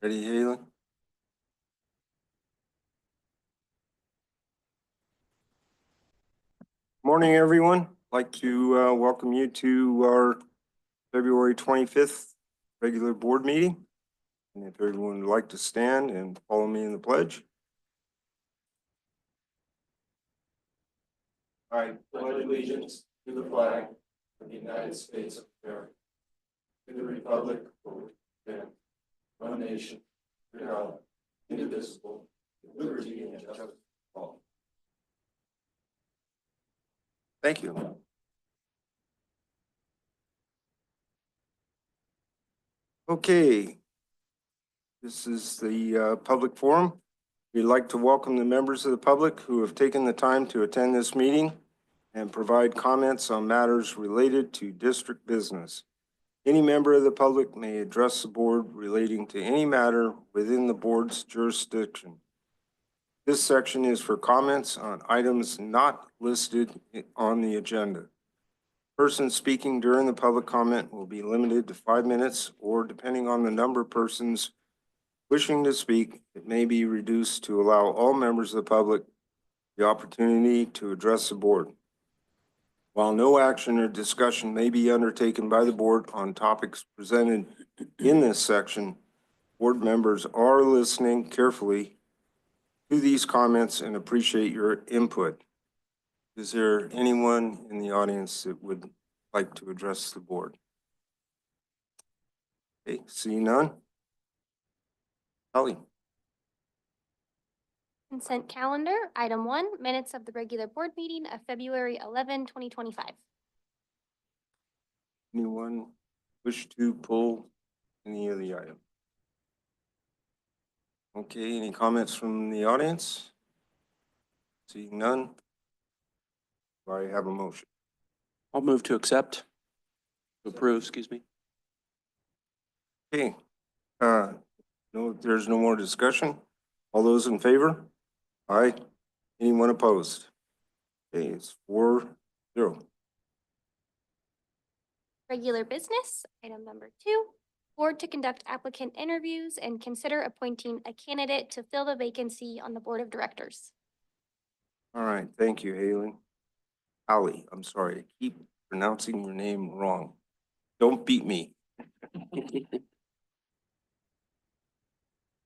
Ready, Haley? Morning, everyone. I'd like to welcome you to our February 25th regular board meeting. And if everyone would like to stand and follow me in the pledge. I pledge allegiance to the flag of the United States of America, to the republic for which it stands, one nation, under God, indivisible, with liberty and justice for all. Thank you. Okay, this is the public forum. We'd like to welcome the members of the public who have taken the time to attend this meeting and provide comments on matters related to district business. Any member of the public may address the board relating to any matter within the board's jurisdiction. This section is for comments on items not listed on the agenda. Person speaking during the public comment will be limited to 5 minutes, or depending on the number of persons wishing to speak, it may be reduced to allow all members of the public the opportunity to address the board. While no action or discussion may be undertaken by the board on topics presented in this section, board members are listening carefully to these comments and appreciate your input. Is there anyone in the audience that would like to address the board? Okay, see none. Holly. Consent calendar, item 1, minutes of the regular board meeting of February 11, 2025. Anyone wish to pull any of the item? Okay, any comments from the audience? Seeing none. Do I have a motion? I'll move to accept. To approve, excuse me. Okay, no, there's no more discussion. All those in favor? Aye. Anyone opposed? Okay, it's 4-0. Regular business, item number 2, board to conduct applicant interviews and consider appointing a candidate to fill the vacancy on the board of directors. All right, thank you, Haley. Holly, I'm sorry, I keep pronouncing your name wrong. Don't beat me.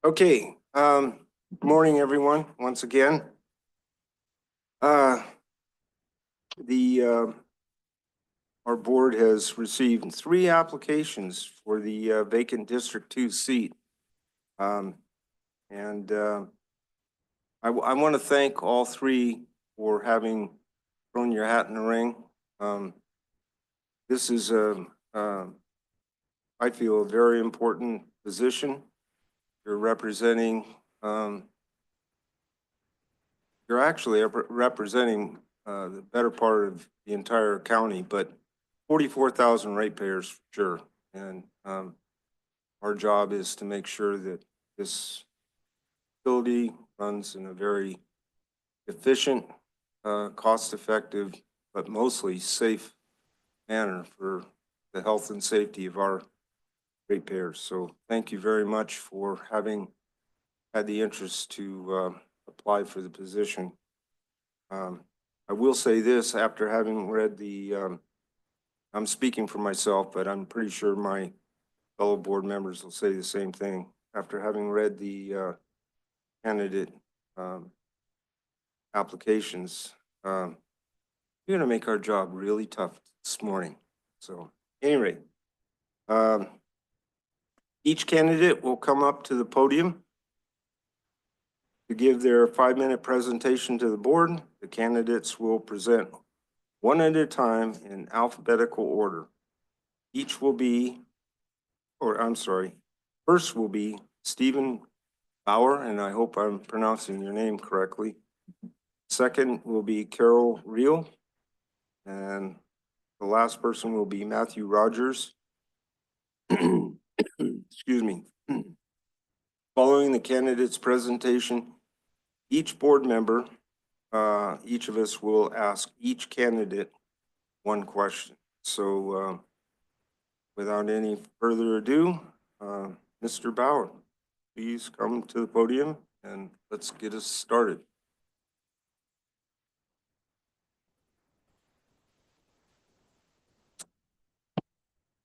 Okay, morning, everyone, once again. Our board has received 3 applications for the vacant District 2 seat. I want to thank all 3 for having thrown your hat in the ring. This is I feel, a very important position. You're representing, you're actually representing the better part of the entire county, but 44,000 ratepayers for sure. And our job is to make sure that this facility runs in a very efficient, cost-effective, but mostly safe manner for the health and safety of our ratepayers. So thank you very much for having had the interest to apply for the position. I will say this, after having read the, I'm speaking for myself, but I'm pretty sure my fellow board members will say the same thing. After having read the candidate applications, you're going to make our job really tough this morning. So anyway, each candidate will come up to the podium to give their 5-minute presentation to the board. The candidates will present one at a time in alphabetical order. Each will be, first will be Stephen Bauer, and I hope I'm pronouncing your name correctly. Second will be Carol Reel, and the last person will be Matthew Rogers. Excuse me. Following the candidate's presentation, each board member, each of us will ask each candidate one question. So without any further ado, Mr. Bauer, please come to the podium and let's get us started.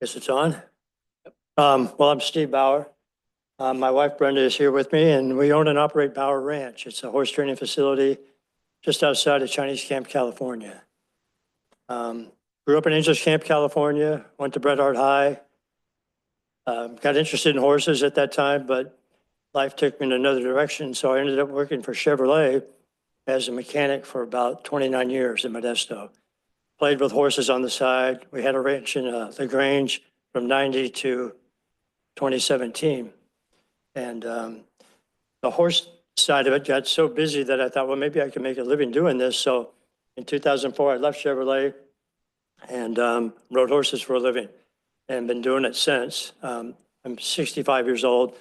Guess it's on. Well, I'm Steve Bauer. My wife Brenda is here with me, and we own and operate Bauer Ranch. It's a horse training facility just outside of Chinese Camp, California. Grew up in Angels Camp, California, went to Bret Harte High. Got interested in horses at that time, but life took me in another direction. So I ended up working for Chevrolet as a mechanic for about 29 years in Modesto. Played with horses on the side. We had a ranch in LaGrange from 90 to 2017. And the horse side of it got so busy that I thought, well, maybe I can make a living doing this. So in 2004, I left Chevrolet and rode horses for a living and been doing it since. I'm 65 years old.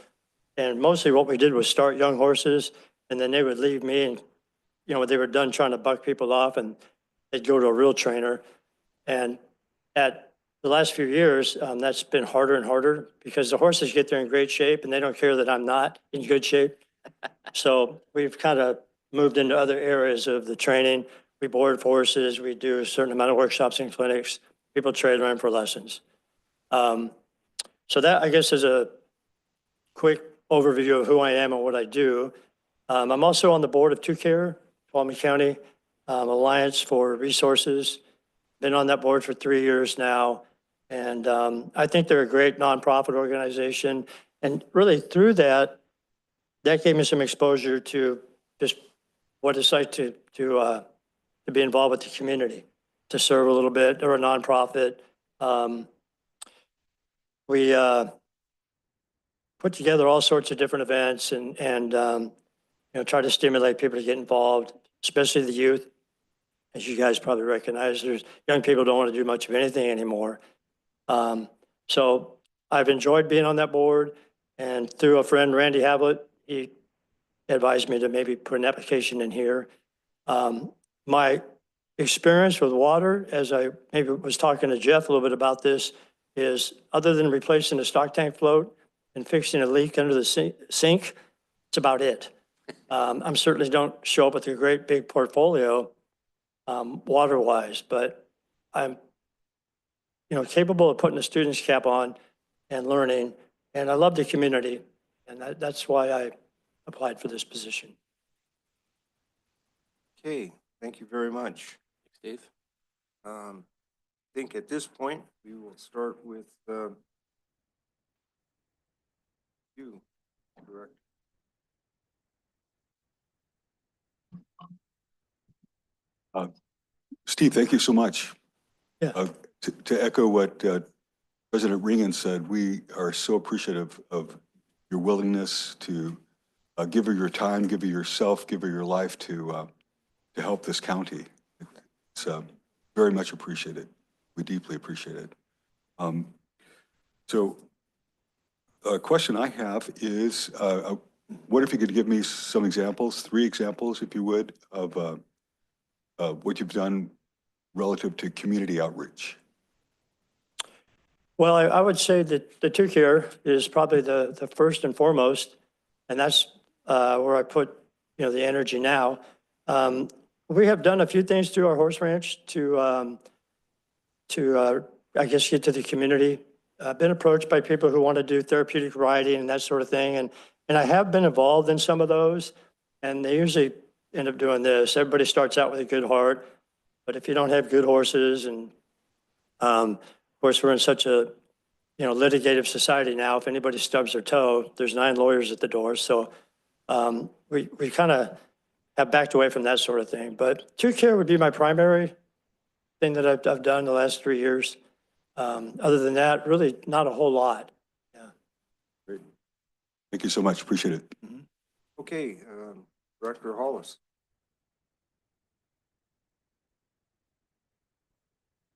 And mostly what we did was start young horses, and then they would leave me, and they were done trying to buck people off, and they'd go to a real trainer. And at the last few years, that's been harder and harder because the horses get there in great shape and they don't care that I'm not in good shape. So we've kind of moved into other areas of the training. We board horses, we do a certain amount of workshops and clinics. People trade around for lessons. So that, I guess, is a quick overview of who I am and what I do. I'm also on the board of TUD Board Meeting, Alliance for Resources. Been on that board for 3 years now. And I think they're a great nonprofit organization. And really through that gave me some exposure to just what it's like to be involved with the community, to serve a little bit. They're a nonprofit. We put together all sorts of different events and try to stimulate people to get involved, especially the youth. As you guys probably recognize, there's young people don't want to do much of anything anymore. So I've enjoyed being on that board, and through a friend, Randy Havlet, he advised me to maybe put an application in here. My experience with water, as I maybe was talking to Jeff a little bit about this, is other than replacing the stock tank float and fixing a leak under the sink, it's about it. I'm certainly don't show up with a great big portfolio water-wise, but I'm capable of putting a student's cap on and learning, and I love the community, and that's why I applied for this position. Okay, thank you very much. Steve? I think at this point, we will start with you, Director. Steve, thank you so much. Yeah. To echo what President Reagan said, we are so appreciative of your willingness to give her your time, give her yourself, give her your life to help this county. It's very much appreciated. We deeply appreciate it. So a question I have is, what if you could give me some examples, 3 examples, if you would, of what you've done relative to community outreach? Well, I would say that the TUD is probably the first and foremost, and that's where I put the energy now. We have done a few things through our horse ranch to I guess get to the community. I've been approached by people who want to do therapeutic riding and that sort of thing, and I have been involved in some of those, and they usually end up doing this. Everybody starts out with a good heart, but if you don't have good horses, and of course we're in such a litigative society now, if anybody stubs their toe, there's 9 lawyers at the door. So we kind of have backed away from that sort of thing. But TUD would be my primary thing that I've done the last 3 years. Other than that, really not a whole lot. Yeah. Great. Thank you so much. Appreciate it. Okay, Director Hollis.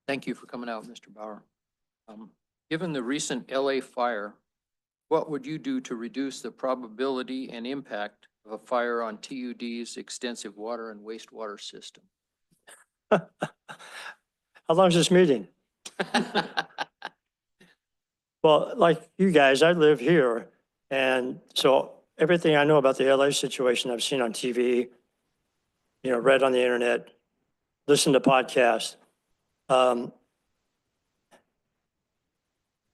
Thank you for coming out, Mr. Bauer. Given the recent LA fire, what would you do to reduce the probability and impact of a fire on TUD's extensive water and wastewater system? How long is this meeting? Well, like you guys, I live here, and so everything I know about the LA situation, I've seen on TV, read on the internet, listened to podcasts.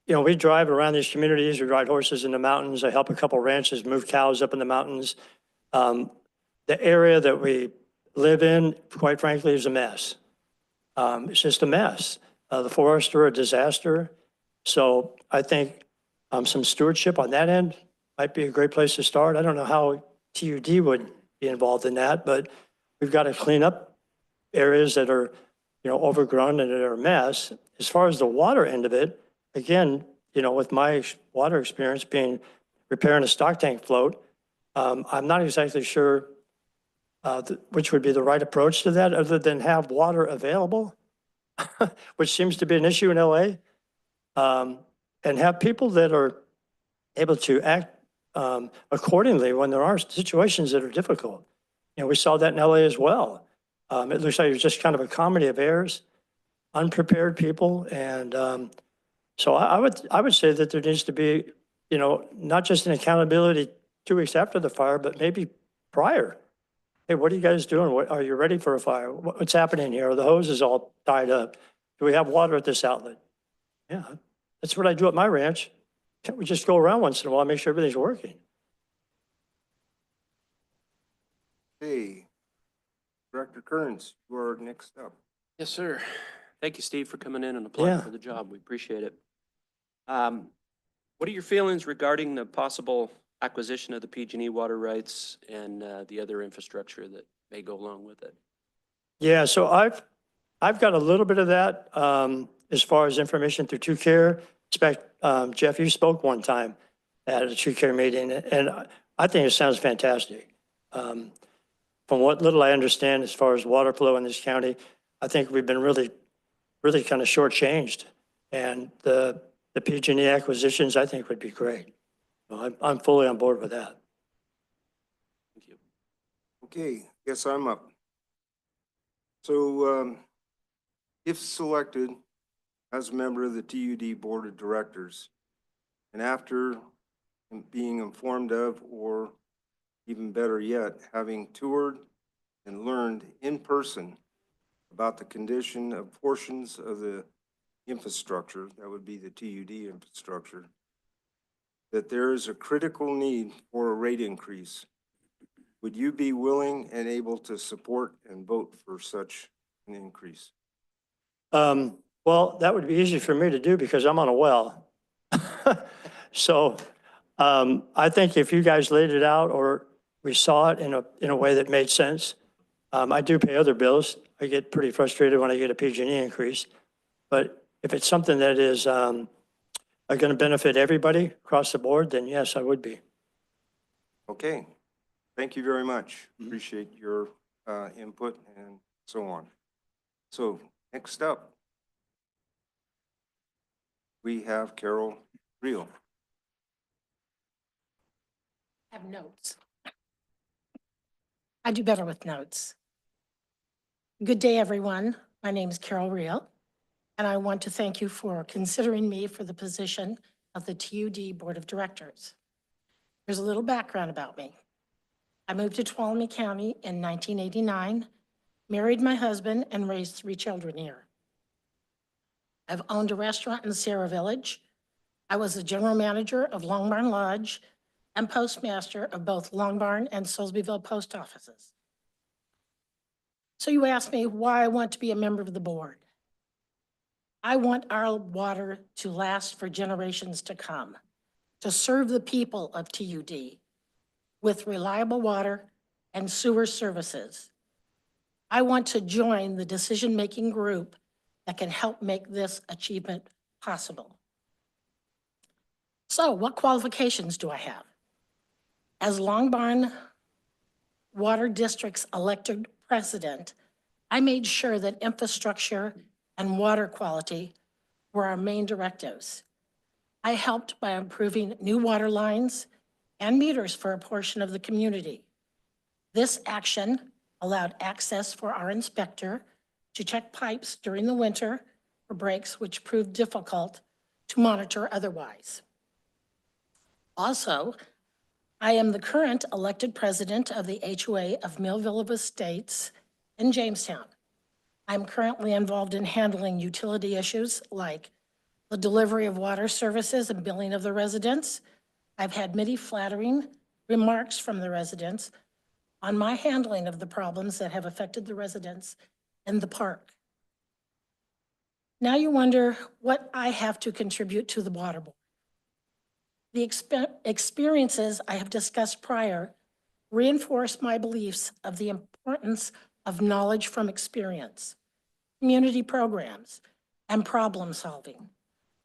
We drive around these communities, we ride horses in the mountains. I help a couple ranches move cows up in the mountains. The area that we live in, quite frankly, is a mess. It's just a mess. The forests are a disaster. So I think some stewardship on that end might be a great place to start. I don't know how TUD would be involved in that, but we've got to clean up areas that are, overgrown and that are a mess. As far as the water end of it, again, with my water experience being repairing a stock tank float, I'm not exactly sure which would be the right approach to that other than have water available, which seems to be an issue in LA, and have people that are able to act accordingly when there are situations that are difficult. We saw that in LA as well. It looks like it was just kind of a comedy of errors, unprepared people. And so I would say that there needs to be, not just an accountability 2 weeks after the fire, but maybe prior. Hey, what are you guys doing? Are you ready for a fire? What's happening here? Are the hoses all tied up? Do we have water at this outlet? Yeah, that's what I do at my ranch. Can't we just go around once in a while and make sure everything's working? Hey, Director Kearns, you are next up. Yes, sir. Thank you, Steve, for coming in and applying Yeah. for the job. We appreciate it. What are your feelings regarding the possible acquisition of the PG&E water rights and the other infrastructure that may go along with it? Yeah, so I've got a little bit of that as far as information through True Care. Jeff, you spoke one time at a True Care meeting, and I think it sounds fantastic. From what little I understand as far as water flow in this county, I think we've been really kind of shortchanged. And the PG&E acquisitions, I think, would be great. I'm fully on board with that. Thank you. Okay, guess I'm up. So, if selected as a member of the TUD Board of Directors, and after being informed of, or even better yet, having toured and learned in person about the condition of portions of the infrastructure, that would be the TUD infrastructure, that there is a critical need for a rate increase, would you be willing and able to support and vote for such an increase? Well, that would be easy for me to do because I'm on a well. So I think if you guys laid it out or we saw it in a way that made sense, I do pay other bills. I get pretty frustrated when I get a PG&E increase. But if it's something that is going to benefit everybody across the board, then yes, I would be. Okay, thank you very much. Appreciate your input and so on. So next up, we have Carol Reel. Have notes. I do better with notes. Good day, everyone. My name is Carol Reel, and I want to thank you for considering me for the position of the TUD Board of Directors. There's a little background about me. I moved to Tuolumne County in 1989, married my husband, and raised 3 children here. I've owned a restaurant in Sierra Village. I was the general manager of Long Barn Lodge and postmaster of both Long Barn and Soulsbyville post offices. So you asked me why I want to be a member of the board. I want our water to last for generations to come, to serve the people of TUD with reliable water and sewer services. I want to join the decision-making group that can help make this achievement possible. So what qualifications do I have? As Long Barn Water District's elected president, I made sure that infrastructure and water quality were our main directives. I helped by improving new water lines and meters for a portion of the community. This action allowed access for our inspector to check pipes during the winter for breaks, which proved difficult to monitor otherwise. Also, I am the current elected president of the HOA of Millville Estates in Jamestown. I'm currently involved in handling utility issues like the delivery of water services and billing of the residents. I've had many flattering remarks from the residents on my handling of the problems that have affected the residents in the park. Now you wonder what I have to contribute to the water board. The experiences I have discussed prior reinforce my beliefs of the importance of knowledge from experience, community programs, and problem solving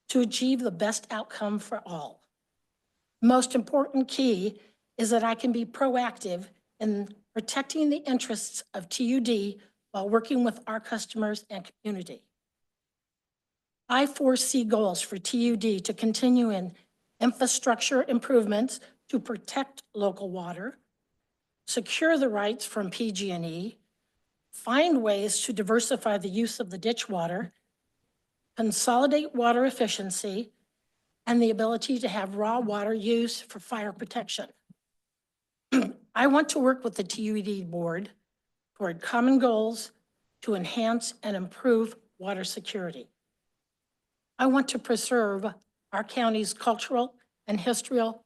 to achieve the best outcome for all. Most important key is that I can be proactive in protecting the interests of TUD while working with our customers and community. I foresee goals for TUD to continue in infrastructure improvements to protect local water, secure the rights from PG&E, find ways to diversify the use of the ditch water, consolidate water efficiency, and the ability to have raw water used for fire protection. I want to work with the TUD board toward common goals to enhance and improve water security. I want to preserve our county's cultural and historical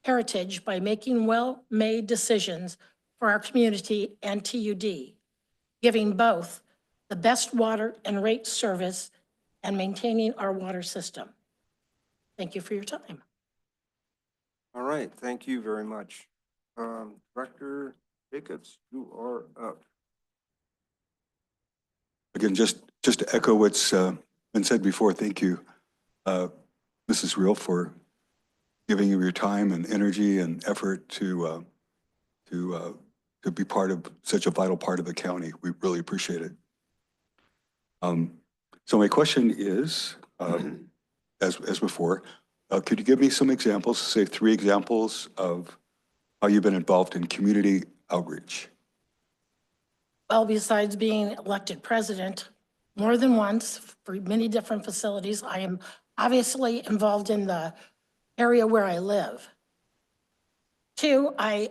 heritage by making well-made decisions for our community and TUD, giving both the best water and rate service and maintaining our water system. Thank you for your time. All right, thank you very much. Director Jacobs, you are up. Again, just to echo what's been said before, thank you, Mrs. Reel, for giving of your time and energy and effort to be part of such a vital part of the county. We really appreciate it. So my question is, as before, could you give me some examples, say 3 examples of how you've been involved in community outreach? Well, besides being elected president more than once for many different facilities, I am obviously involved in the area where I live. 2, I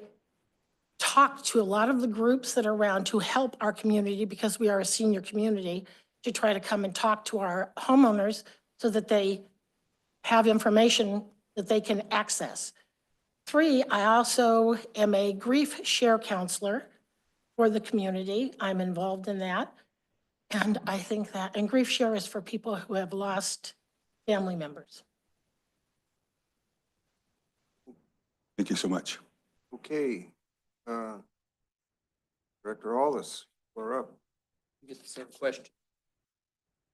talk to a lot of the groups that are around to help our community because we are a senior community, to try to come and talk to our homeowners so that they have information that they can access. 3, I also am a grief share counselor for the community. I'm involved in that. And I think that, and grief share is for people who have lost family members. Thank you so much. Okay. Director Allis, we're up. You get the same question.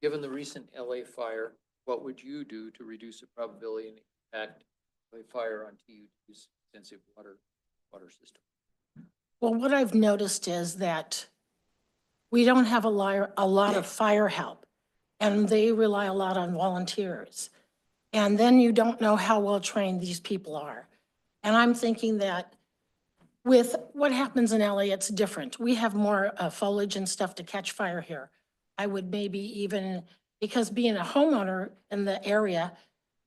Given the recent LA fire, what would you do to reduce the probability and impact of a fire on TUD's extensive water system? Well, what I've noticed is that we don't have a lot of fire help, and they rely a lot on volunteers. And then you don't know how well trained these people are. And I'm thinking that with what happens in LA, it's different. We have more foliage and stuff to catch fire here. I would maybe even, because being a homeowner in the area,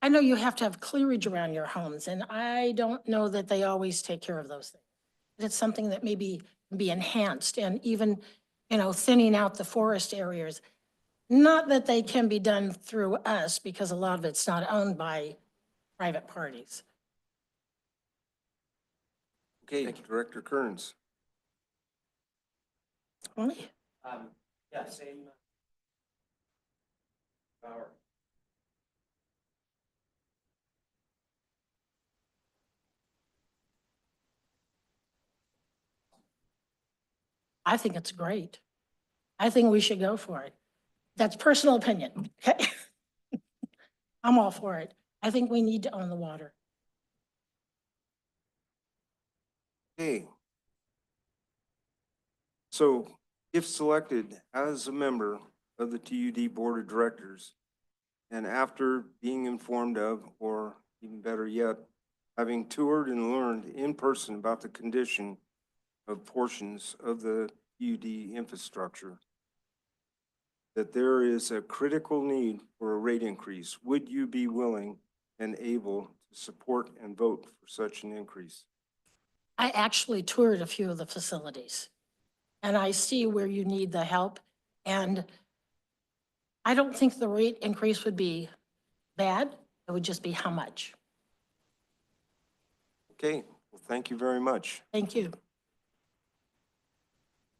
I know you have to have clearage around your homes, and I don't know that they always take care of those things. It's something that maybe be enhanced, and even, thinning out the forest areas. Not that they can be done through us, because a lot of it's not owned by private parties. Okay, Director Kearns. Only. Yeah, same. Power. I think it's great. I think we should go for it. That's personal opinion, okay? I'm all for it. I think we need to own the water. Okay. So if selected as a member of the TUD Board of Directors, and after being informed of, or even better yet, having toured and learned in person about the condition of portions of the TUD infrastructure, that there is a critical need for a rate increase, would you be willing and able to support and vote for such an increase? I actually toured a few of the facilities, and I see where you need the help. And I don't think the rate increase would be bad. It would just be how much. Okay, well, thank you very much. Thank you.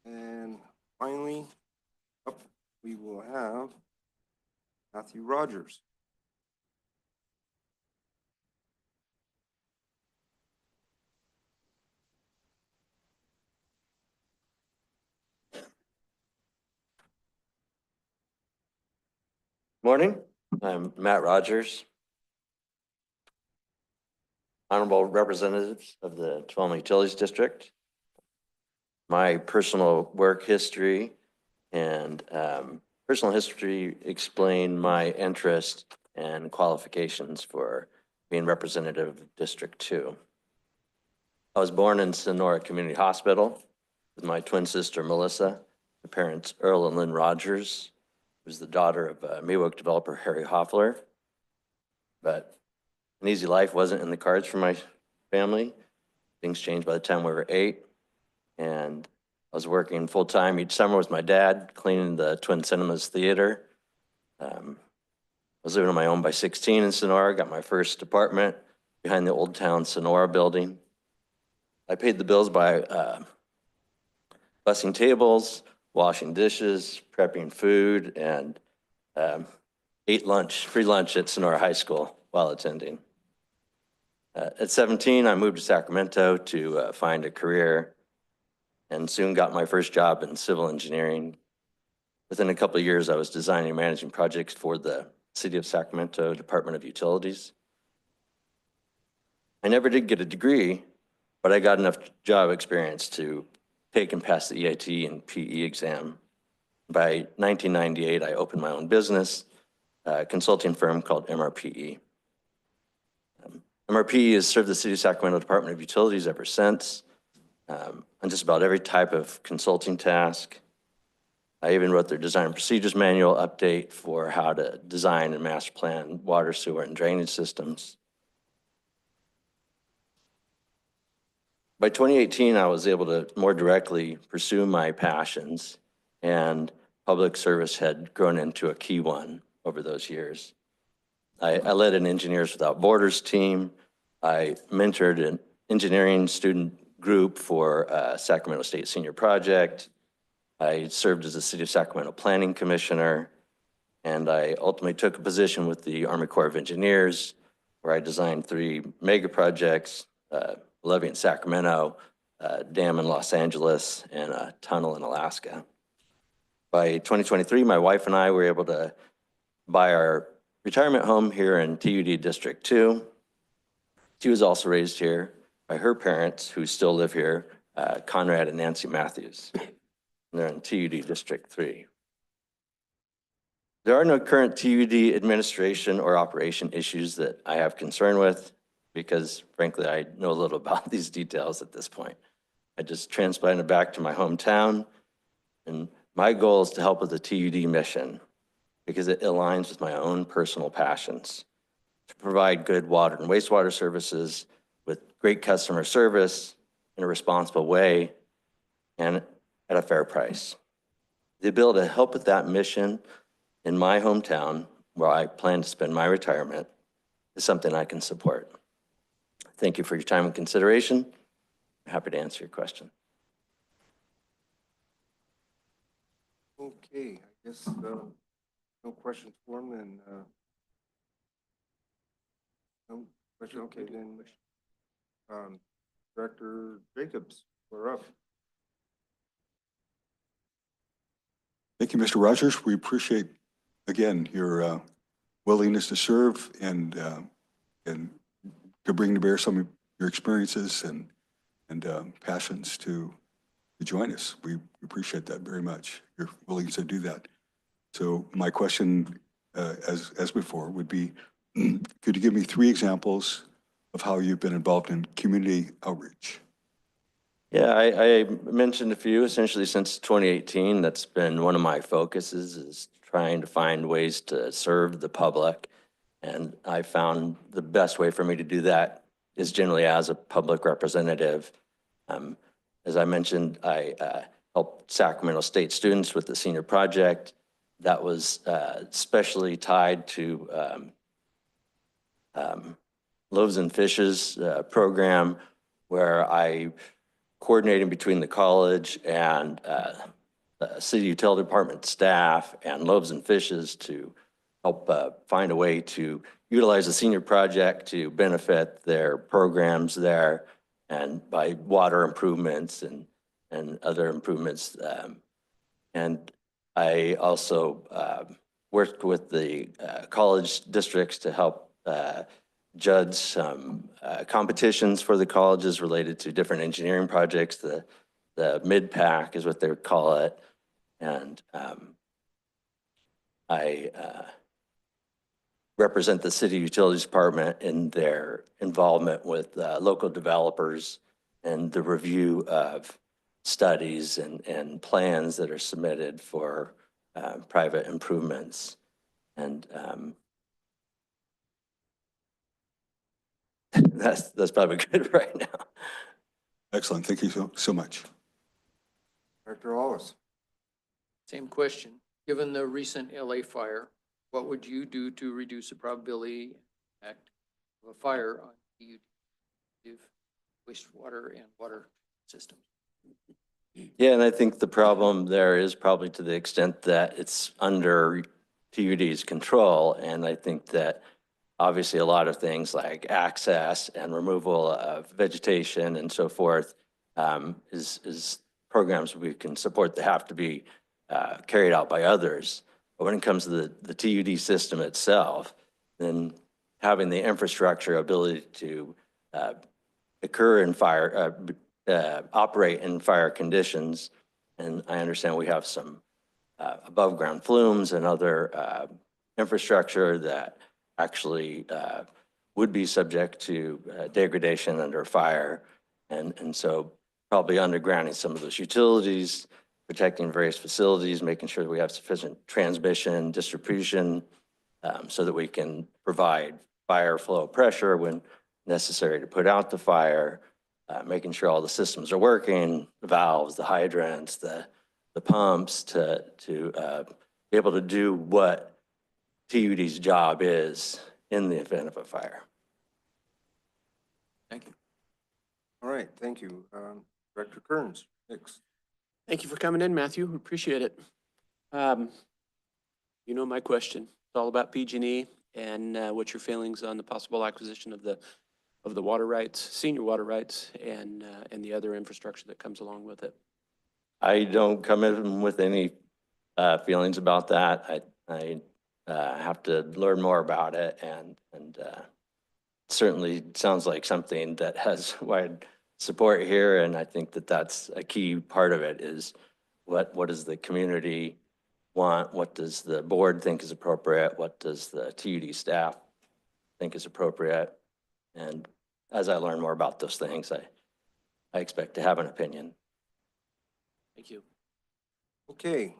And finally, up we will have Matthew Rogers. Morning, I'm Matt Rogers. Honorable representatives of the Tacoma Utilities District. My personal work history and personal history explain my interest and qualifications for being representative of District 2. I was born in Sonora Community Hospital with my twin sister Melissa, my parents Earl and Lynn Rogers, was the daughter of Miwok developer Harry Hoffler. But an easy life wasn't in the cards for my family. Things changed by the time we were 8. And I was working full-time each summer with my dad, cleaning the Twin Cinemas Theater. I was living on my own by 16 in Sonora, got my first apartment behind the Old Town Sonora building. I paid the bills by bussing tables, washing dishes, prepping food, and ate lunch, free lunch at Sonora High School while attending. At 17, I moved to Sacramento to find a career and soon got my first job in civil engineering. Within a couple of years, I was designing and managing projects for the City of Sacramento Department of Utilities. I never did get a degree, but I got enough job experience to take and pass the EIT and PE exam. By 1998, I opened my own business, a consulting firm called MRPE. MRPE has served the City of Sacramento Department of Utilities ever since on just about every type of consulting task. I even wrote their design and procedures manual update for how to design and master plan water, sewer, and drainage systems. By 2018, I was able to more directly pursue my passions, and public service had grown into a key one over those years. I led an Engineers Without Borders team. I mentored an engineering student group for Sacramento State Senior Project. I served as a City of Sacramento Planning Commissioner, and I ultimately took a position with the Army Corps of Engineers, where I designed 3 mega projects, levee in Sacramento, dam in Los Angeles, and a tunnel in Alaska. By 2023, my wife and I were able to buy our retirement home here in TUD District 2. She was also raised here by her parents, who still live here, Conrad and Nancy Matthews. And they're in TUD District 3. There are no current TUD administration or operation issues that I have concern with, because frankly, I know little about these details at this point. I just transplanted back to my hometown, and my goal is to help with the TUD mission because it aligns with my own personal passions to provide good water and wastewater services with great customer service in a responsible way and at a fair price. The ability to help with that mission in my hometown, where I plan to spend my retirement, is something I can support. Thank you for your time and consideration. I'm happy to answer your question. Okay, I guess no questions for him, then no question. Okay, then Director Jacobs, we're up. Thank you, Mr. Rogers. We appreciate, again, your willingness to serve and to bring to bear some of your experiences and passions to join us. We appreciate that very much. Your willingness to do that. So my question, as before, would be, could you give me 3 examples of how you've been involved in community outreach? Yeah, I mentioned a few. Essentially since 2018, that's been one of my focuses, is trying to find ways to serve the public And I found the best way for me to do that is generally as a public representative. As I mentioned, I helped Sacramento State students with the senior project. That was especially tied to Loaves and Fishes program, where I coordinated between the college and city utility department staff and Loaves and Fishes to help find a way to utilize the senior project to benefit their programs there, and by water improvements and other improvements. And I also worked with the college districts to help judge some competitions for the colleges related to different engineering projects. The mid-pack is what they would call it. And I represent the city utilities department in their involvement with local developers and the review of studies and plans that are submitted for private improvements. And that's probably good right now. Excellent. Thank you so much. Director Wallace. Same question. Given the recent LA fire, what would you do to reduce the probability and impact of a fire on TUD wastewater and water systems? Yeah, and I think the problem there is probably to the extent that it's under TUD's control. And I think that obviously a lot of things like access and removal of vegetation and so forth is programs we can support that have to be carried out by others. But when it comes to the TUD system itself, then having the infrastructure ability to occur in fire, operate in fire conditions, and I understand we have some above ground flumes and other infrastructure that actually would be subject to degradation under fire. And so probably undergrounding some of those utilities, protecting various facilities, making sure that we have sufficient transmission, distribution, so that we can provide fire flow pressure when necessary to put out the fire, making sure all the systems are working, the valves, the hydrants, the pumps to be able to do what TUD's job is in the event of a fire. Thank you. All right, thank you. Director Kearns, next. Thank you for coming in, Matthew. Appreciate it. You know my question. It's all about PG&E and what's your feelings on the possible acquisition of the water rights, senior water rights, and the other infrastructure that comes along with it. I don't come in with any feelings about that. I have to learn more about it, and certainly sounds like something that has wide support here. And I think that that's a key part of it is what does the community want? What does the board think is appropriate? What does the TUD staff think is appropriate? And as I learn more about those things, I expect to have an opinion. Thank you. Okay.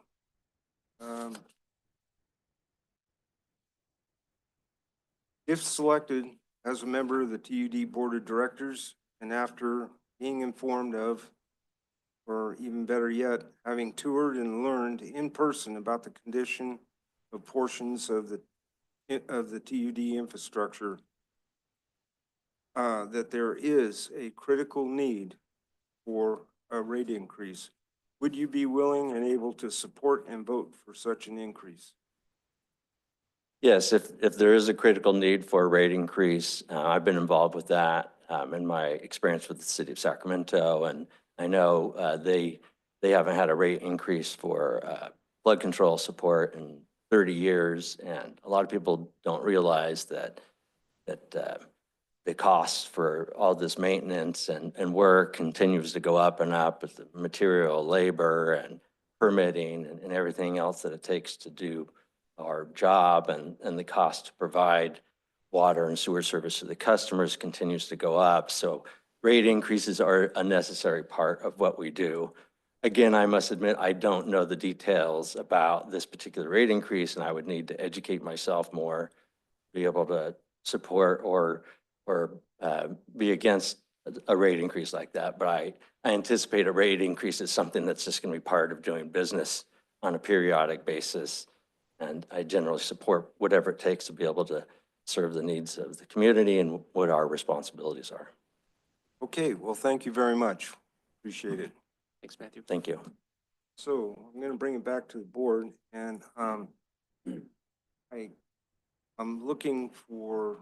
If selected as a member of the TUD Board of Directors, and after being informed of, or even better yet, having toured and learned in person about the condition of portions of the TUD infrastructure, that there is a critical need for a rate increase, would you be willing and able to support and vote for such an increase? Yes, if there is a critical need for a rate increase, I've been involved with that in my experience with the city of Sacramento, and I know they haven't had a rate increase for flood control support in 30 years, and a lot of people don't realize that the costs for all this maintenance and work continues to go up and up with the material, labor, and permitting and everything else that it takes to do our job, and the cost to provide water and sewer service to the customers continues to go up. So rate increases are a necessary part of what we do. Again, I must admit, I don't know the details about this particular rate increase, and I would need to educate myself more be able to support or be against a rate increase like that. But I anticipate a rate increase is something that's just going to be part of doing business on a periodic basis. And I generally support whatever it takes to be able to serve the needs of the community and what our responsibilities are. Okay, well, thank you very much. Appreciate it. Thanks, Matthew. Thank you. So I'm going to bring it back to the board, and I'm looking for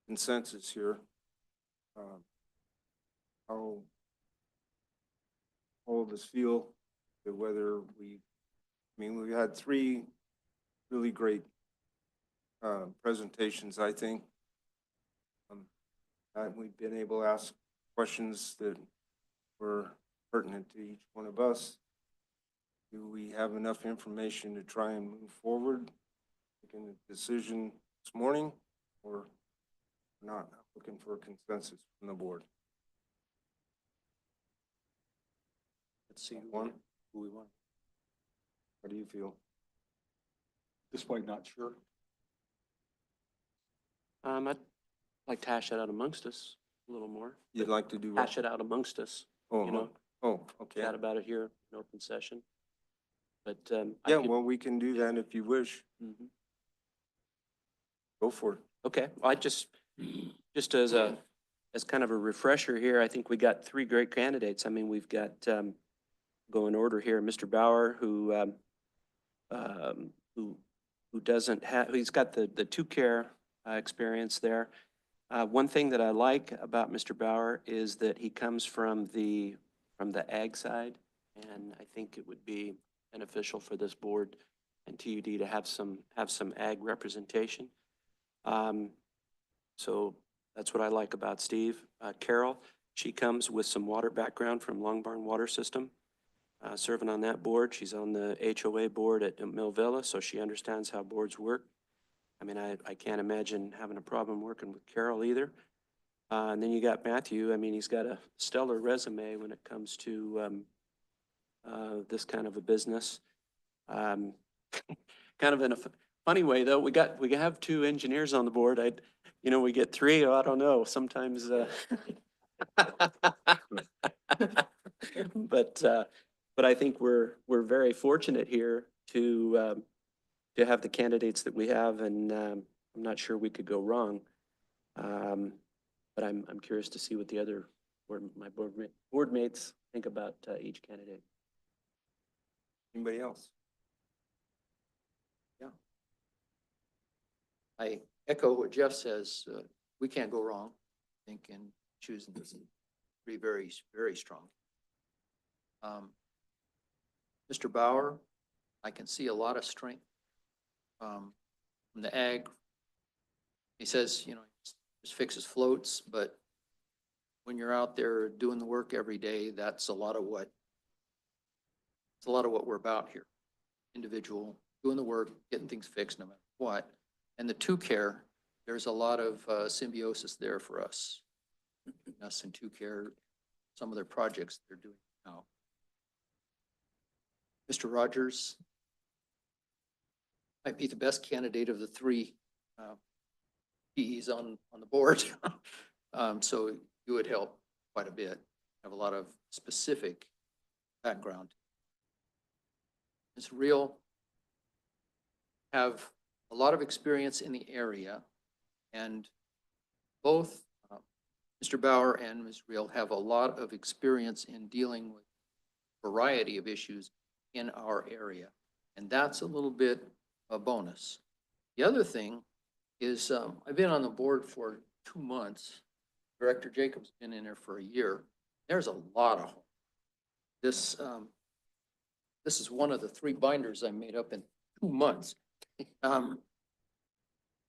consensus here. How all of us feel that whether we had three really great presentations, I think. And we've been able to ask questions that were pertinent to each one of us. Do we have enough information to try and move forward, making a decision this morning, or not? Looking for a consensus from the board. Let's see One, who we want. how do you feel? At this point, not sure. I'd like to hash it out amongst us a little more. You'd like to do what? Hash it out amongst us, Oh, you know, oh, okay. chat about it here in open session. But, Yeah, well, we can do that if you wish. Mhm. Go for it. Okay, well, just as kind of a refresher here, I think we got three great candidates. I mean, we've got, go in order here, Mr. Bauer, who doesn't have, he's got the two-care experience there. One thing that I like about Mr. Bauer is that he comes from the ag side, and I think it would be beneficial for this board and TUD to have some ag representation. So that's what I like about Steve. Carol, she comes with some water background from Long Barn Water System, serving on that board. She's on the HOA board at Mill Villa, so she understands how boards work. I mean, I can't imagine having a problem working with Carol either. And then you got Matthew. I mean, he's got a stellar resume when it comes to this kind of a business. Kind of in a funny way, though, we have two engineers on the board. We get three. I don't know. Sometimes, but I think we're very fortunate here to have the candidates that we have, and I'm not sure we could go wrong. But I'm curious to see what the other board mates think about each candidate. Anybody else? I echo what Jeff says. We can't go wrong, I think, in choosing this three very, very strong. Mr. Bauer, I can see a lot of strength from the ag. He says, just fixes floats, but when you're out there doing the work every day, that's a lot of what we're about here. Individual, doing the work, getting things fixed no matter what. And the two-care, there's a lot of symbiosis there for us. Us and two-care, some of their projects they're doing now. Mr. Rogers might be the best candidate of the three PEs on the board. So you would help quite a bit, have a lot of specific background. Ms. Real have a lot of experience in the area, and both Mr. Bauer and Ms. Real have a lot of experience in dealing with a variety of issues in our area, and that's a little bit a bonus. The other thing is I've been on the board for 2 months. Director Jacobs has been in there for a year. There's a lot of this. This is one of the 3 binders I made up in 2 months.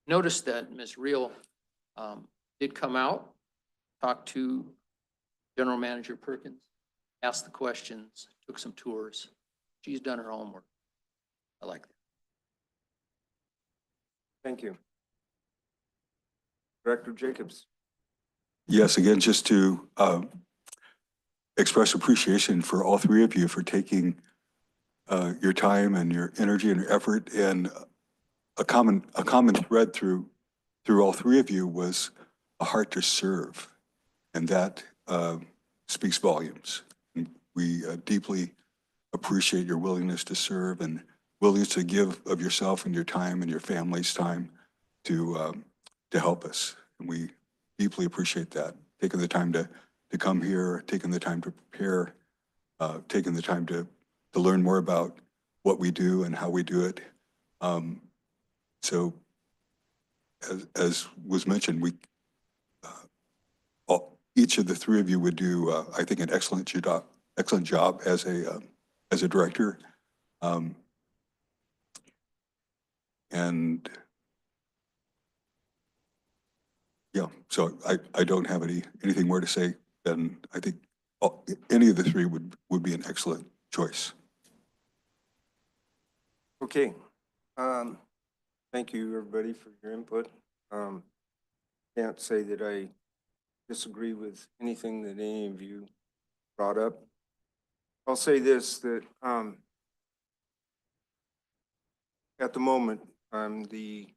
Notice that Ms. Real did come out, talk to General Manager Perkins, asked the questions, took some tours. She's done her homework. I like that. Thank you. Director Jacobs. Yes, again, just to express appreciation for all 3 of you for taking your time and your energy and your effort and a common thread through all three of you was a heart to serve. And that speaks volumes. We deeply appreciate your willingness to serve and willingness to give of yourself and your time and your family's time to help us. And we deeply appreciate that. Taking the time to come here, taking the time to prepare, taking the time to learn more about what we do and how we do it. So as was mentioned, each of the three of you would do, I think, an excellent job as a director. And yeah, so I don't have anything more to say than I think any of the three would be an excellent choice. Okay. Thank you, everybody, for your input. Can't say that I disagree with anything that any of you brought up. I'll say this, that at the moment, I'm the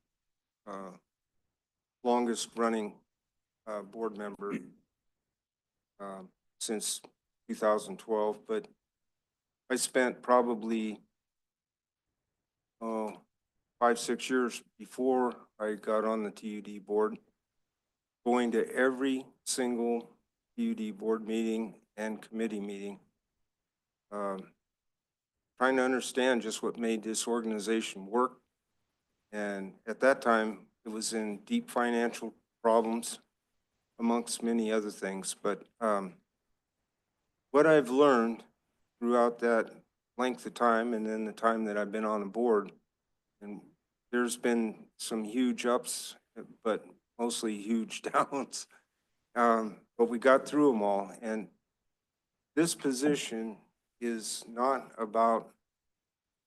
longest running board member since 2012, but I spent probably 5, 6 years before I got on the TUD board, going to every single TUD board meeting and committee meeting, trying to understand just what made this organization work. And at that time, it was in deep financial problems, amongst many other things. But what I've learned throughout that length of time, and then the time that I've been on the board, and there's been some huge ups, but mostly huge downs. But we got through them all. And this position is not about,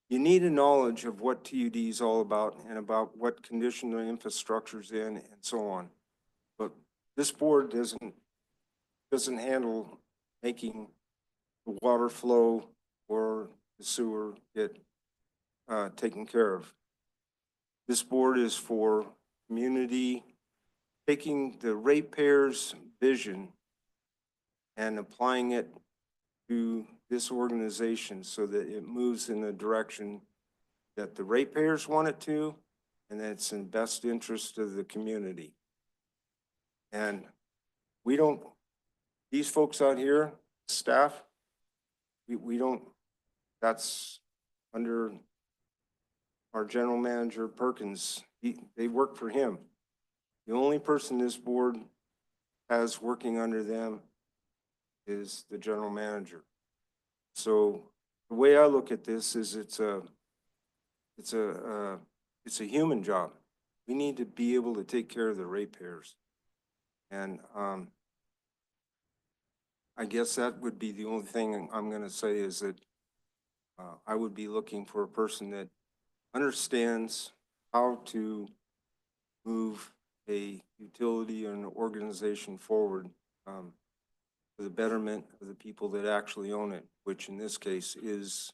you need a knowledge of what TUD is all about and about what condition the infrastructure's in and so on. But this board doesn't handle making the water flow or the sewer get taken care of. This board is for community, taking the ratepayers' vision and applying it to this organization so that it moves in the direction that the ratepayers want it to, and that it's in best interest of the community. And we don't, these folks out here, staff, we don't, that's under our general manager, Perkins. They work for him. The only person this board has working under them is the general manager. So the way I look at this is it's a human job. We need to be able to take care of the ratepayers. And I guess that would be the only thing I'm going to say is that I would be looking for a person that understands how to move a utility or an organization forward for the betterment of the people that actually own it, which in this case is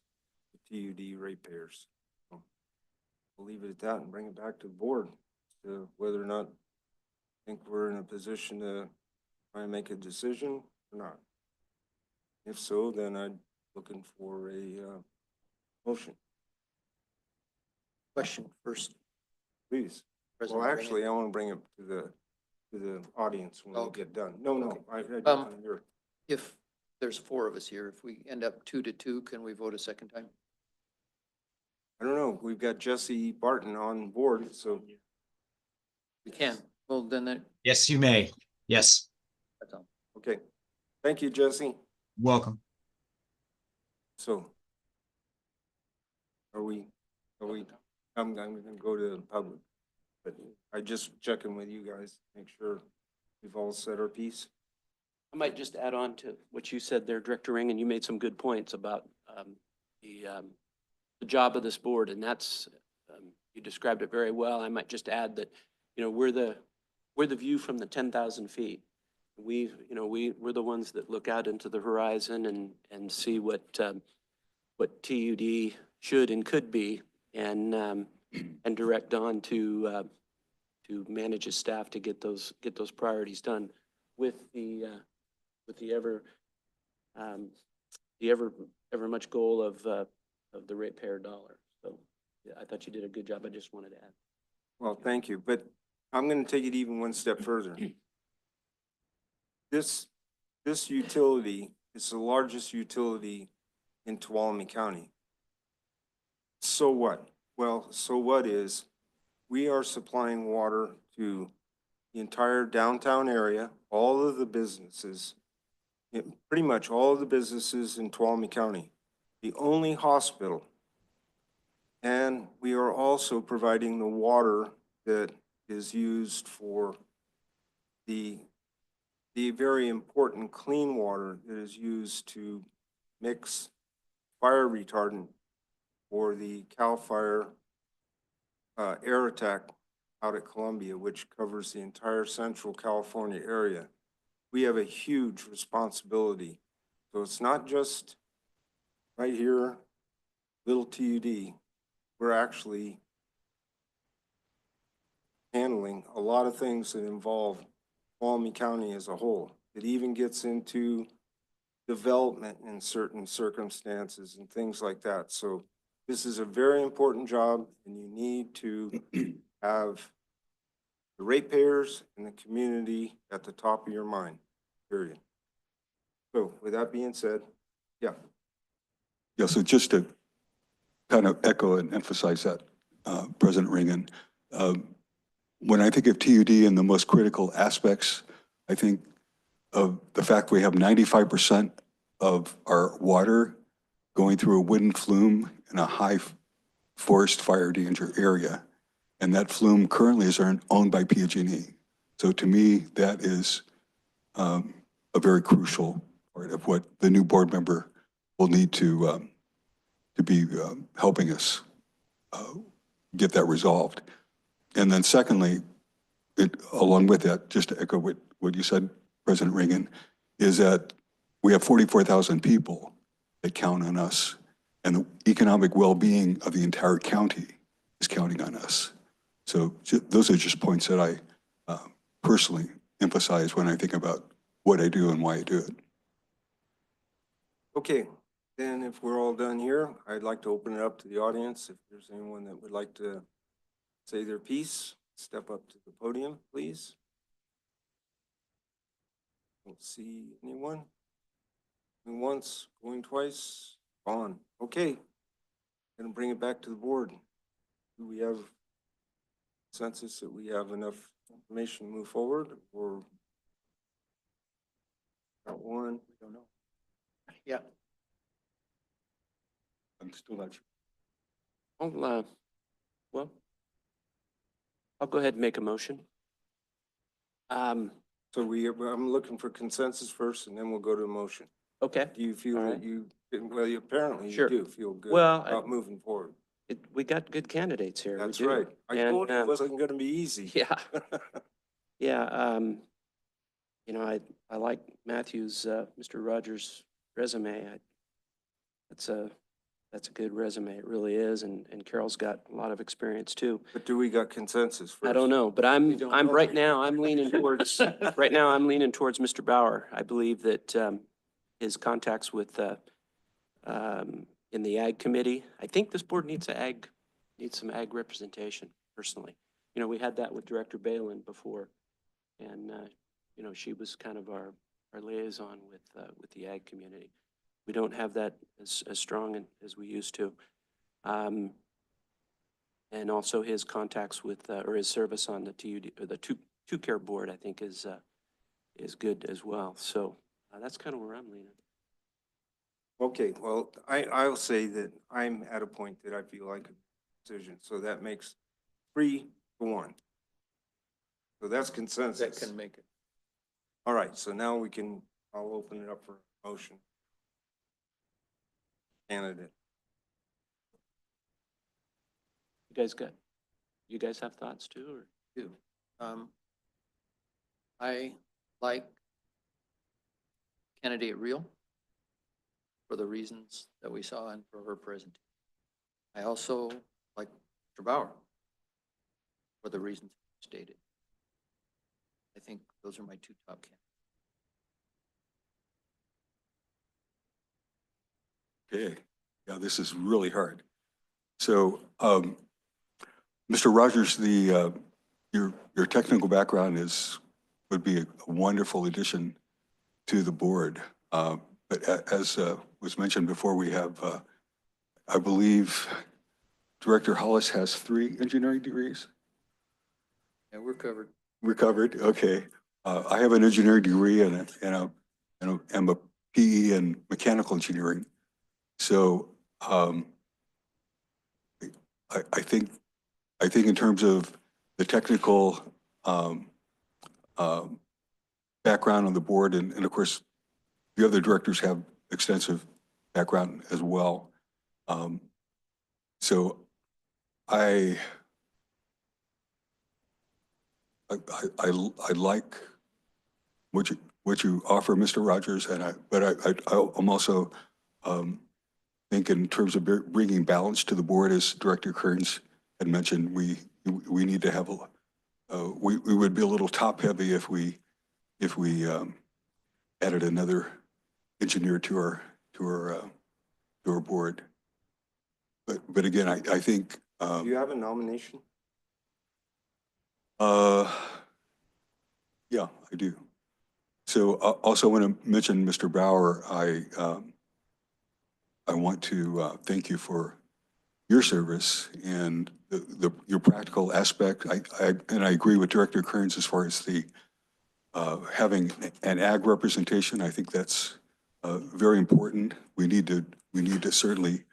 the TUD ratepayers. So we'll leave it at that and bring it back to the board to whether or not I think we're in a position to try and make a decision or not. If so, then I'm looking for a motion. Question first. Please. President Well, actually, Reagan. I want to bring it to the audience when we Okay. get done. No, Okay. I don't want to hear. If there's 4 of us here, if we end up 2-2, can we vote a second time? I don't know. We've got Jesse Barton on board, so. We can. Well, then that, Yes, you may. Yes, that's all. Okay. Thank you, Jesse. welcome. So. Are we, I'm going to go to the public, but I just checking with you guys, make sure we've all said our piece. I might just add on to what you said there, Director Ring, and you made some good points about the job of this board, and that's, you described it very well. I might just add that, you know, we're the view from the 10,000 feet. We're the ones that look out into the horizon and see what TUD should and could be. And and direct Don to manage his staff to get those priorities done with the ever much goal of the ratepayer dollar. So yeah, I thought you did a good job. I just wanted to add. Well, thank you, but I'm going to take it even one step further. This utility is the largest utility in Tuolumne County. So what? Well, so what is, we are supplying water to the entire downtown area, all of the businesses, pretty much all of the businesses in Tuolumne County, the only hospital. And we are also providing the water that is used for the very important clean water that is used to mix fire retardant for the CAL FIRE air attack out at Columbia, which covers the entire Central California area. We have a huge responsibility. So it's not just right here, little TUD. We're actually handling a lot of things that involve Tuolumne County as a whole. It even gets into development in certain circumstances and things like that. So this is a very important job, and you need to have the ratepayers and the community at the top of your mind, period. So with that being said, yeah. Yeah, so just to kind of echo and emphasize that, President Ringen, when I think of TUD and the most critical aspects, I think of the fact we have 95% of our water going through a wooden flume in a high forest fire danger area. And that flume currently is owned by PG&E. So to me, that is a very crucial part of what the new board member will need to be helping us get that resolved. And then secondly, along with that, just to echo what you said, President Ringen, is that we have 44,000 people that count on us, and the economic well-being of the entire county is counting on us. So those are just points that I personally emphasize when I think about what I do and why I do it. Okay, then if we're all done here, I'd like to open it up to the audience. If there's anyone that would like to say their piece, step up to the podium, please. Don't see anyone. Going once, going twice, gone. Okay, gonna bring it back to the board. Do we have consensus that we have enough information to move forward, or got one? We don't know. Yeah. I'm still not sure. Well, I'll go ahead and make a motion. So I'm looking for consensus first, and then we'll go to the motion. Okay. Do you feel All that right. you, well, apparently you Sure. do feel good Well, about moving forward. We got good candidates here. We That's do. right. I And, told you it wasn't gonna be easy. Yeah. Yeah, you know, I like Matthew's, Mr. Rogers' resume. That's a good resume. It really is. And Carol's got a lot of experience too. But do we got consensus first? I don't know, but don't know. right now, I'm leaning towards, Mr. Bauer. I believe that, his contacts with, in the ag committee, I think this board needs some ag representation personally. You know, we had that with Director Balin before. And, you know, she was kind of our liaison with the ag community. We don't have that as strong as we used to. And also his contacts with, or his service on the TUD, or the two-care board, I think is good as well. So that's kind of where I'm leaning. Okay, well, I'll say that I'm at a point that I feel like a decision, so that makes 3-1. So that's consensus. That can make it. All right, so now I'll open it up for motion. Candidate. You guys have thoughts too, or? Do. I like candidate Real for the reasons that we saw and for her presentation. I also like Mr. Bauer for the reasons stated. I think those are my two top candidates. Okay, yeah, this is really hard. So, Mr. Rogers, your technical background would be a wonderful addition to the board. But as was mentioned before, we have, I believe, Director Hollis has 3 engineering degrees. Yeah, we're covered. We're covered, okay. I have an engineering degree and I'm a PE in mechanical engineering. So I think in terms of the technical background on the board, and of course, the other directors have extensive background as well. So I like what you offer, Mr. Rogers, but I'm also think in terms of bringing balance to the board, as Director Kearns had mentioned, we need to have we would be a little top heavy if we added another engineer to our board. But again, I think Do you have a nomination? yeah, I do. So also want to mention Mr. Bauer. I want to thank you for your service and your practical aspect. And I agree with Director Kearns as far as the having an ag representation. I think that's very important. We need to certainly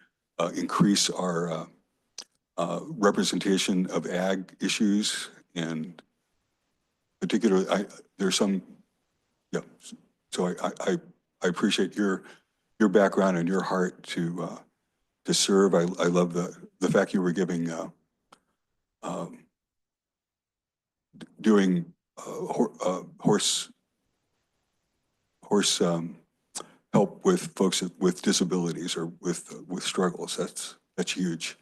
increase our representation of ag issues, and particularly there's some, yeah. So I appreciate your background and your heart to serve. I love the fact you were giving doing horse help with folks with disabilities or with struggles. That's huge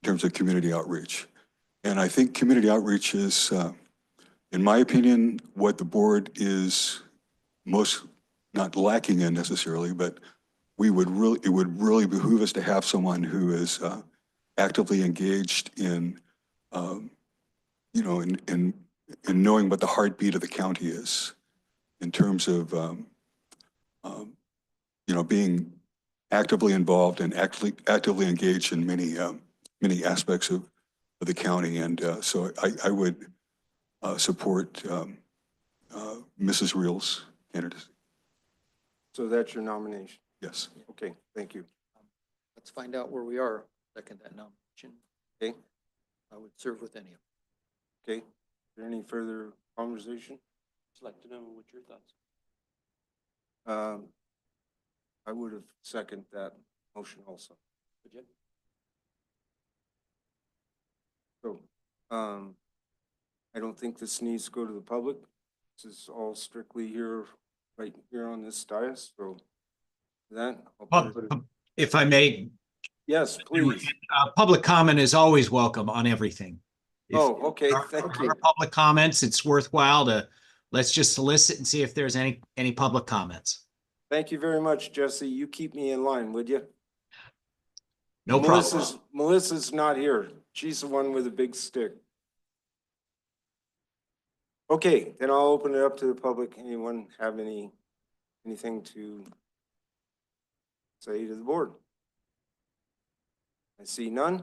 in terms of community outreach. And I think community outreach is, in my opinion, what the board is most not lacking in necessarily, but it would really behoove us to have someone who is actively engaged in, you know, in knowing what the heartbeat of the county is in terms of, you know, being actively involved and actively engaged in many aspects of the county. And so I would support Mrs. Reel's candidacy. So that's your nomination. Yes. Okay, thank you. Let's find out where we are. Second that nomination. Okay, I would serve with any of them. okay. Is there any further conversation? Just like to know what your thoughts. I would have seconded that motion also. Would you? So, I don't think this needs to go to the public. This is all strictly here, right here on this dais, so that, I'll put it. If I may, Yes, please. public comment is always welcome on everything. If Oh, okay, there thank are you. public comments, it's worthwhile to, let's just solicit and see if there's any public comments. Thank you very much, Jesse. You keep me in line, would you? No problem. Melissa's not here. She's the one with the big stick. Okay, then I'll open it up to the public. Anyone have anything to say to the board? I see none.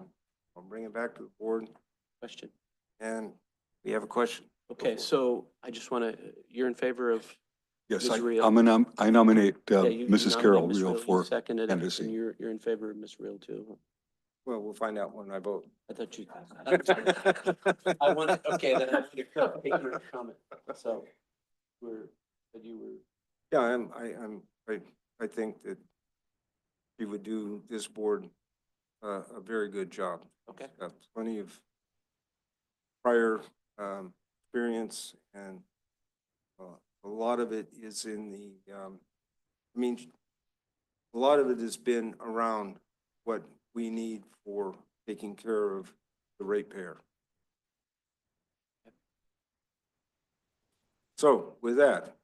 I'll bring it back to the board. Question. And we have a question. Okay, so I just want to, you're in favor of, Yes, Ms. Reel. I nominate yeah, you Mrs. nominate Carol Ms. Reel Reel, you for seconded it, candidacy. and you're in favor of Ms. Reel too. Well, we'll find out when I vote. I thought you. I want, okay, then I want to take your comment. So you were. Yeah, I think that she would do this board a very good job. Okay. Got plenty of prior experience, and a lot of it is in the, I mean, a lot of it has been around what we need for taking care of the ratepayer. So with that,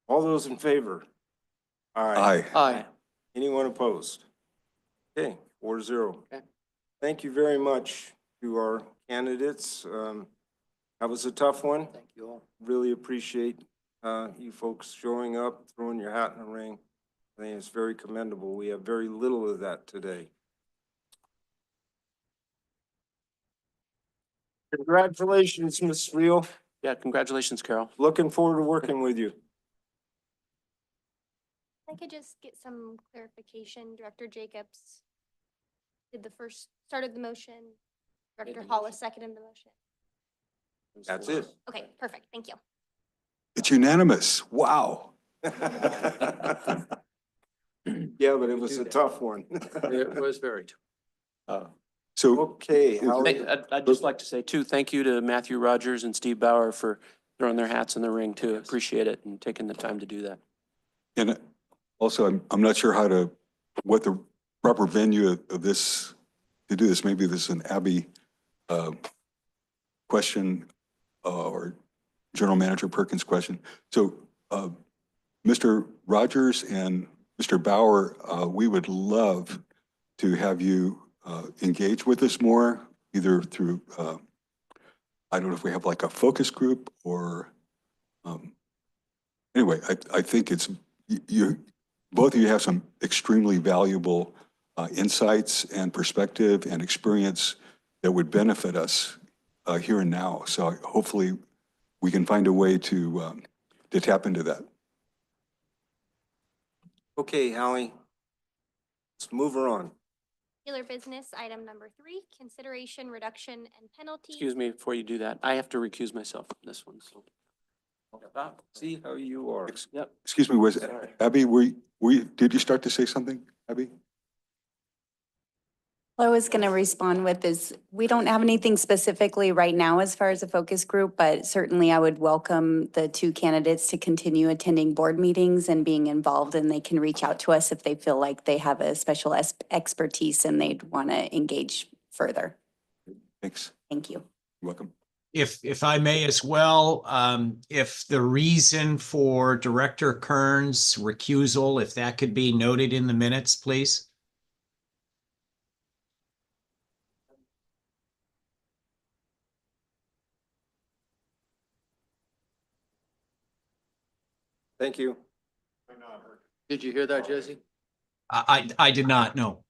all those in favor? Aye. Aye. Anyone opposed? Okay, 4-0. Okay. Thank you very much to our candidates. That was a tough one. Thank you all. Really appreciate you folks showing up, throwing your hat in the ring. I think it's very commendable. We have very little of that today. Congratulations, Ms. Reel. Yeah, congratulations, Carol. Looking forward to working with you. I could just get some clarification. Director Jacobs started the motion. Director Hollis seconded the motion. That's it. Okay, perfect. Thank you. It's unanimous. Wow. Yeah, but it was a tough one. It was very. So Okay, Howard. I'd just like to say too, thank you to Matthew Rogers and Steve Bauer for throwing their hats in the ring too. Appreciate it and taking the time to do that. And also, I'm not sure what the proper venue of this, to do this. Maybe this is an Abby question or General Manager Perkins question. So Mr. Rogers and Mr. Bauer, we would love to have you engage with us more, either through, I don't know if we have like a focus group or, anyway, I think it's, both of you have some extremely valuable insights and perspective and experience that would benefit us here and now. So hopefully we can find a way to tap into that. Okay, Hallie. Let's move her on. Regular business, item number 3, consideration, reduction, and penalty. Excuse me, before you do that, I have to recuse myself from this one. So. See how you are. Yep. Excuse me, was Abby, did you start to say something, Abby? What I was going to respond with is, we don't have anything specifically right now as far as a focus group, but certainly I would welcome the 2 candidates to continue attending board meetings and being involved, and they can reach out to us if they feel like they have a special expertise and they'd want to engage further. Thanks. Thank you. You're welcome. If I may as well, if the reason for Director Kern's recusal, if that could be noted in the minutes, please. Thank you. Did you hear that, Jesse? I did not know.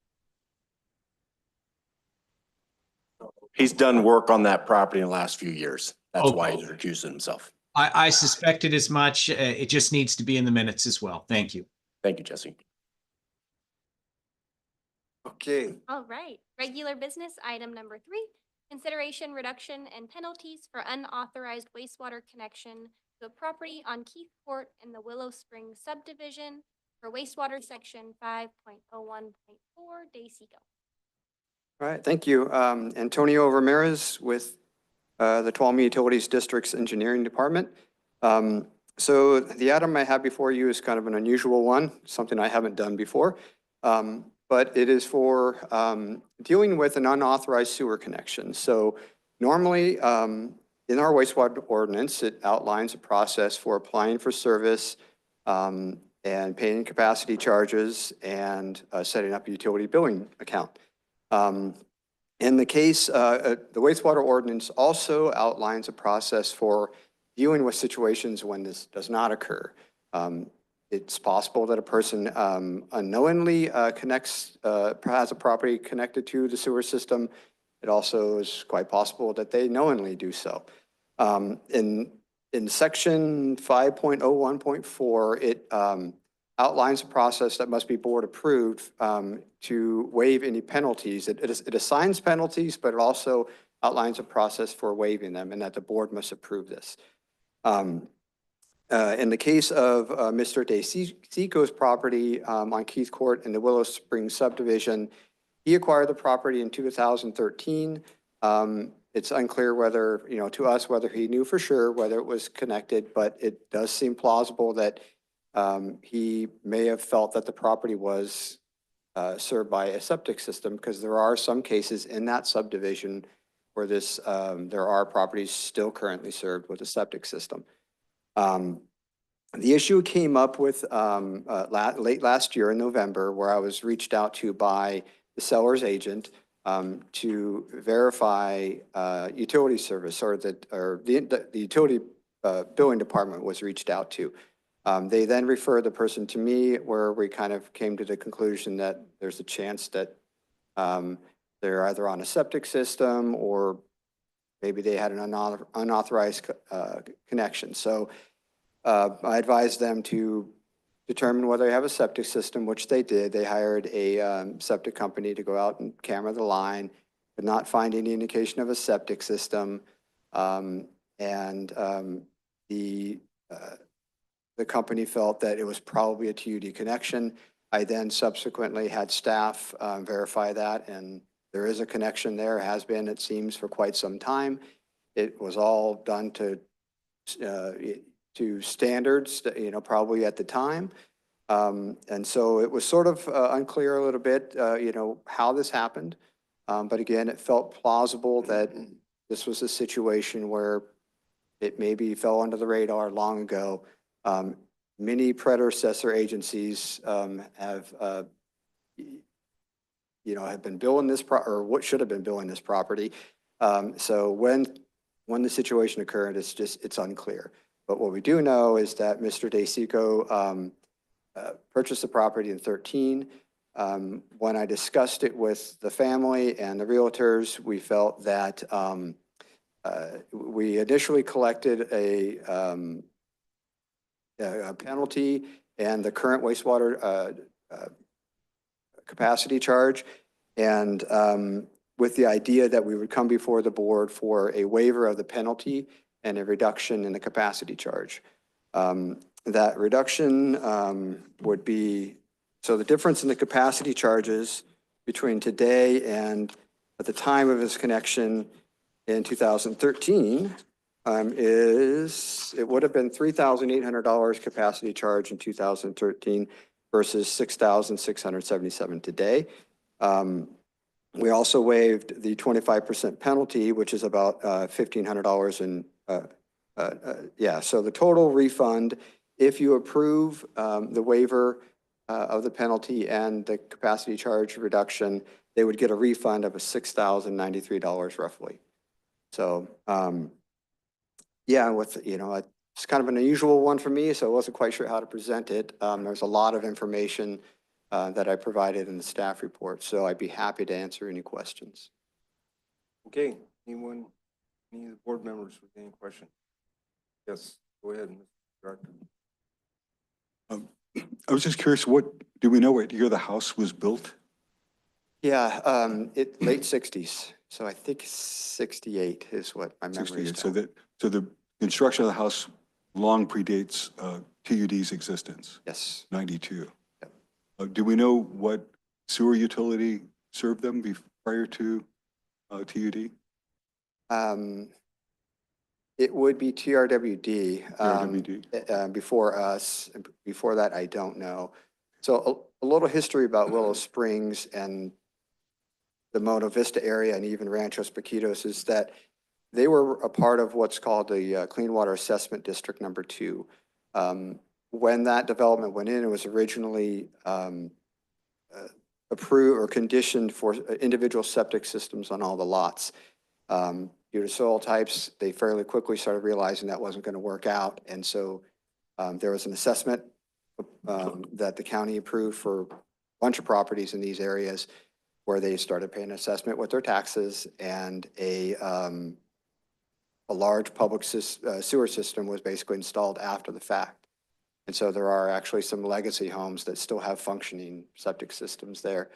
He's done work on that property in the last few years. That's why Okay. he's recused himself. I suspected as much. It just needs to be in the minutes as well. Thank you. Thank you, Jesse. Okay, All right, regular business, item number 3, consideration, reduction, and penalties for unauthorized wastewater connection to a property on Keith Court in the Willow Springs subdivision for wastewater section 5.01.4 De Seco. All right, thank you. Antonio Ramirez with the Tuolumne Utilities District's Engineering Department. So the item I have before you is kind of an unusual one, something I haven't done before. But it is for dealing with an unauthorized sewer connection. So normally in our wastewater ordinance, it outlines a process for applying for service and paying capacity charges and setting up a utility billing account. In the case, the wastewater ordinance also outlines a process for dealing with situations when this does not occur. It's possible that a person unknowingly has a property connected to the sewer system. It also is quite possible that they knowingly do so. In section 5.01.4, it outlines a process that must be board approved to waive any penalties. It assigns penalties, but it also outlines a process for waiving them and that the board must approve this. In the case of Mr. De Seco's property on Keith Court in the Willow Springs subdivision, he acquired the property in 2013. It's unclear whether, to us, whether he knew for sure whether it was connected, but it does seem plausible that he may have felt that the property was served by a septic system, because there are some cases in that subdivision where this, there are properties still currently served with a septic system. The issue came up with late last year in November, where I was reached out to by the seller's agent to verify utility service, or the utility billing department was reached out to. They then referred the person to me, where we kind of came to the conclusion that there's a chance that they're either on a septic system or maybe they had an unauthorized connection. So I advised them to determine whether they have a septic system, which they did. They hired a septic company to go out and camera the line, but not find any indication of a septic system. The company felt that it was probably a TUD connection. I then subsequently had staff verify that, and there is a connection there, has been, it seems, for quite some time. It was all done to standards, probably at the time. And so it was sort of unclear a little bit, how this happened. But again, it felt plausible that this was a situation where it maybe fell under the radar long ago. Many predecessor agencies have been billing this or what should have been billing this property. So when the situation occurred, it's unclear. But what we do know is that Mr. DeSico purchased the property in 2013. When I discussed it with the family and the realtors, we felt that we initially collected a penalty and the current wastewater capacity charge, and with the idea that we would come before the board for a waiver of the penalty and a reduction in the capacity charge. That reduction would be, so the difference in the capacity charges between today and at the time of his connection in 2013 it would have been $3,800 capacity charge in 2013 versus $6,677 today. We also waived the 25% penalty, which is about $1,500 in, so the total refund, if you approve the waiver of the penalty and the capacity charge reduction, they would get a refund of $6,093 roughly. So, it's kind of an unusual one for me, so I wasn't quite sure how to present it. There's a lot of information that I provided in the staff report, so I'd be happy to answer any questions. Okay, any of the board members with any questions? Yes, go ahead, Mr. Director. I was just curious, do we know what year the house was built? Yeah, late 60s. So I think 68 is what my memory is. 68. So the construction of the house long predates TUD's existence? Yes. 92. Yep. Do we know what sewer utility served them prior to TUD? It would be TRWD. TRWD. Before us. Before that, I don't know. So a little history about Willow Springs and the Mona Vista area and even Ranchos Paquitos is that they were a part of what's called the Clean Water Assessment District number 2. When that development went in, it was originally approved or conditioned for individual septic systems on all the lots. Due to soil types, they fairly quickly started realizing that wasn't going to work out. And so there was an assessment that the county approved for a bunch of properties in these areas where they started paying an assessment with their taxes, and a large public sewer system was basically installed after the fact. And so there are actually some legacy homes that still have functioning septic systems there.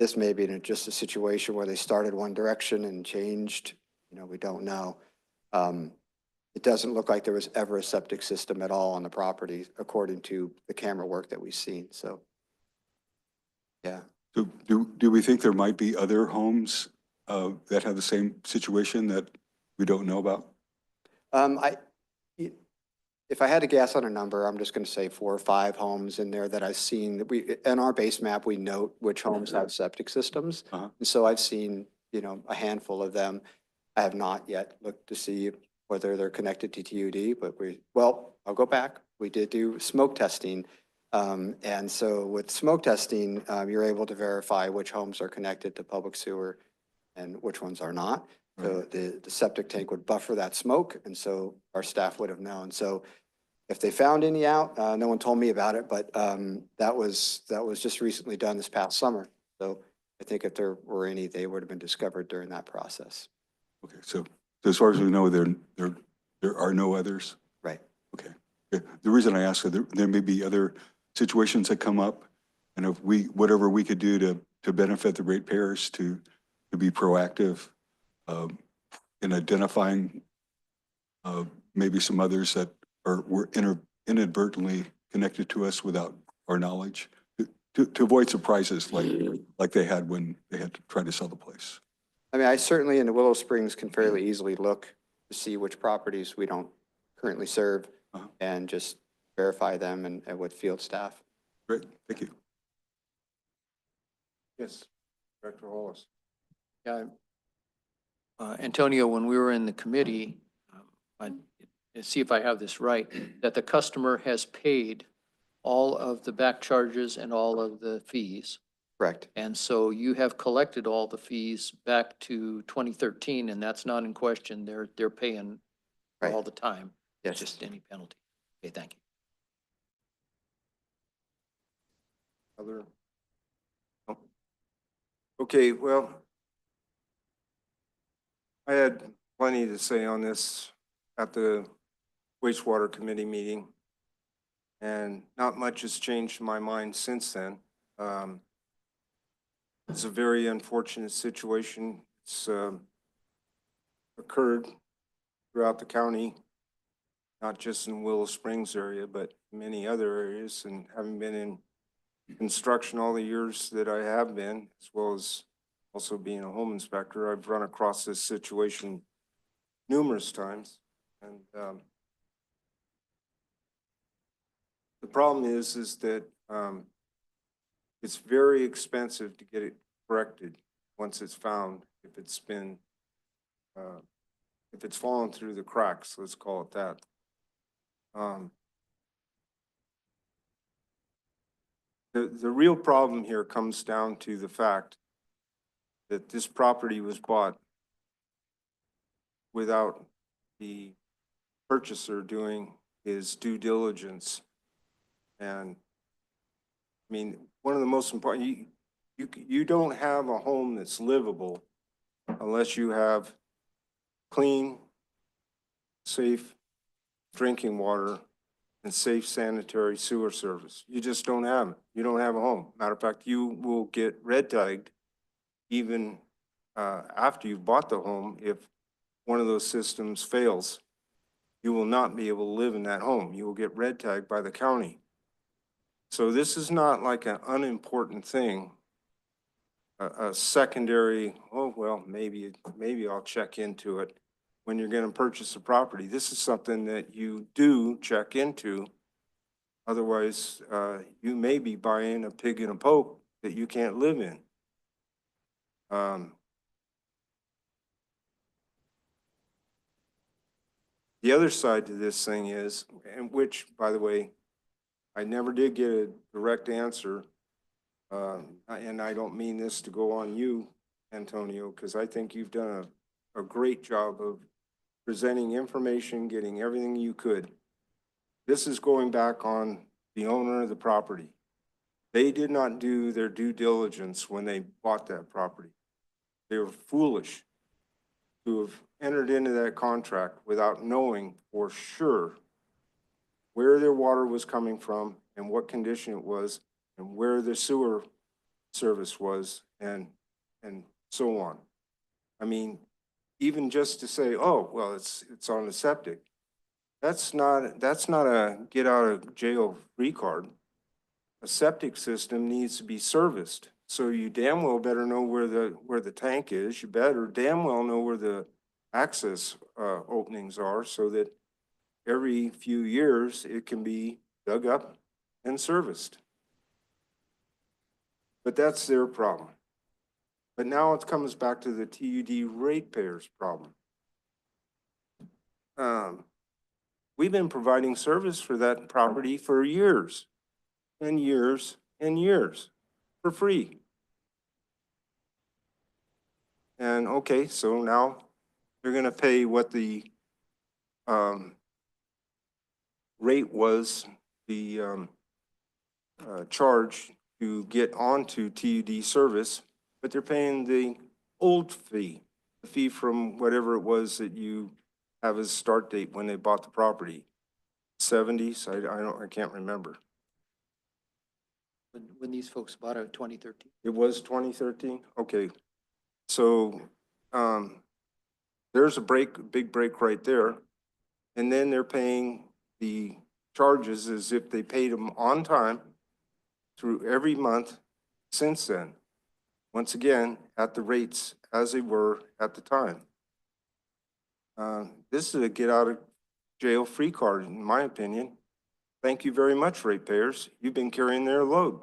This may be just a situation where they started one direction and changed, we don't know. It doesn't look like there was ever a septic system at all on the property, according to the camera work that we've seen, so, yeah. So do we think there might be other homes that have the same situation that we don't know about? If I had to guess on a number, I'm just going to say 4 or 5 homes in there that I've seen. In our base map, we note which homes have septic systems. Uh-huh. And so I've seen a handful of them. I have not yet looked to see whether they're connected to TUD, but I'll go back. We did do smoke testing. And so with smoke testing, you're able to verify which homes are connected to public sewer and which ones are not. So the septic tank would buffer that smoke, and so our staff would have known. So if they found any out, no one told me about it, but that was just recently done this past summer. So I think if there were any, they would have been discovered during that process. Okay, so as far as we know, there are no others? Right. Okay. The reason I ask, there may be other situations that come up, and if whatever we could do to benefit the ratepayers to be proactive in identifying maybe some others that were inadvertently connected to us without our knowledge, to avoid surprises like they had when they had to try to sell the place. I mean, I certainly in the Willow Springs can fairly easily look to see which properties we don't currently serve and just verify them and with field staff. Great, thank you. Yes, Director Wallace. Yeah. Antonio, when we were in the committee, see if I have this right, that the customer has paid all of the back charges and all of the fees. Correct. And so you have collected all the fees back to 2013, and that's not in question. They're paying Right. all the time. Yes. Just any penalty. Okay, thank you. Other? No? Okay, well, I had plenty to say on this at the wastewater committee meeting, and not much has changed in my mind since then. It's a very unfortunate situation. It's occurred throughout the county, not just in Willow Springs area, but many other areas. And having been in construction all the years that I have been, as well as also being a home inspector, I've run across this situation numerous times. And the problem is that it's very expensive to get it corrected once it's found, if it's been, if it's fallen through the cracks, let's call it that. The real problem here comes down to the fact that this property was bought without the purchaser doing his due diligence. And I mean, one of the most important, you don't have a home that's livable unless you have clean, safe drinking water and safe sanitary sewer service. You just don't have it. You don't have a home. Matter of fact, you will get red tagged even after you've bought the home. If one of those systems fails, you will not be able to live in that home. You will get red tagged by the county. So this is not like an unimportant thing, a secondary, oh, well, maybe I'll check into it when you're going to purchase a property. This is something that you do check into. Otherwise, you may be buying a pig in a poke that you can't live in. The other side to this thing is, and which, by the way, I never did get a direct answer, and I don't mean this to go on you, Antonio, because I think you've done a great job of presenting information, getting everything you could. This is going back on the owner of the property. They did not do their due diligence when they bought that property. They were foolish to have entered into that contract without knowing for sure where their water was coming from and what condition it was and where the sewer service was and so on. I mean, even just to say, oh, well, it's on the septic. That's not a get out of jail free card. A septic system needs to be serviced. So you damn well better know where the tank is. You better damn well know where the access openings are so that every few years it can be dug up and serviced. But that's their problem. But now it comes back to the TUD ratepayers problem. We've been providing service for that property for years and years and years for free. And okay, so now they're gonna pay what the rate was, the charge to get onto TUD service, but they're paying the old fee, the fee from whatever it was that you have as start date when they bought the property. 70s, I can't remember. When these folks bought it in 2013. It was 2013? Okay. So, there's a big break right there. And then they're paying the charges as if they paid them on time through every month since then. Once again, at the rates as they were at the time. This is a get out of jail free card, in my opinion. Thank you very much, ratepayers. You've been carrying their load.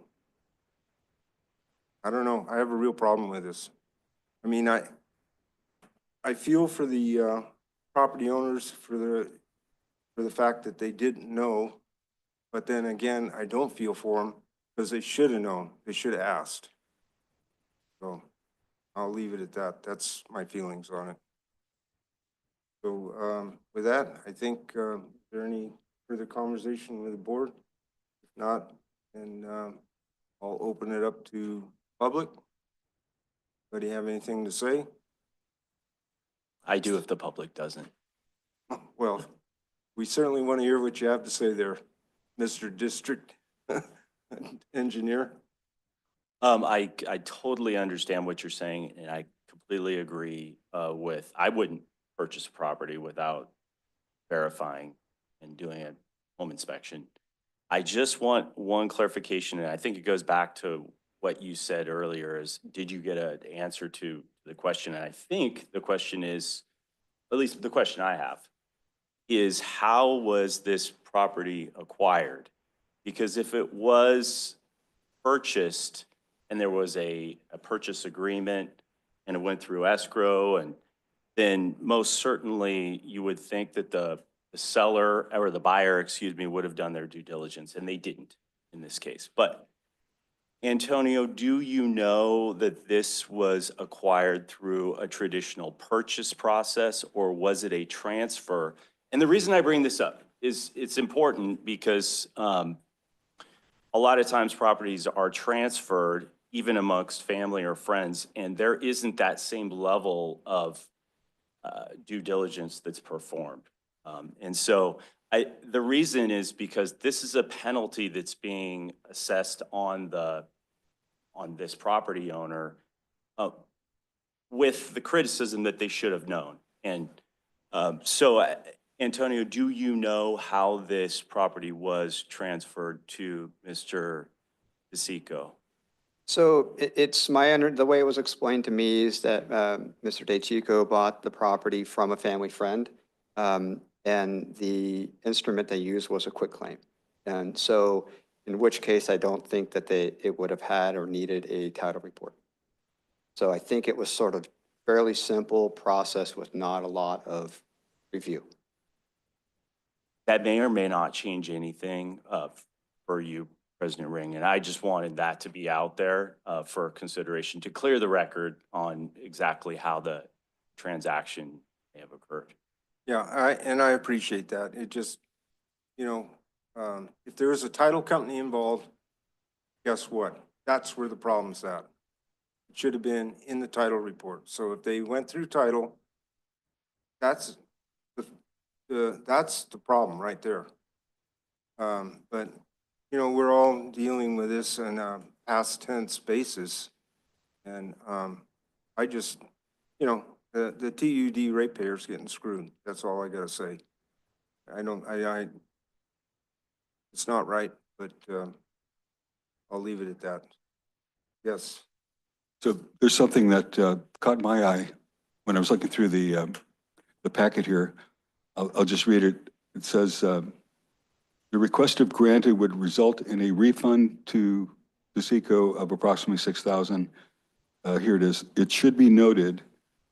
I don't know. I have a real problem with this. I mean, I feel for the property owners for the fact that they didn't know, but then again, I don't feel for them because they should have known. They should have asked. So I'll leave it at that. That's my feelings on it. So with that, I think, is there any further conversation with the board? If not, then I'll open it up to public. Anybody have anything to say? I do if the public doesn't. Well, we certainly want to hear what you have to say there, Mr. District Engineer. I totally understand what you're saying, and I completely agree with, I wouldn't purchase a property without verifying and doing a home inspection. I just want one clarification, and I think it goes back to what you said earlier is, did you get an answer to the question? And I think the question is, at least the question I have, is how was this property acquired? Because if it was purchased and there was a purchase agreement and it went through escrow, and then most certainly you would think that the seller or the buyer, excuse me, would have done their due diligence, and they didn't in this case. But Antonio, do you know that this was acquired through a traditional purchase process, or was it a transfer? And the reason I bring this up is it's important because a lot of times properties are transferred even amongst family or friends, and there isn't that same level of due diligence that's performed. And so the reason is because this is a penalty that's being assessed on this property owner with the criticism that they should have known. And so Antonio, do you know how this property was transferred to Mr. DeSico? So it's the way it was explained to me is that Mr. DeChico bought the property from a family friend, and the instrument they used was a quitclaim. And so in which case I don't think that it would have had or needed a title report. So I think it was sort of fairly simple process with not a lot of review. That may or may not change anything for you, President Ring, and I just wanted that to be out there for consideration to clear the record on exactly how the transaction may have occurred. Yeah, I appreciate that. It just, you know, if there is a title company involved, guess what? That's where the problem's at. It should have been in the title report. So if they went through title, that's the problem right there. But you know, we're all dealing with this on a past tense basis, and I just, you know, the TUD ratepayers getting screwed. That's all I gotta say. It's not right, but I'll leave it at that. Yes. So there's something that caught my eye when I was looking through the packet here. I'll just read it. It says, the request if granted would result in a refund to DeSico of approximately $6,000. here it is. It should be noted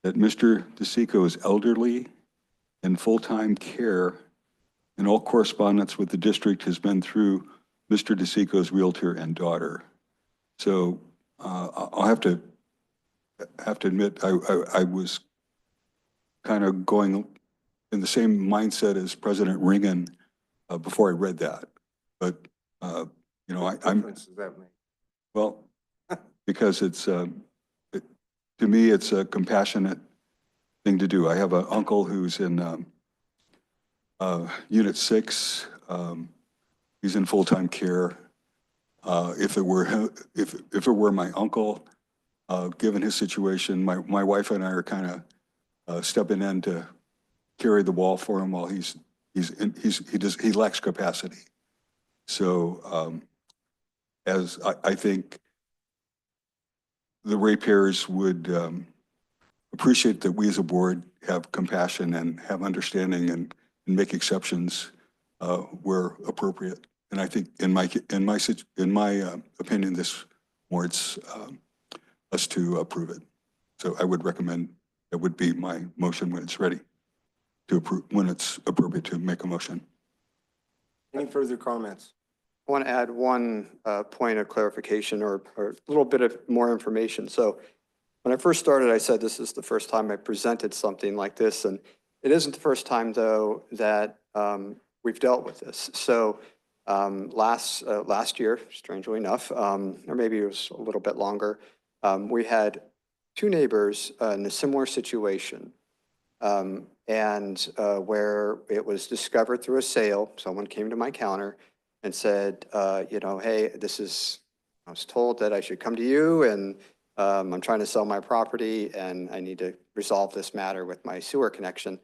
that Mr. DeSico is elderly and full-time care, and all correspondence with the district has been through Mr. DeSico's realtor and daughter. So I'll have to admit, I was kind of going in the same mindset as President Ringen before I read that. But, you know, What I'm, difference does that make? well, because it's, to me, it's a compassionate thing to do. I have an uncle who's in Unit 6. He's in full-time care. If it were my uncle, given his situation, my wife and I are kind of stepping in to carry the ball for him while he lacks capacity. So as I think the ratepayers would appreciate that we as a board have compassion and have understanding and make exceptions where appropriate. And I think in my opinion, this warrants us to approve it. So I would recommend, that would be my motion when it's ready to approve, when it's appropriate to make a motion. Any further comments? I want to add one point of clarification or a little bit of more information. So when I first started, I said this is the first time I presented something like this, and it isn't the first time, though, that we've dealt with this. So last year, strangely enough, or maybe it was a little bit longer, we had two neighbors in a similar situation, and where it was discovered through a sale. Someone came to my counter and said, you know, hey, I was told that I should come to you, and I'm trying to sell my property and I need to resolve this matter with my sewer connection.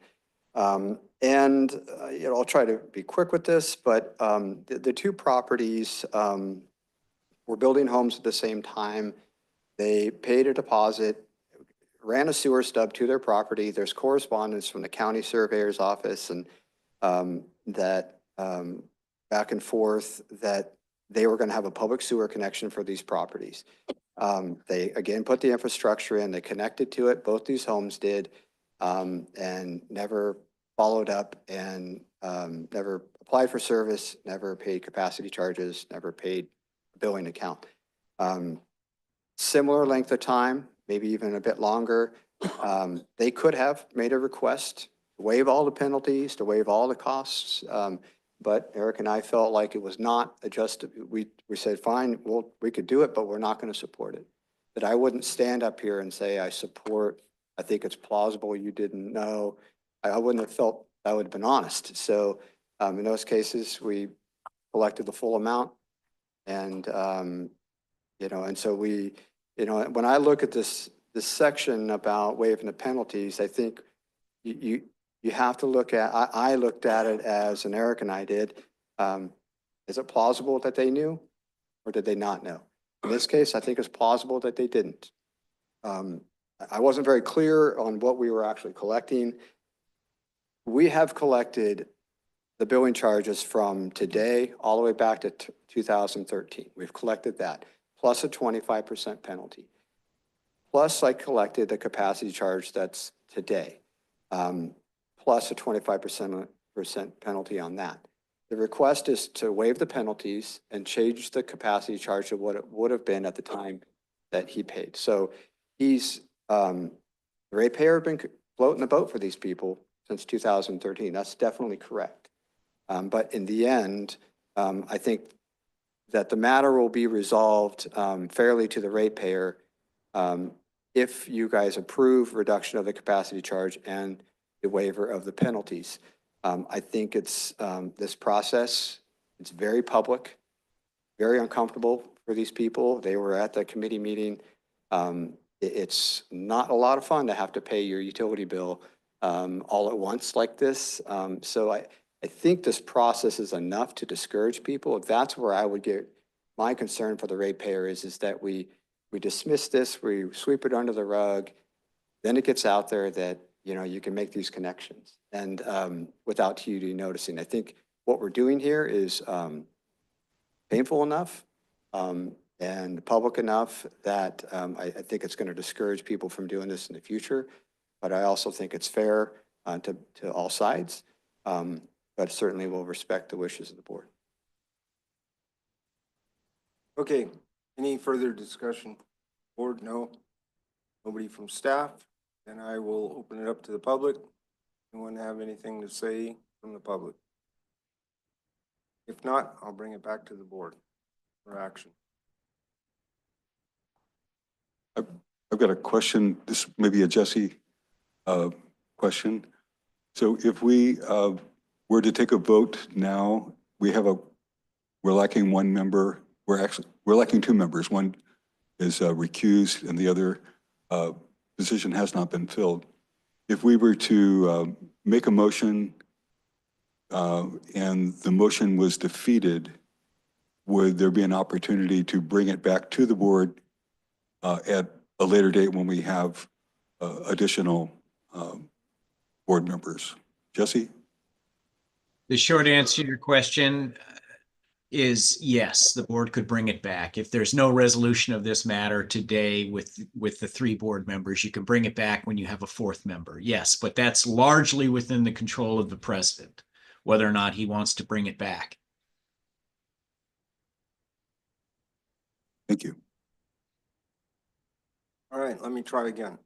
You know, I'll try to be quick with this, but the two properties were building homes at the same time. They paid a deposit, ran a sewer stub to their property. There's correspondence from the county surveyor's office and that back and forth that they were going to have a public sewer connection for these properties. They again put the infrastructure in, they connected to it, both these homes did, and never followed up and never applied for service, never paid capacity charges, never paid a billing account. Similar length of time, maybe even a bit longer. They could have made a request to waive all the penalties, to waive all the costs. But Eric and I felt like it was not adjusted. We said, fine, well, we could do it, but we're not going to support it. That I wouldn't stand up here and say, I support, I think it's plausible you didn't know. I wouldn't have felt, I would have been honest. So in those cases, we collected the full amount. And, you know, and so we, you know, when I look at this section about waiving the penalties, I think you have to look at, I looked at it as, and Eric and I did, is it plausible that they knew or did they not know? In this case, I think it's plausible that they didn't. I wasn't very clear on what we were actually collecting. We have collected the billing charges from today all the way back to 2013. We've collected that, plus a 25% penalty. Plus I collected the capacity charge that's today. Plus a 25% penalty on that. The request is to waive the penalties and change the capacity charge to what it would have been at the time that he paid. So he's, the ratepayer been floating the boat for these people since 2013. That's definitely correct. But in the end, I think that the matter will be resolved fairly to the ratepayer if you guys approve reduction of the capacity charge and the waiver of the penalties. I think it's this process, it's very public, very uncomfortable for these people. They were at the committee meeting. It's not a lot of fun to have to pay your utility bill all at once like this. So I think this process is enough to discourage people. That's where I would get my concern for the ratepayer is that we dismiss this, we sweep it under the rug, then it gets out there that, you know, you can make these connections and without TUD noticing. I think what we're doing here is painful enough. and public enough that I think it's going to discourage people from doing this in the future. But I also think it's fair to all sides. But certainly we'll respect the wishes of the board. Okay, any further discussion? Board, no? Nobody from staff? Then I will open it up to the public. Anyone have anything to say from the public? If not, I'll bring it back to the board for action. I've got a question. This may be a Jesse question. So if we were to take a vote now, we're lacking one member. We're lacking two members. One is recused and the other position has not been filled. If we were to make a motion and the motion was defeated, would there be an opportunity to bring it back to the board at a later date when we have additional board members? Jesse? The short answer to your question is yes, the board could bring it back. If there's no resolution of this matter today with the three board members, you can bring it back when you have a fourth member. Yes, but that's largely within the control of the president, whether or not he wants to bring it back. Thank you. All right, let me try again.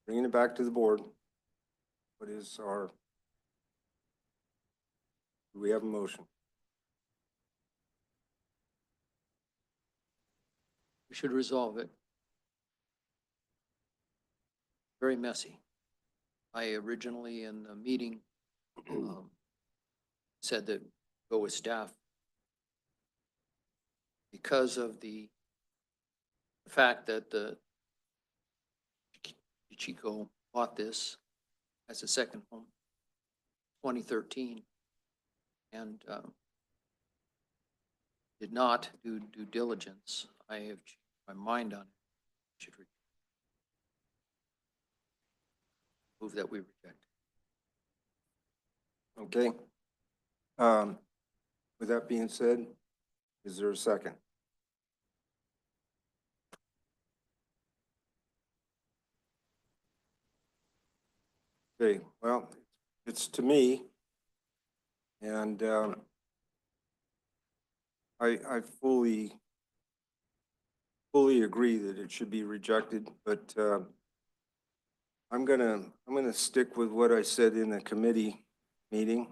Bringing it back to the board. What is our, do we have a motion? We should resolve it. Very messy. I originally in the meeting said that go with staff because of the fact that the Chico bought this as a second home, 2013, and did not do due diligence. I have changed my mind on it. Should move that we reject. Okay. With that being said, is there a second? Okay, well, it's to me, and I fully agree that it should be rejected, but I'm gonna stick with what I said in the committee meeting.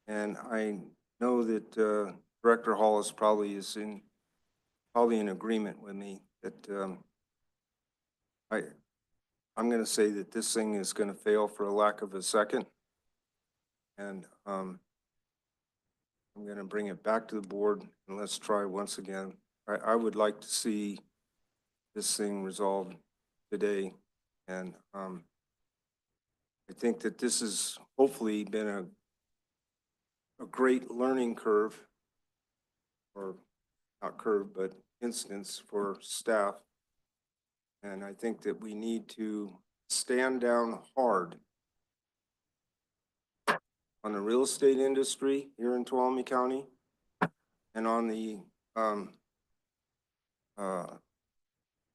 And I know that Director Hollis probably is in agreement with me that I'm going to say that this thing is going to fail for a lack of a second. And I'm going to bring it back to the board and let's try once again. I would like to see this thing resolved today. And I think that this has hopefully been a great learning curve, or not curve, but instance for staff. And I think that we need to stand down hard on the real estate industry here in Tuolumne County and on the,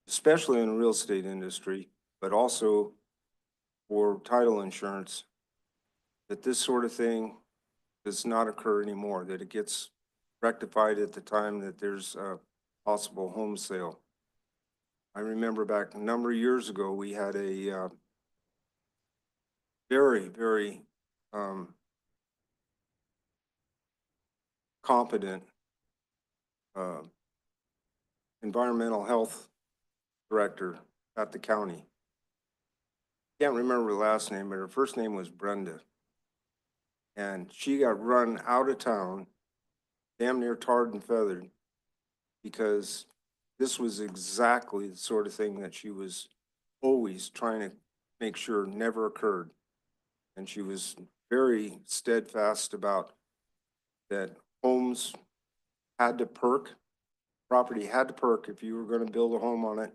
especially in the real estate industry, but also for title insurance, that this sort of thing does not occur anymore, that it gets rectified at the time that there's a possible home sale. I remember back a number of years ago, we had a very, very competent environmental health director at the county. Can't remember her last name, but her first name was Brenda. And she got run out of town, damn near tarred and feathered, because this was exactly the sort of thing that she was always trying to make sure never occurred. And she was very steadfast about that homes had to perk, property had to perk if you were going to build a home on it,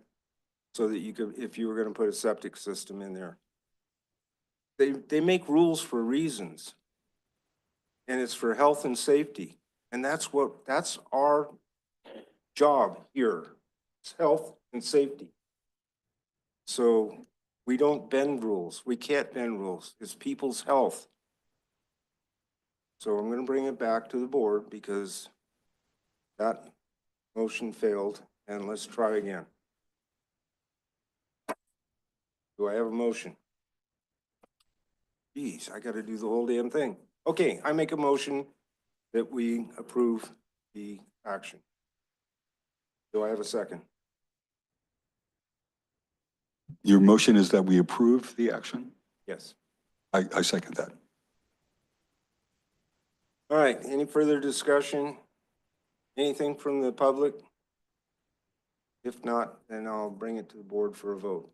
so that you could, if you were going to put a septic system in there. They make rules for reasons, and it's for health and safety. And that's our job here. It's health and safety. So we don't bend rules. We can't bend rules. It's people's health. So I'm going to bring it back to the board because that motion failed, and let's try again. Do I have a motion? Geez, I got to do the whole damn thing. Okay, I make a motion that we approve the action. Do I have a second? Your motion is that we approve the action? Yes. I second that. All right, any further discussion? Anything from the public? If not, then I'll bring it to the board for a vote.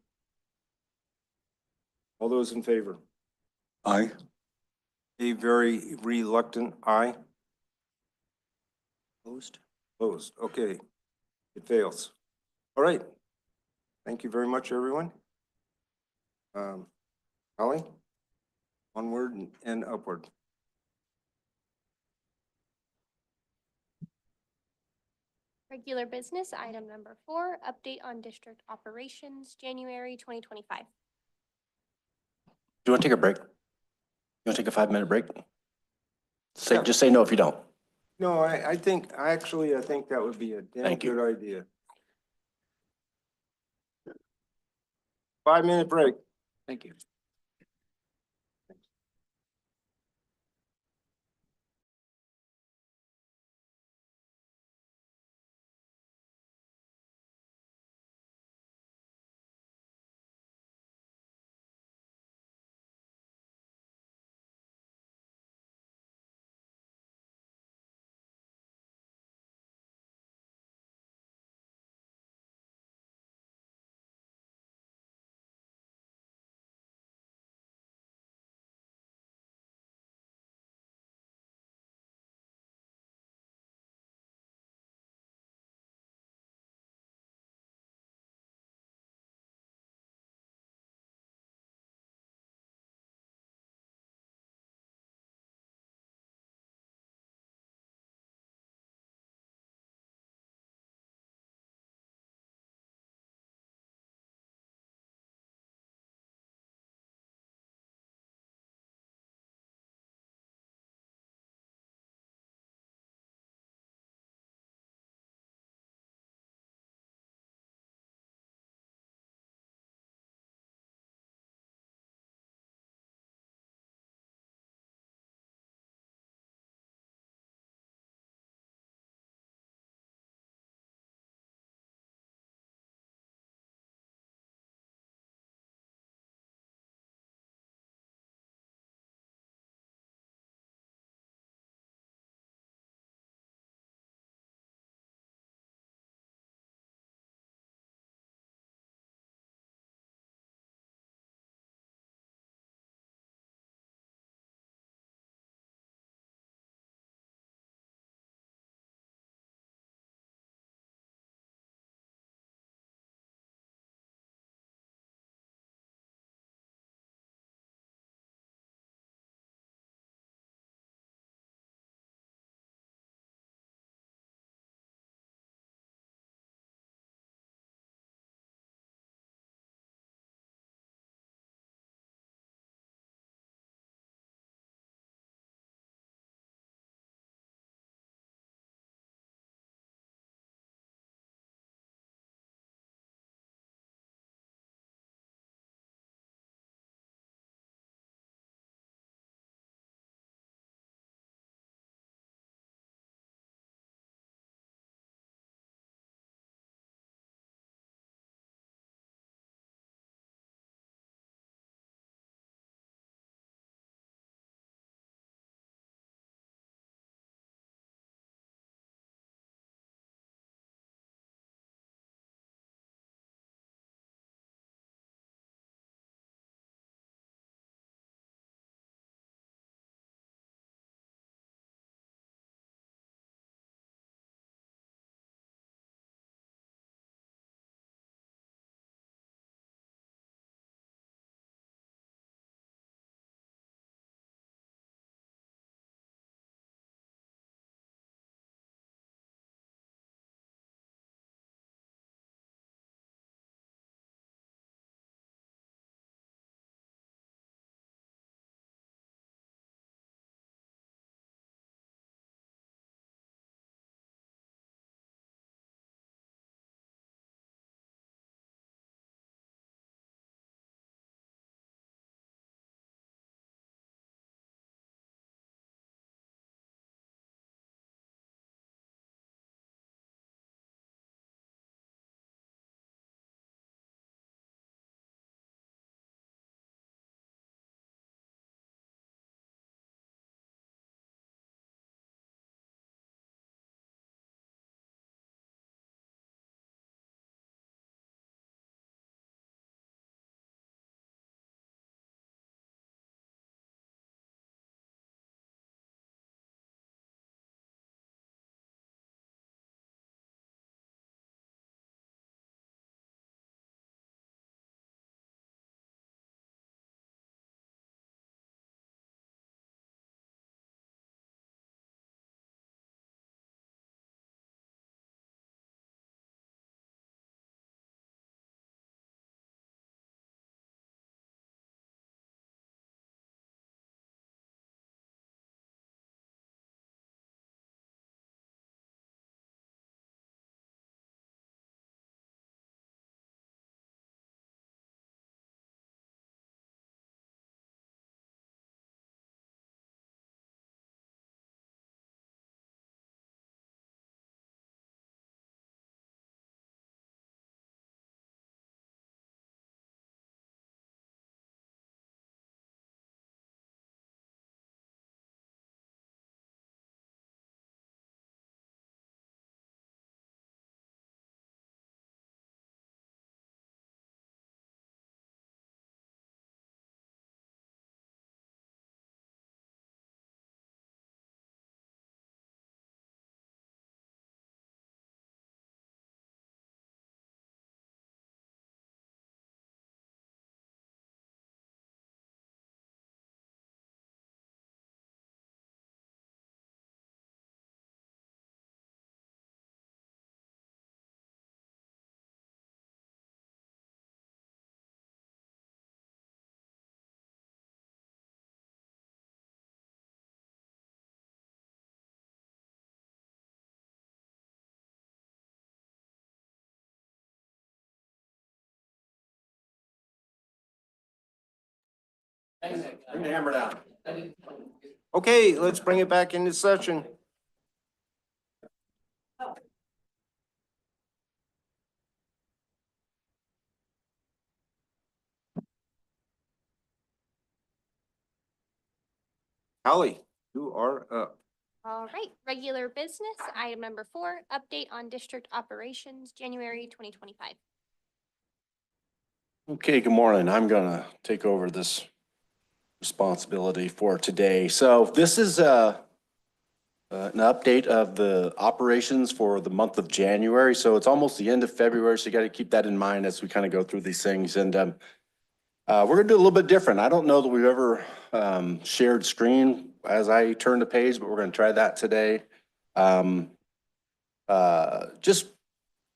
All those in favor? Aye. A very reluctant aye. Opposed? Opposed, okay. It fails. All right. Thank you very much, everyone. Holly? Onward and upward. Regular business, item number 4, update on district operations, January 2025. Do you want to take a break? You want to take a 5-minute break? Say, Yeah. just say no if you don't. No, I think that would be a damn Thank you. good idea. 5-minute break. Thank you. Bring the hammer down. Okay, let's bring it back into session. Holly, you are up. All right, regular business, item number 4, update on district operations, January 2025. Okay, good morning. I'm gonna take over this responsibility for today. So this is an update of the operations for the month of January. So it's almost the end of February, so you got to keep that in mind as we kind of go through these things. And we're gonna do a little bit different. I don't know that we've ever shared screen as I turn the page, but we're gonna try that today. Just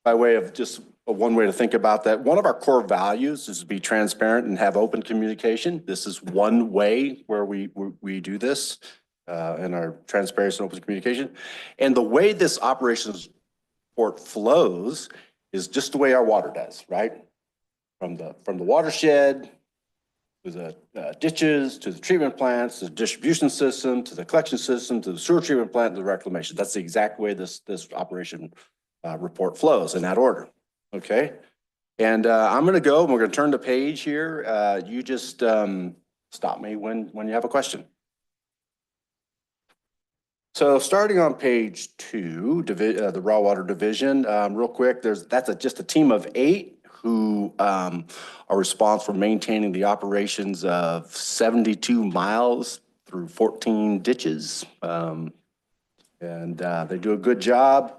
by way of just one way to think about that, one of our core values is to be transparent and have open communication. This is one way where we do this in our transparency and open communication. And the way this operations report flows is just the way our water does, right? From the watershed to the ditches, to the treatment plants, to the distribution system, to the collection system, to the sewer treatment plant, to the reclamation. That's the exact way this operation report flows in that order. Okay. And I'm going to go and we're going to turn the page here. You just stop me when you have a question. So starting on page 2, the raw water division, real quick, that's just a team of 8 who are responsible for maintaining the operations of 72 miles through 14 ditches. And they do a good job.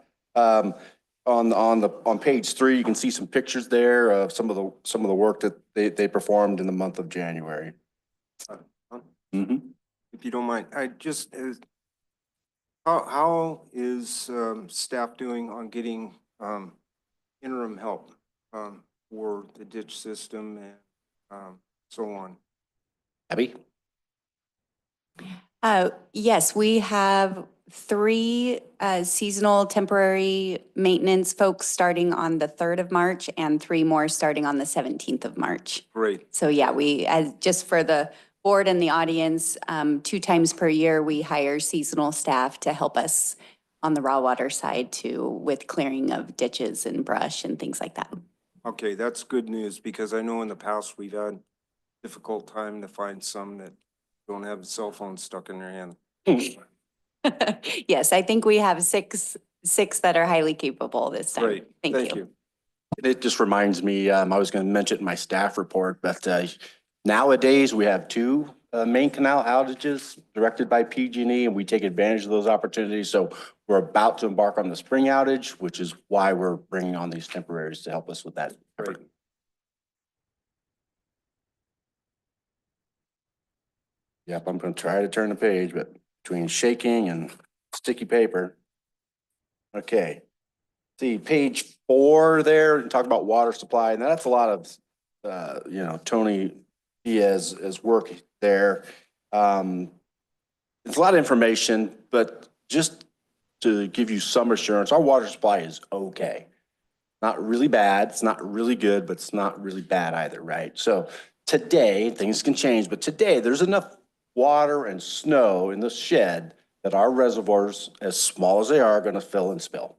On page 3, you can see some pictures there of some of the work that they performed in the month of January. If you don't mind, I just, how is staff doing on getting interim help for the ditch system and so on? Abby? Yes, we have 3 seasonal temporary maintenance folks starting on the 3rd of March and 3 more starting on the 17th of March. Great. So yeah, we, just for the board and the audience, 2 times per year, we hire seasonal staff to help us on the raw water side too, with clearing of ditches and brush and things like that. Okay, that's good news because I know in the past we've had difficult time to find some that don't have a cell phone stuck in their hand. Yes, I think we have six that are highly capable this time. Great, thank you. It just reminds me, I was going to mention it in my staff report, but nowadays we have 2 main canal outages directed by PG&E, and we take advantage of those opportunities. So we're about to embark on the spring outage, which is why we're bringing on these temporaries to help us with that effort. Great. Yep, I'm going to try to turn the page, but between shaking and sticky paper. Okay. See page 4 there and talk about water supply. And that's a lot of, Tony Diaz's work there. It's a lot of information, but just to give you some assurance, our water supply is okay. Not really bad. It's not really good, but it's not really bad either, right? So today, things can change, but today there's enough water and snow in the shed that our reservoirs, as small as they are going to fill and spill.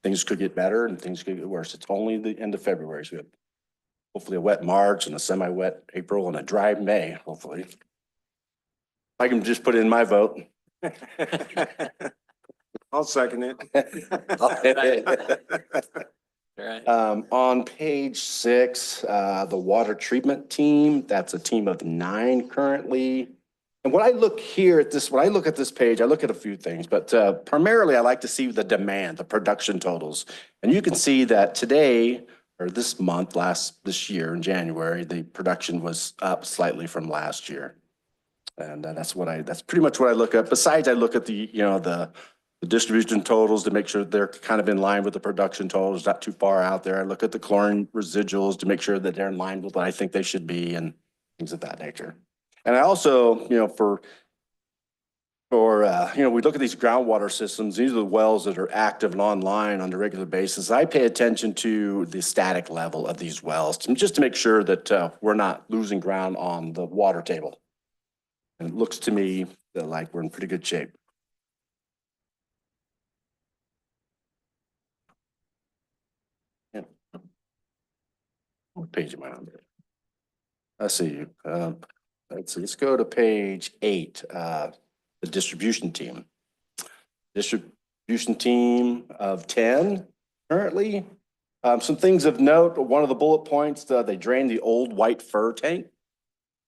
Things could get better and things could get worse. It's only the end of February. So we have hopefully a wet March and a semi-wet April and a dry May, hopefully. I can just put in my vote. I'll second it. On page 6, the water treatment team, that's a team of 9 currently. And when I look at this page, I look at a few things, but primarily I like to see the demand, the production totals. And you can see that today, or this month, this year in January, the production was up slightly from last year. And that's pretty much what I look at. Besides, I look at the distribution totals to make sure they're kind of in line with the production totals, not too far out there. I look at the chlorine residuals to make sure that they're in line with what I think they should be and things of that nature. And I also, or, we look at these groundwater systems, these are the wells that are active and online on a regular basis. I pay attention to the static level of these wells, just to make sure that we're not losing ground on the water table. And it looks to me that like we're in pretty good shape. Yeah. What page am I on? I see. Let's go to page 8, the distribution team. Distribution team of 10 currently. Some things of note, one of the bullet points, they drained the old white fur tank.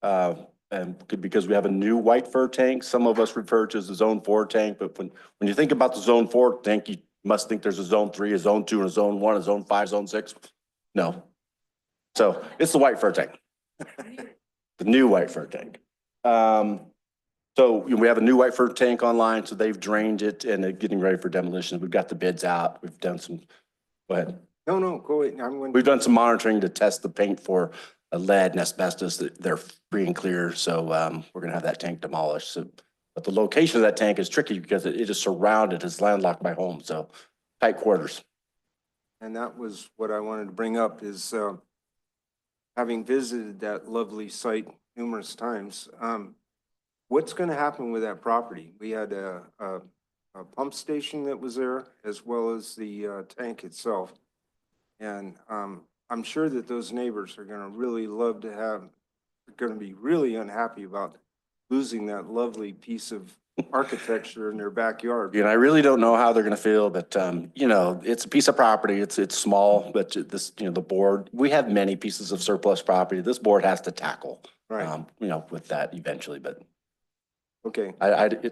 And because we have a new white fur tank, some of us refer to as the zone 4 tank, but when you think about the zone 4 tank, you must think there's a zone 3, a zone 2, and a zone 1, a zone 5, zone 6. No. So it's the white fur tank. The new white fur tank. So we have a new white fur tank online, so they've drained it and they're getting ready for demolition. We've got the bids out. We've done some, go ahead. No, go ahead. We've done some monitoring to test the paint for lead and asbestos. They're free and clear. So we're gonna have that tank demolished. So, but the location of that tank is tricky because it is surrounded, it's landlocked by homes, so tight quarters. And that was what I wanted to bring up is having visited that lovely site numerous times, what's going to happen with that property? We had a pump station that was there as well as the tank itself. And I'm sure that those neighbors are going to really love to have, are going to be really unhappy about losing that lovely piece of architecture in their backyard. And I really don't know how they're going to feel, but it's a piece of property. It's small, but this, the board, we have many pieces of surplus property. This board has to tackle, Right. with that eventually, but Okay.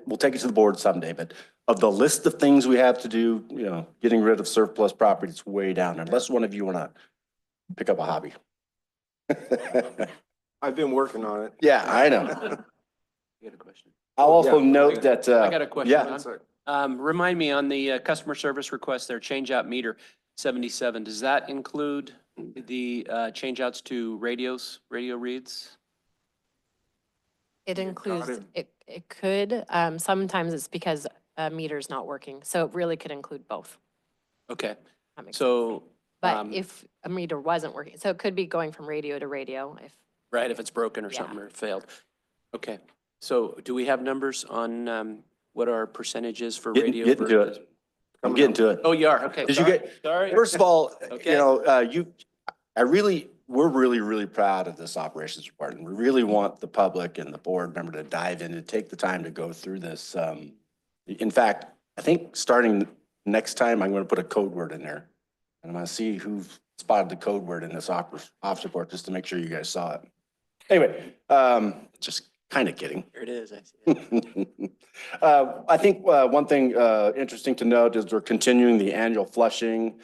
we'll take it to the board someday, but of the list of things we have to do, getting rid of surplus property, it's way down there. Unless one of you want to pick up a hobby. I've been working on it. Yeah, I know. You got a question? I'll also Yeah. note that, I got a question. yeah. Remind me on the customer service request there, change out meter 77. Does that include the change outs to radio reads? It includes, it. it could, sometimes it's because a meter's not working, so it really could include both. Okay, That makes sense. so. But if a meter wasn't working, so it could be going from radio to radio if. Right, if it's broken or Yeah. something or failed. Okay, so do we have numbers on what our percentage is for radio? Getting to versus- it. I'm getting to it. Oh, you are, okay. Did you sorry, get, Sorry. first of all, Okay. we're really proud of this operations department. We really want the public and the board member to dive in and take the time to go through this. In fact, I think starting next time, I'm going to put a code word in there. And I'm going to see who spotted the code word in this office report just to make sure you guys saw it. Anyway, just kind of kidding. Here it is, I see it. I think one thing interesting to note is we're continuing the annual flushing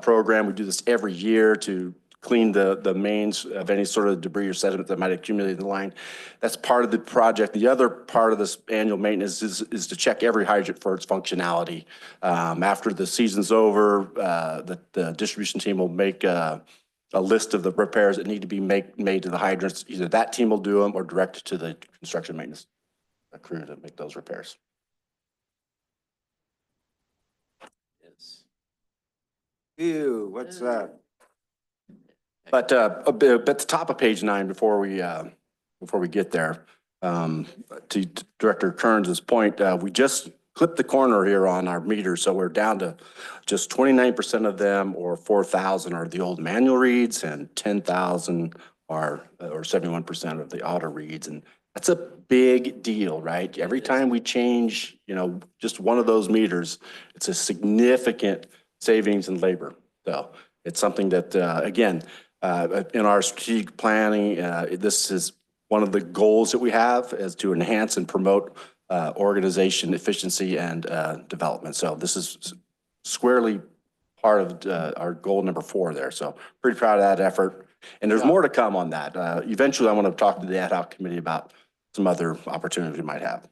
program. We do this every year to clean the mains of any sort of debris or sediment that might accumulate in the line. That's part of the project. The other part of this annual maintenance is to check every hydrant for its functionality. After the season's over, the distribution team will make a list of the repairs that need to be made to the hydrants. Either that team will do them or direct to the construction maintenance crew to make those repairs. Yes. Ew, what's that? But at the top of page 9, before we get there, to Director Kearns' point, we just clipped the corner here on our meters, so we're down to just 29% of them, or 4,000 are the old manual reads, and 10,000 are, or 71% of the auto reads, and that's a big deal, right? Every time we change, just one of those meters, it's a significant savings in labor. So it's something that, again, in our strategic planning, this is one of the goals that we have, is to enhance and promote organization efficiency and development. So this is squarely part of our goal number 4 there. So pretty proud of that effort. And there's more to come on that. Eventually, I want to talk to the ad hoc committee about some other opportunities we might have.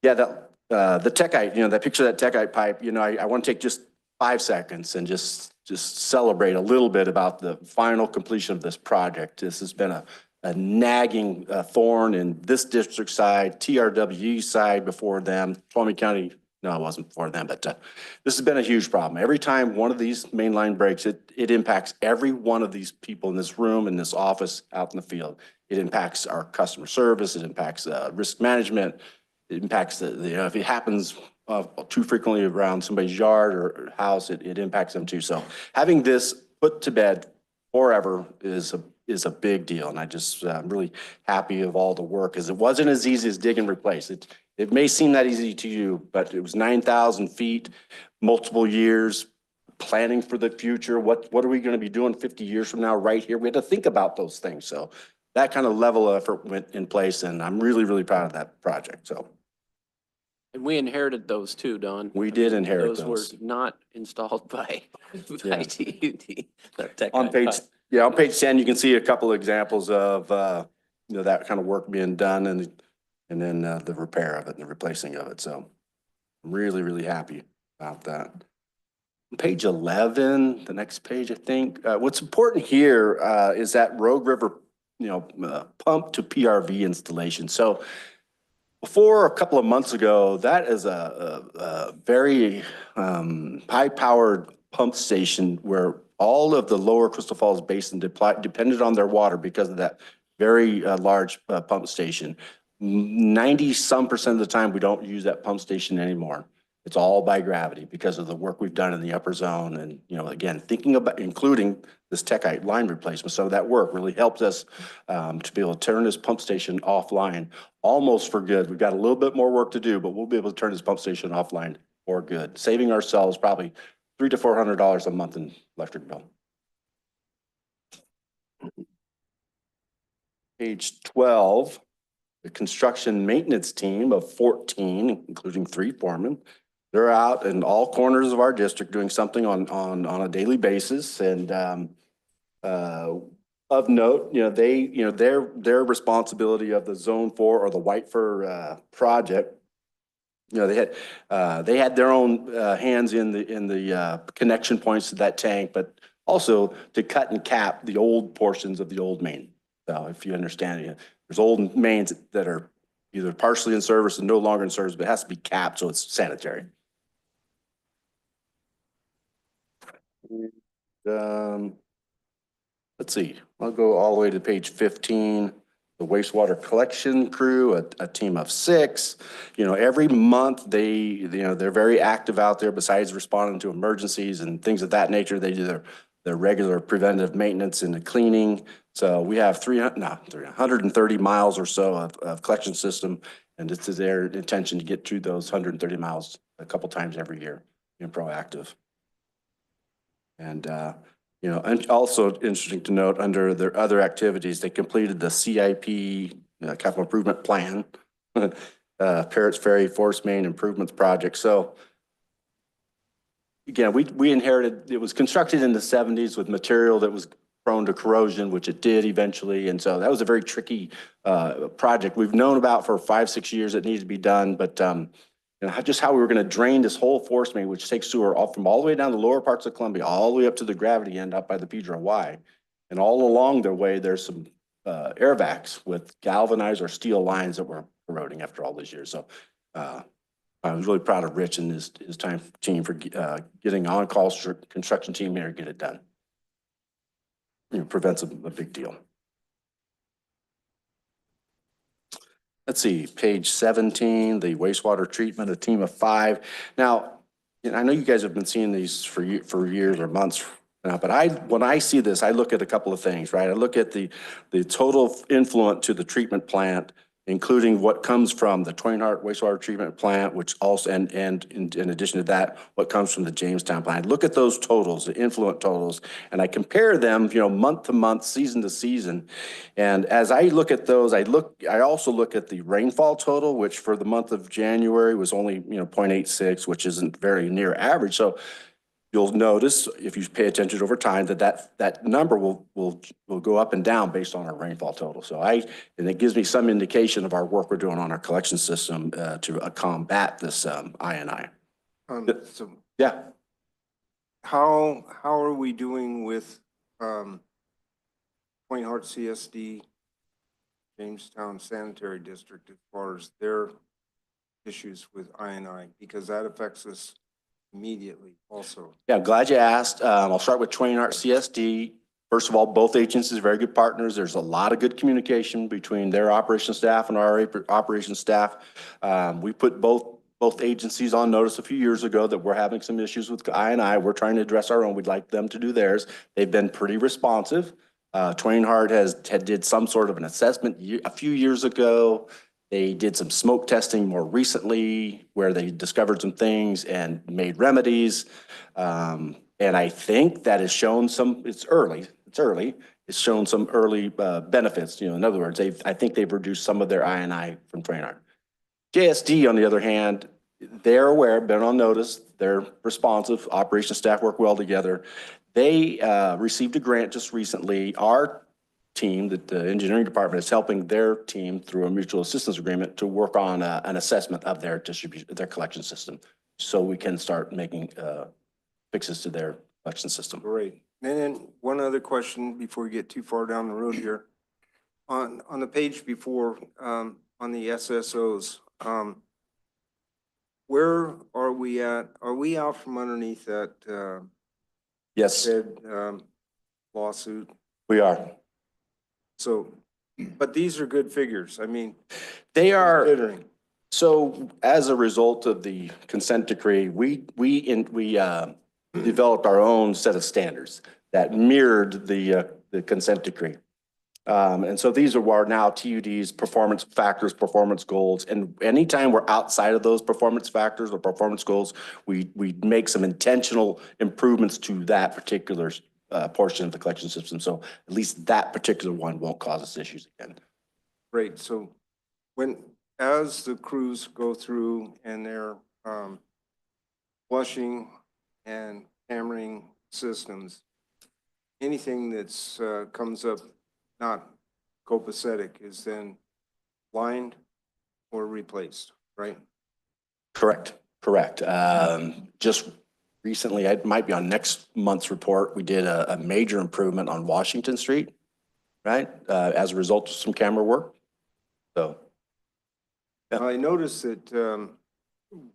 Yeah, the techite, that picture of that techite pipe, I want to take just 5 seconds and just celebrate a little bit about the final completion of this project. This has been a a nagging thorn in this district side, TRW side before them, Tuolumne County. No, it wasn't before them, but this has been a huge problem. Every time one of these main line breaks, it impacts every one of these people in this room, in this office, out in the field. It impacts our customer service. It impacts risk management. It impacts if it happens too frequently around somebody's yard or house, it impacts them too. So having this put to bed forever is a big deal. And I'm really happy of all the work, because it wasn't as easy as dig and replace. It may seem that easy to you, but it was 9,000 feet, multiple years, planning for the future. What are we going to be doing 50 years from now right here? We had to think about those things. So that kind of level of effort went in place, and I'm really, really proud of that project. So. And we inherited those too, Don. We did inherit Those those. were not installed by Yeah. TUD. On page 10, you can see a couple of examples of, that kind of work being done, and then the repair of it and the replacing of it. So I'm really, really happy about that. Page 11, the next page, I think, what's important here is that Rogue River, pump to PRV installation. So before a couple of months ago, that is a very high-powered pump station where all of the lower Crystal Falls Basin depended on their water because of that very large pump station. 90-some% of the time, we don't use that pump station anymore. It's all by gravity because of the work we've done in the upper zone. And, again, thinking about including this Techite line replacement. So that work really helped us to be able to turn this pump station offline almost for good. We've got a little bit more work to do, but we'll be able to turn this pump station offline for good, saving ourselves probably $300 to $400 a month in electric bill. Page 12, the construction maintenance team of 14, including 3 foremen. They're out in all corners of our district doing something on a daily basis. And of note, their responsibility of the Zone 4 or the White Fir project. They had their own hands in the connection points to that tank, but also to cut and cap the old portions of the old main. So if you understand, there's old mains that are either partially in service and no longer in service, but it has to be capped so it's sanitary. Let's see, I'll go all the way to page 15. The wastewater collection crew, a team of 6. Every month they're very active out there. Besides responding to emergencies and things of that nature, they do their regular preventative maintenance and the cleaning. So we have 130 miles or so of collection system, and it's their intention to get through those 130 miles a couple times every year, being proactive. And and also interesting to note, under their other activities, they completed the CIP capital improvement plan, Parrots Ferry Force Main Improvements Project. So again, we inherited, it was constructed in the 70s with material that was prone to corrosion, which it did eventually. And so that was a very tricky project we've known about for 5-6 years. It needed to be done, but just how we were going to drain this whole force main, which takes sewer from all the way down the lower parts of Columbia, all the way up to the gravity end up by the Pedro Y. And all along their way, there's some air vacs with galvanized or steel lines that were corroding after all these years. So I was really proud of Rich and his team for getting on-call construction team here to get it done. Prevents a big deal. Let's see, page 17, the wastewater treatment, a team of 5. Now, I know you guys have been seeing these for years or months now, but when I see this, I look at a couple of things, right? I look at the total influence to the treatment plant, including what comes from the Twainhart wastewater treatment plant, which also, and in addition to that, what comes from the Jamestown plant. I look at those totals, the influent totals, and I compare them, month to month, season to season. And as I look at those, I also look at the rainfall total, which for the month of January was only, 0.86, which isn't very near average. So you'll notice, if you pay attention over time, that number will go up and down based on our rainfall total. So and it gives me some indication of our work we're doing on our collection system to combat this I&I. So Yeah. how are we doing with Point Heart CSD Jamestown Sanitary District as far as their issues with I&I, because that affects us immediately also. Yeah, I'm glad you asked. I'll start with Twain Harte CSD. First of all, both agencies are very good partners. There's a lot of good communication between their operations staff and our operations staff. We put both agencies on notice a few years ago that we're having some issues with I&I. We're trying to address our own. We'd like them to do theirs. They've been pretty responsive. Twain Harte had did some sort of an assessment a few years ago. They did some smoke testing more recently where they discovered some things and made remedies. And I think that has shown some, it's early, it's shown some early benefits. In other words, I think they've reduced some of their I&I from Twain Harte. JSD, on the other hand, they're aware, been on notice, they're responsive, operations staff work well together. They received a grant just recently. Our team, that the engineering department is helping their team through a mutual assistance agreement to work on an assessment of their distribution, their collection system, so we can start making fixes to their collection system. Great. And then one other question before we get too far down the road here. On the page before, on the SSOs, where are we at? Are we out from underneath that Yes, said lawsuit? we are. So, but these are good figures. I mean, They are. considering. So as a result of the consent decree, we developed our own set of standards that mirrored the consent decree. And so these are now TUD's performance factors, performance goals. And anytime we're outside of those performance factors or performance goals, we make some intentional improvements to that particular portion of the collection system. So at least that particular one won't cause us issues again. Great. So as the crews go through and they're flushing and hammering systems, anything that's comes up not copacetic is then lined or replaced, right? Correct. Just recently, it might be on next month's report, we did a major improvement on Washington Street, right? As a result of some camera work. So. Yeah. I noticed that,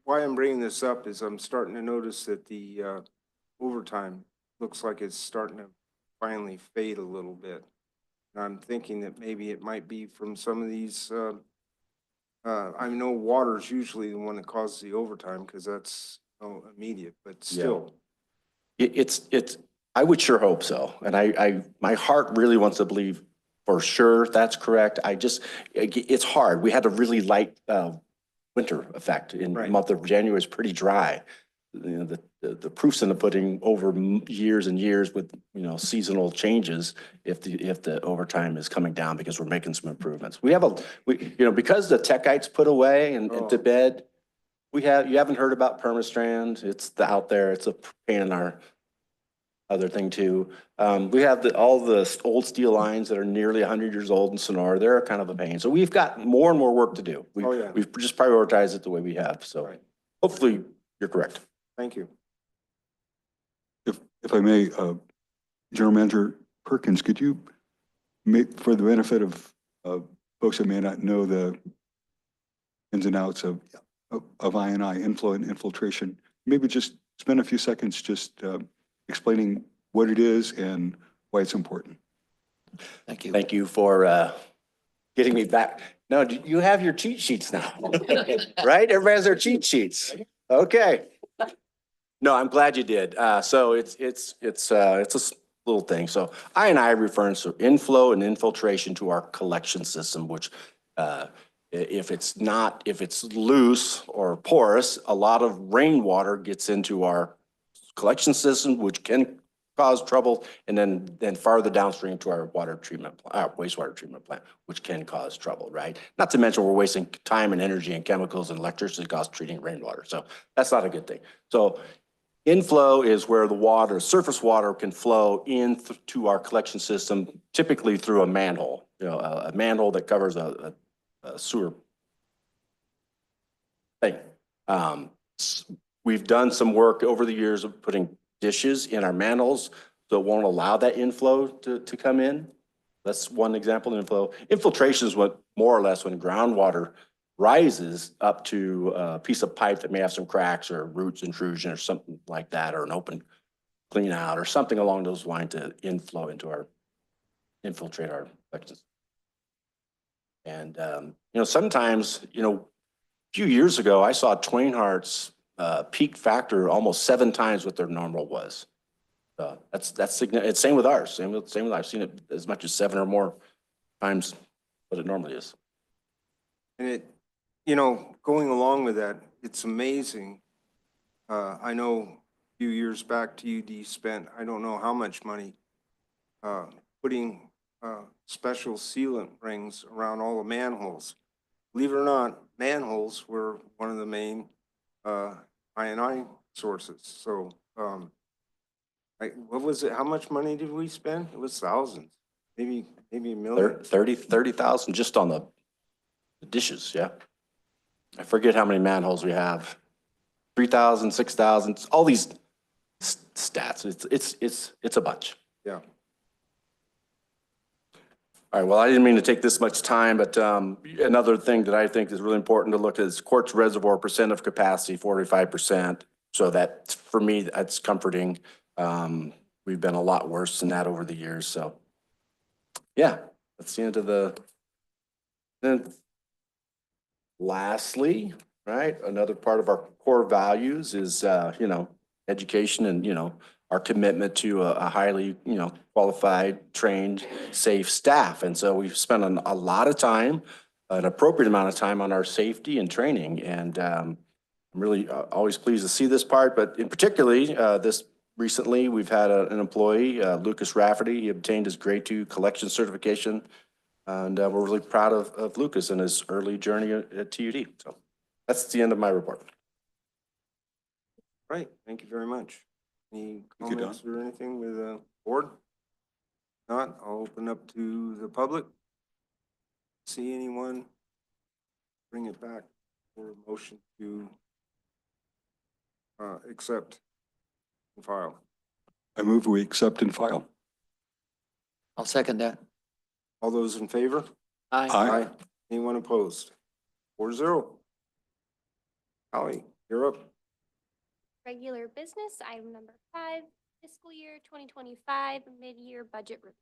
why I'm bringing this up is I'm starting to notice that the overtime looks like it's starting to finally fade a little bit. And I'm thinking that maybe it might be from some of these, I know water's usually the one that causes the overtime because that's immediate, but still. I would sure hope so. And my heart really wants to believe for sure that's correct. It's hard. We had a really light winter effect in the month of January. It's pretty dry. The proof's in the pudding over years and years with, seasonal changes if the overtime is coming down because we're making some improvements. Because the techites put away and to bed, you haven't heard about Permastrand. It's out there. It's a pain in our other thing too. We have all the old steel lines that are nearly 100 years old in Sonora. They're kind of a pain. So we've got more and more work to do. We've just prioritized it the way we have. So hopefully you're correct. Thank you. If I may, General Manager Perkins, could you make, for the benefit of folks that may not know the ins and outs of I&I, inflow and infiltration, maybe just spend a few seconds just explaining what it is and why it's important. Thank you. Thank you for getting me back. No, you have your cheat sheets now, right? Everybody has their cheat sheets. Okay. No, I'm glad you did. So it's a little thing. So I&I refers to inflow and infiltration to our collection system, which if it's loose or porous, a lot of rainwater gets into our collection system, which can cause trouble, and then farther downstream to our wastewater treatment plant, which can cause trouble, right? Not to mention we're wasting time and energy and chemicals and electricity costs treating rainwater. So that's not a good thing. So inflow is where the surface water can flow into our collection system, typically through a manhole, a manhole that covers a sewer thing. We've done some work over the years of putting dishes in our manholes so it won't allow that inflow to come in. That's one example of inflow. Infiltration is what, more or less, when groundwater rises up to a piece of pipe that may have some cracks or roots intrusion or something like that, or an open clean out or something along those lines to inflow into our, infiltrate our sections. And, sometimes, a few years ago, I saw Twain Hart's peak factor almost 7 times what their normal was. That's significant. It's same with ours. Same with I've seen it as much as 7 or more times what it normally is. And it, going along with that, it's amazing. I know a few years back, TUD spent, I don't know how much money, putting special sealant rings around all the manholes. Believe it or not, manholes were one of the main I&I sources. So, what was it? How much money did we spend? It was thousands, maybe a million. 30,000 just on the dishes, yeah. I forget how many manholes we have. 3,000, 6,000, all these stats. It's a bunch. Yeah. All right, well, I didn't mean to take this much time, but another thing that I think is really important to look at is quartz reservoir percent of capacity, 45%. So that, for me, that's comforting. We've been a lot worse than that over the years. So yeah, that's the end of the, then lastly, right, another part of our core values is, education and, our commitment to a highly, qualified, trained, safe staff. And so we've spent a lot of time, an appropriate amount of time on our safety and training. And I'm really always pleased to see this part, but in particularly this recently, we've had an employee, Lucas Rafferty. He obtained his grade 2 collection certification. And we're really proud of Lucas and his early journey at TUD. So that's the end of my report. Right, thank you very much. Any Thank you, Don. comments or anything with the board? Not, I'll open up to the public. See anyone? Bring it back for a motion to accept and file. I move we accept and file. I'll second that. All those in favor? Aye. Anyone opposed? 4-0. Holly, you're up. Regular business, item number 5, fiscal year 2025 mid-year budget review.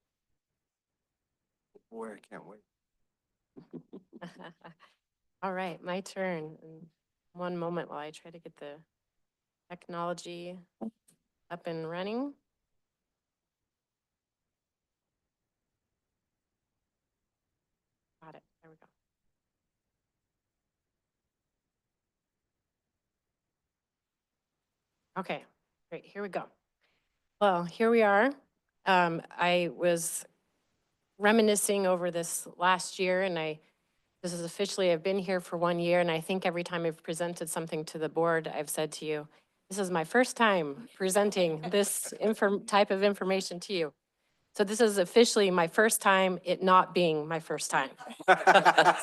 Boy, I can't wait. All right, my turn. And one moment while I try to get the technology up and running. Got it. There we go. Okay, great. Here we go. Well, here we are. I was reminiscing over this last year, and this is officially, I've been here for 1 year, and I think every time I've presented something to the board, I've said to you, this is my first time presenting this type of information to you. So this is officially my first time, it not being my first time.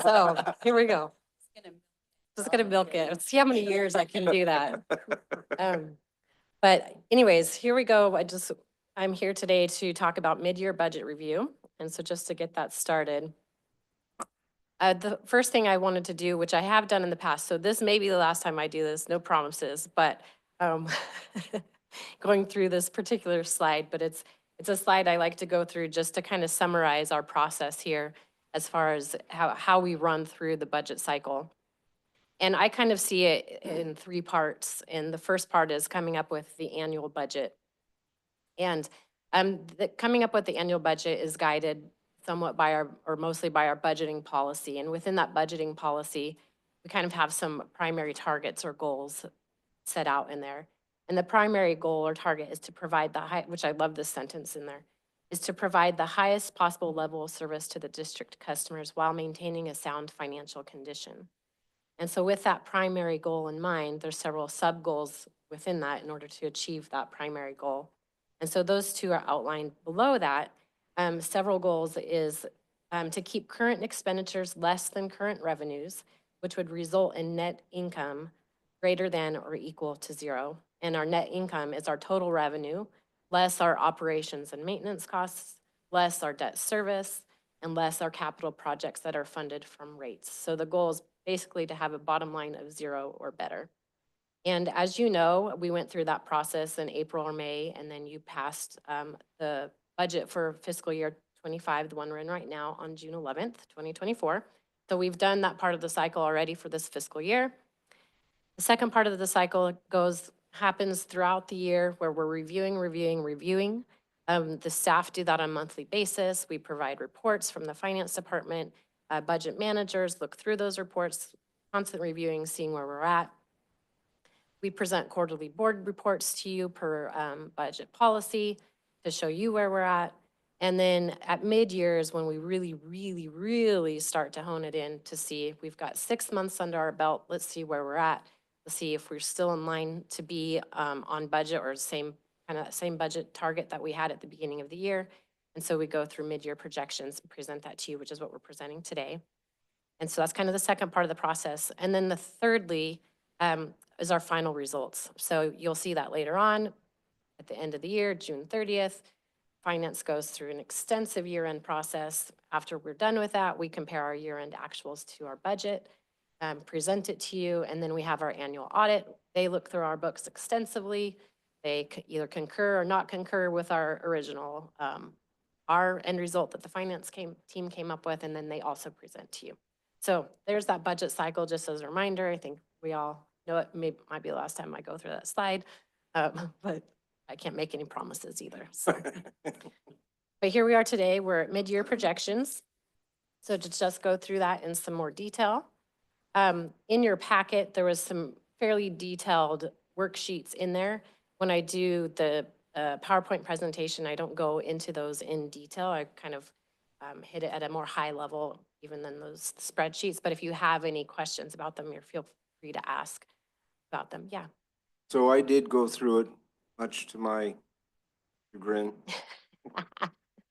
So here we go. Just gonna milk it. Let's see how many years I can do that. But anyways, here we go. I'm here today to talk about mid-year budget review. And so just to get that started, the first thing I wanted to do, which I have done in the past, so this may be the last time I do this, no promises, but going through this particular slide, but it's a slide I like to go through just to kind of summarize our process here as far as how we run through the budget cycle. And I kind of see it in 3 parts. And the first part is coming up with the annual budget. And coming up with the annual budget is guided somewhat by mostly by our budgeting policy. And within that budgeting policy, we kind of have some primary targets or goals set out in there. And the primary goal or target is to provide which I love this sentence in there, is to provide the highest possible level of service to the district customers while maintaining a sound financial condition. And so with that primary goal in mind, there's several sub-goals within that in order to achieve that primary goal. And so those 2 are outlined below that. Several goals is to keep current expenditures less than current revenues, which would result in net income greater than or equal to 0. And our net income is our total revenue, less our operations and maintenance costs, less our debt service, unless our capital projects that are funded from rates. So the goal is basically to have a bottom line of 0 or better. And as you know, we went through that process in April or May, and then you passed the budget for fiscal year 25, the one we're in right now, on June 11th, 2024. So we've done that part of the cycle already for this fiscal year. The second part of the cycle happens throughout the year where we're reviewing. The staff do that on a monthly basis. We provide reports from the finance department. Budget managers look through those reports, constant reviewing, seeing where we're at. We present quarterly board reports to you per budget policy to show you where we're at. And then at mid-year is when we really start to hone it in to see we've got 6 months under our belt. Let's see where we're at. Let's see if we're still in line to be on budget or same budget target that we had at the beginning of the year. And so we go through mid-year projections and present that to you, which is what we're presenting today. And so that's kind of the second part of the process. And then the thirdly is our final results. So you'll see that later on at the end of the year, June 30th. Finance goes through an extensive year-end process. After we're done with that, we compare our year-end actuals to our budget, present it to you, and then we have our annual audit. They look through our books extensively. They either concur or not concur with our original, our end result that the finance team came up with, and then they also present to you. So there's that budget cycle, just as a reminder. I think we all know it might be the last time I go through that slide, but I can't make any promises either. So. But here we are today, we're at mid-year projections. So to just go through that in some more detail. In your packet, there was some fairly detailed worksheets in there. When I do the PowerPoint presentation, I don't go into those in detail. I kind of hit it at a more high level, even than those spreadsheets. But if you have any questions about them, feel free to ask about them. Yeah. So I did go through it, much to my chagrin.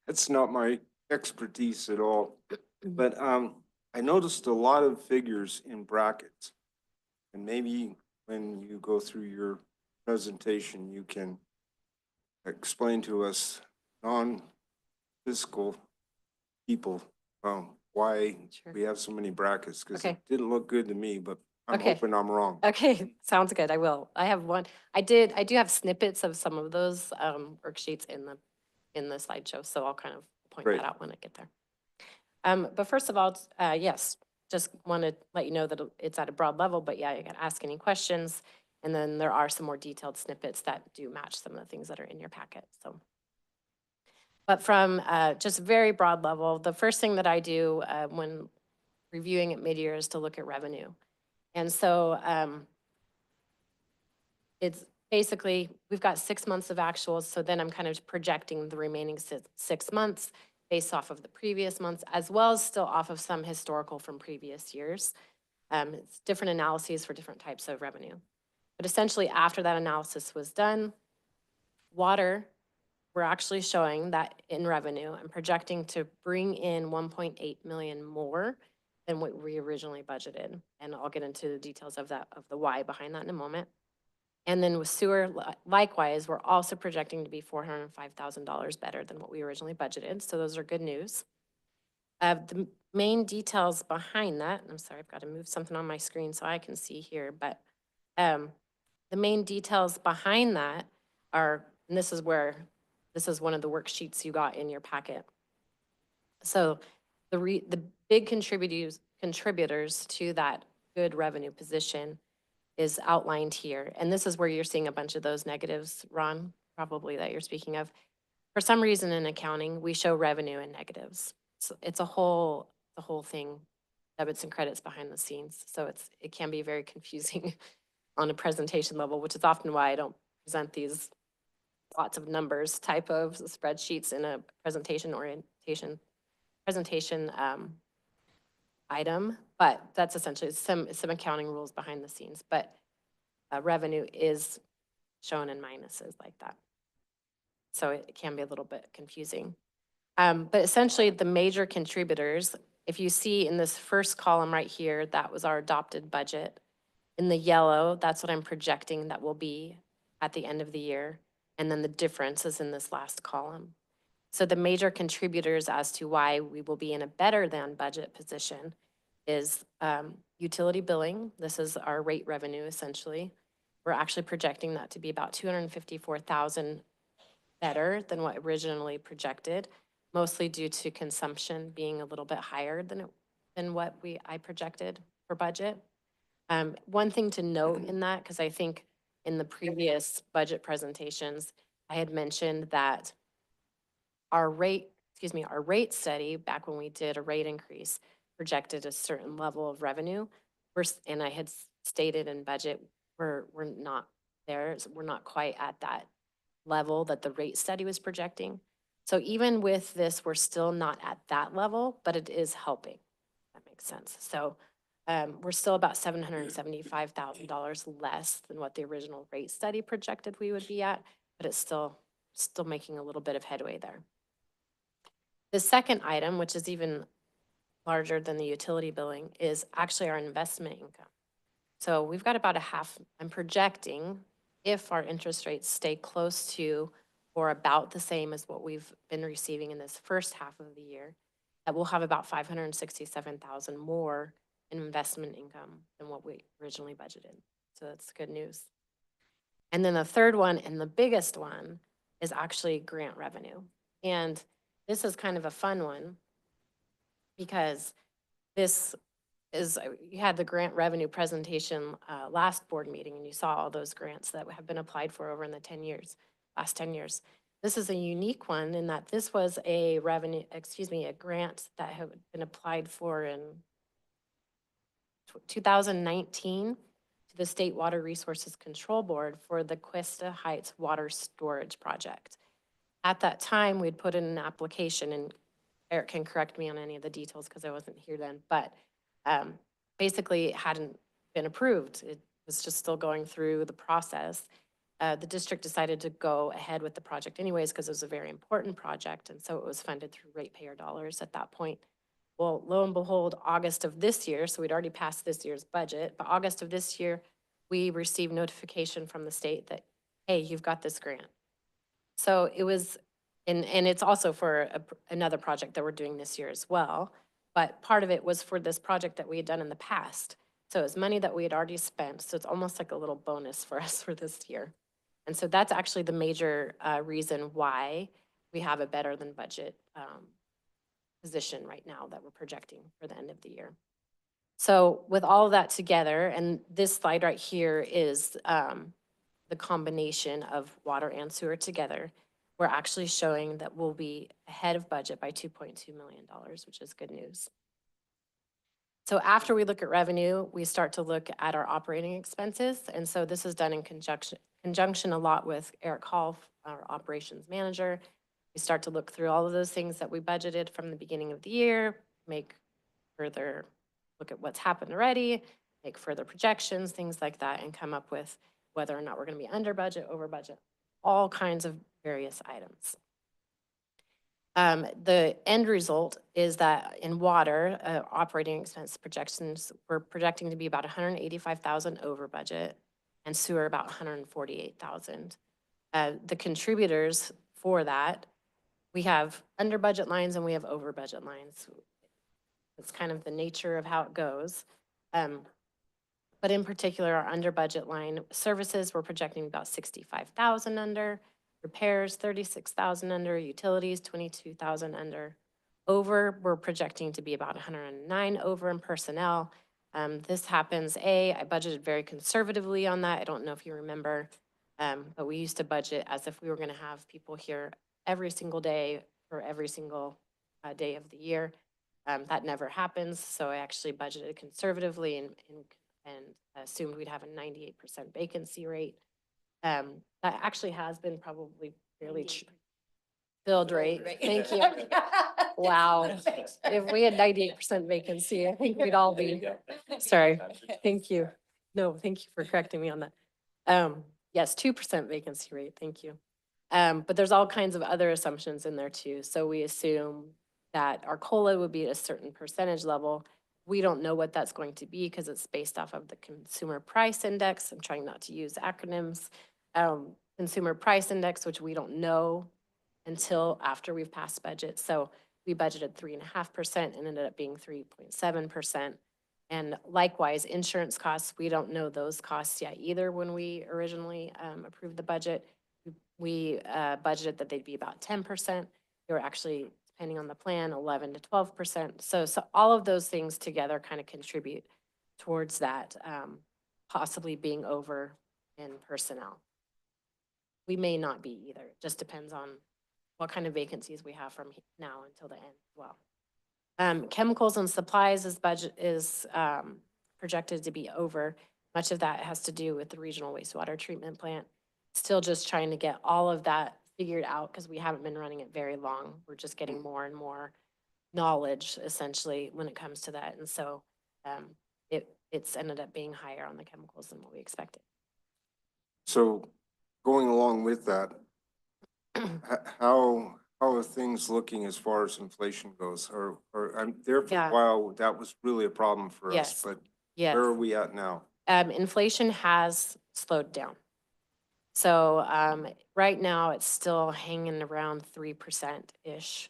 That's not my expertise at all. But I noticed a lot of figures in brackets. And maybe when you go through your presentation, you can explain to us non-fiscal people why we have so many brackets, because it didn't look good to me, but I'm hoping I'm wrong. Okay, sounds good. I will. I have one. I do have snippets of some of those worksheets in the slideshow, so I'll kind of point that out when I get there. But first of all, yes, just want to let you know that it's at a broad level, but yeah, you can ask any questions. And then there are some more detailed snippets that do match some of the things that are in your packet. So, but from just very broad level, the first thing that I do when reviewing at mid-year is to look at revenue. And so it's basically, we've got 6 months of actuals. So then I'm kind of projecting the remaining 6 months based off of the previous months, as well as still off of some historical from previous years. It's different analyses for different types of revenue. But essentially, after that analysis was done, water, we're actually showing that in revenue and projecting to bring in 1.8 million more than what we originally budgeted. And I'll get into the details of that, of the why behind that in a moment. And then with sewer, likewise, we're also projecting to be $405,000 better than what we originally budgeted. So those are good news. The main details behind that, I'm sorry, I've got to move something on my screen so I can see here, but the main details behind that are, and this is one of the worksheets you got in your packet. So the big contributors to that good revenue position is outlined here. And this is where you're seeing a bunch of those negatives, Ron, probably that you're speaking of. For some reason in accounting, we show revenue in negatives. So it's the whole thing, debits and credits behind the scenes. So it can be very confusing on a presentation level, which is often why I don't present these lots of numbers type of spreadsheets in a presentation item, but that's essentially some accounting rules behind the scenes, but revenue is shown in minuses like that. So it can be a little bit confusing. But essentially the major contributors, if you see in this first column right here, that was our adopted budget. In the yellow, that's what I'm projecting that will be at the end of the year. And then the difference is in this last column. So the major contributors as to why we will be in a better than budget position is utility billing. This is our rate revenue essentially. We're actually projecting that to be about 254,000 better than what originally projected, mostly due to consumption being a little bit higher than what I projected for budget. One thing to note in that, because I think in the previous budget presentations, I had mentioned that our rate study, back when we did a rate increase, projected a certain level of revenue. And I had stated in budget, we're not there. We're not quite at that level that the rate study was projecting. So even with this, we're still not at that level, but it is helping. That makes sense. So we're still about $775,000 less than what the original rate study projected we would be at, but it's still making a little bit of headway there. The second item, which is even larger than the utility billing, is actually our investment income. So we've got about I'm projecting, if our interest rates stay close to or about the same as what we've been receiving in this first half of the year, that we'll have about $567,000 more in investment income than what we originally budgeted. So that's good news. And then the third one, and the biggest one, is actually grant revenue. And this is kind of a fun one because this is, you had the grant revenue presentation last board meeting, and you saw all those grants that have been applied for over in the last 10 years. This is a unique one in that this was a grant that had been applied for in 2019 to the State Water Resources Control Board for the Cuesta Heights Water Storage Project. At that time, we'd put in an application, and Eric can correct me on any of the details because I wasn't here then, but basically it hadn't been approved. It was just still going through the process. The district decided to go ahead with the project anyways because it was a very important project, and so it was funded through ratepayer dollars at that point. Well, lo and behold, August of this year, so we'd already passed this year's budget, but August of this year, we received notification from the state that, hey, you've got this grant. So it was, and it's also for another project that we're doing this year as well, but part of it was for this project that we had done in the past. So it's money that we had already spent, so it's almost like a little bonus for us for this year. And so that's actually the major reason why we have a better than budget position right now that we're projecting for the end of the year. So with all of that together, and this slide right here is the combination of water and sewer together, we're actually showing that we'll be ahead of budget by $2.2 million, which is good news. So after we look at revenue, we start to look at our operating expenses. And so this is done in conjunction a lot with Eric Hall, our operations manager. We start to look through all of those things that we budgeted from the beginning of the year, look at what's happened already, make further projections, things like that, and come up with whether or not we're going to be under budget, over budget, all kinds of various items. The end result is that in water, operating expense projections, we're projecting to be about 185,000 over budget, and sewer about 148,000. The contributors for that, we have under budget lines and we have over budget lines. It's kind of the nature of how it goes. But in particular, our under budget line services, we're projecting about 65,000 under, repairs 36,000 under, utilities 22,000 under. Over, we're projecting to be about 109 over in personnel. This happens, I budgeted very conservatively on that. I don't know if you remember, but we used to budget as if we were going to have people here every single day for every single day of the year. That never happens, so I actually budgeted conservatively and assumed we'd have a 98% vacancy rate. That actually has been probably fairly filled rate. Thank you. Wow. If we had 98% vacancy, I think we'd all be, sorry, thank you. No, thank you for correcting me on that. Yes, 2% vacancy rate, thank you. But there's all kinds of other assumptions in there too. So we assume that our COLA would be at a certain percentage level. We don't know what that's going to be because it's based off of the consumer price index. I'm trying not to use acronyms. Consumer price index, which we don't know until after we've passed budget. So we budgeted 3.5% and ended up being 3.7%. And likewise, insurance costs, we don't know those costs yet either. When we originally approved the budget, we budgeted that they'd be about 10%. They were actually, depending on the plan, 11 to 12%. So all of those things together kind of contribute towards that possibly being over in personnel. We may not be either. It just depends on what kind of vacancies we have from now until the end as well. Chemicals and supplies is projected to be over. Much of that has to do with the regional wastewater treatment plant. Still just trying to get all of that figured out because we haven't been running it very long. We're just getting more and more knowledge essentially when it comes to that. And so it's ended up being higher on the chemicals than what we expected. So going along with that, how are things looking as far as inflation goes? Or I'm there for Yeah. a while, that was really a problem for us, Yes. but Yes. where are we at now? Inflation has slowed down. So right now it's still hanging around 3%-ish,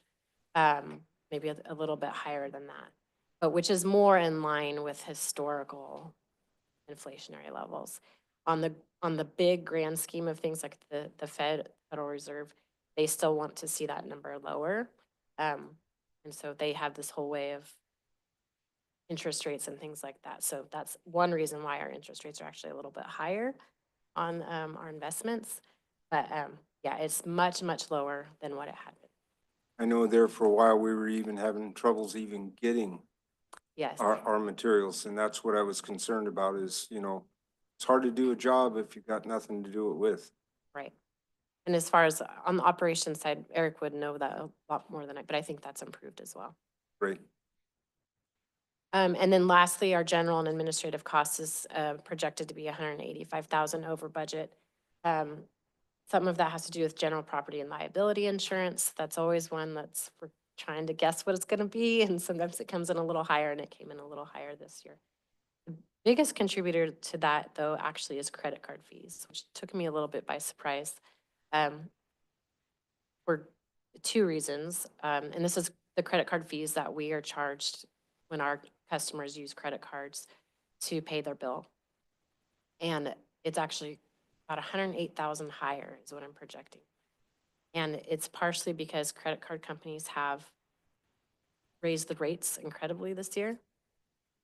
maybe a little bit higher than that, but which is more in line with historical inflationary levels. On the big grand scheme of things like the Federal Reserve, they still want to see that number lower. And so they have this whole way of interest rates and things like that. So that's one reason why our interest rates are actually a little bit higher on our investments. But yeah, it's much, much lower than what it had been. I know there for a while, we were even having troubles even getting Yes. our materials. And that's what I was concerned about is, you know, it's hard to do a job if you've got nothing to do it with. Right. And as far as on the operations side, Eric would know that a lot more than I, but I think that's improved as well. Great. And then lastly, our general and administrative costs is projected to be 185,000 over budget. Some of that has to do with general property and liability insurance. That's always one that's, we're trying to guess what it's going to be. And sometimes it comes in a little higher, and it came in a little higher this year. The biggest contributor to that, though, actually is credit card fees, which took me a little bit by surprise. For two reasons. And this is the credit card fees that we are charged when our customers use credit cards to pay their bill. And it's actually about 108,000 higher is what I'm projecting. And it's partially because credit card companies have raised the rates incredibly this year,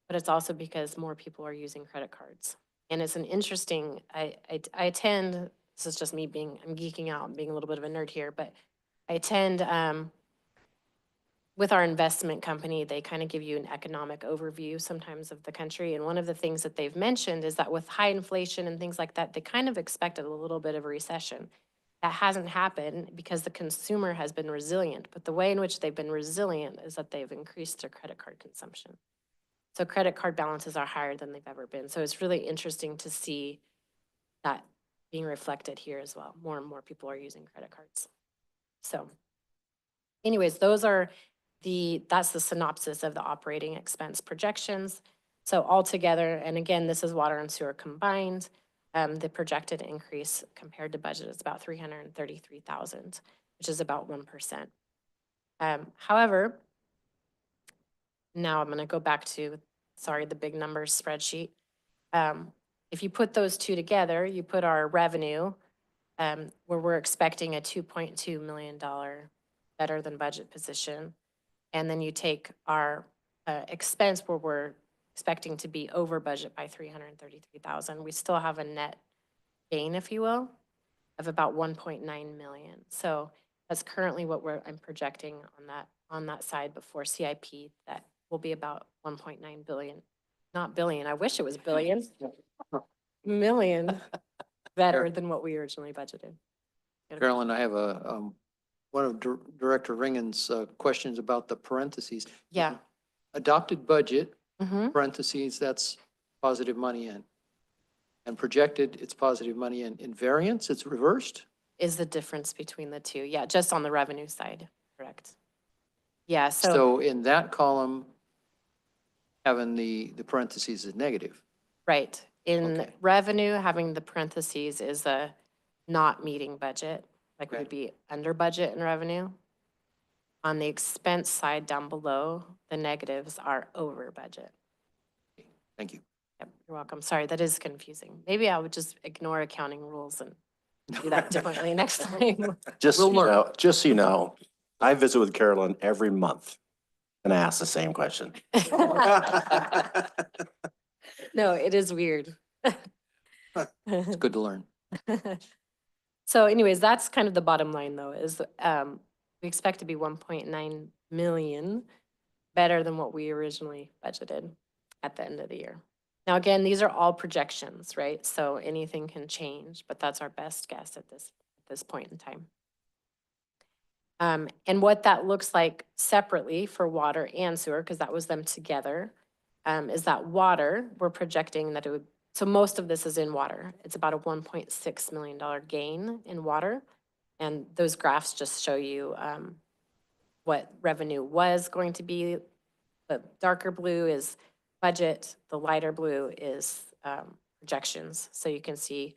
but it's also because more people are using credit cards. And it's an interesting, I attend, this is just me I'm geeking out and being a little bit of a nerd here, but I attend with our investment company. They kind of give you an economic overview sometimes of the country. And one of the things that they've mentioned is that with high inflation and things like that, they kind of expected a little bit of a recession. That hasn't happened because the consumer has been resilient. But the way in which they've been resilient is that they've increased their credit card consumption. So credit card balances are higher than they've ever been. So it's really interesting to see that being reflected here as well. More and more people are using credit cards. So anyways, that's the synopsis of the operating expense projections. So altogether, and again, this is water and sewer combined, the projected increase compared to budget is about 333,000, which is about 1%. However, now I'm going to go back to, the big numbers spreadsheet. If you put those two together, you put our revenue, where we're expecting a $2.2 million better than budget position. And then you take our expense where we're expecting to be over budget by 333,000. We still have a net gain, if you will, of about 1.9 million. So that's currently what I'm projecting on that side before CIP. That will be about 1.9 billion. Not billion. I wish it was billion. Million better than what we originally budgeted. Carolyn, I have one of Director Ringen's questions about the parentheses. Yeah. Adopted budget, Mm-hmm. parentheses, that's positive money in. And projected, it's positive money in. In variance, it's reversed? Is the difference between the two. Yeah, just on the revenue side, correct. Yeah, So in that column, having the parentheses is negative. right. In Okay. revenue, having the parentheses is a not meeting budget. like we Okay. would be under budget in revenue. On the expense side down below, the negatives are over budget. Thank you. Yep, you're welcome. Sorry, that is confusing. Maybe I would just ignore accounting rules and do that differently next time. Just, so We'll you learn. know, just so you know, I visit with Carolyn every month and I ask the same question. No, it is weird. It's good to learn. So anyways, that's kind of the bottom line though, is we expect to be 1.9 million better than what we originally budgeted at the end of the year. Now, again, these are all projections, right? So anything can change, but that's our best guess at this point in time. And what that looks like separately for water and sewer, because that was them together, is that water, we're projecting that it would, so most of this is in water. It's about a $1.6 million gain in water. And those graphs just show you what revenue was going to be. The darker blue is budget, the lighter blue is projections. So you can see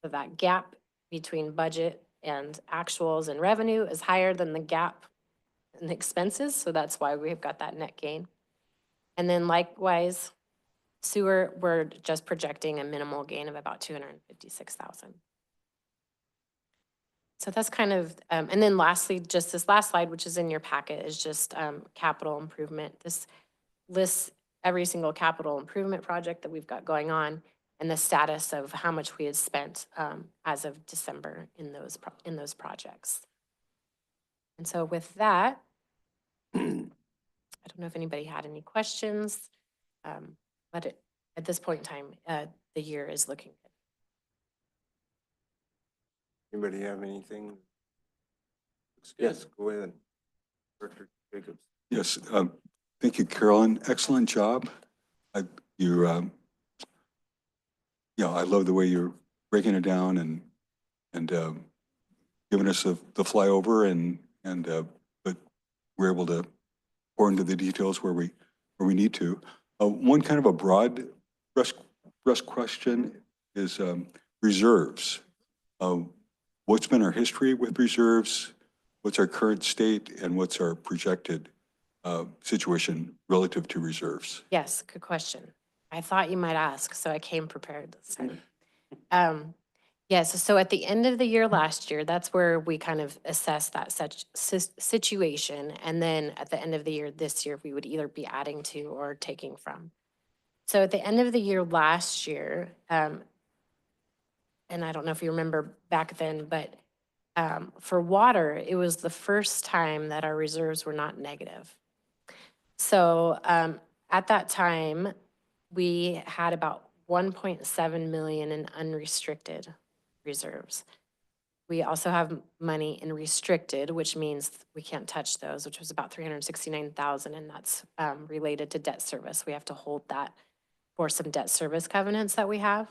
that gap between budget and actuals and revenue is higher than the gap in the expenses. So that's why we've got that net gain. And then likewise, sewer, we're just projecting a minimal gain of about 256,000. So that's kind of, and then lastly, just this last slide, which is in your packet, is just capital improvement. This lists every single capital improvement project that we've got going on and the status of how much we had spent as of December in those projects. And so with that, I don't know if anybody had any questions, but at this point in time, the year is looking good. Anybody have anything? Yes. Go ahead. Director Jacobs. Yes, thank you, Carolyn. Excellent job. I love the way you're breaking it down and giving us the flyover but we're able to pour into the details where we need to. One kind of a broad brush question is reserves. What's been our history with reserves? What's our current state and what's our projected situation relative to reserves? Yes, good question. I thought you might ask, so I came prepared this time. Yes, so at the end of the year last year, that's where we kind of assessed that such situation. And then at the end of the year this year, we would either be adding to or taking from. So at the end of the year last year, and I don't know if you remember back then, but for water, it was the first time that our reserves were not negative. So at that time, we had about 1.7 million in unrestricted reserves. We also have money in restricted, which means we can't touch those, which was about 369,000, and that's related to debt service. We have to hold that for some debt service covenants that we have.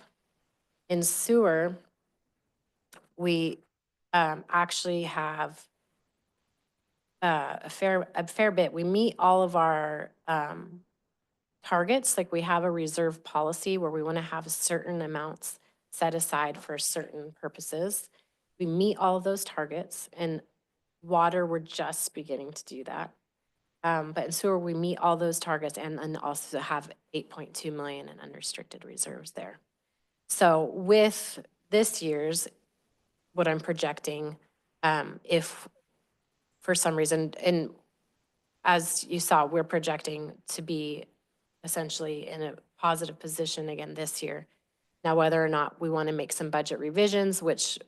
In sewer, we actually have a fair bit. We meet all of our targets, like we have a reserve policy where we want to have certain amounts set aside for certain purposes. We meet all of those targets, and water, we're just beginning to do that. But in sewer, we meet all those targets and also have 8.2 million in unrestricted reserves there. So with this year's, what I'm projecting, if for some reason, and as you saw, we're projecting to be essentially in a positive position again this year. Now, whether or not we want to make some budget revisions, which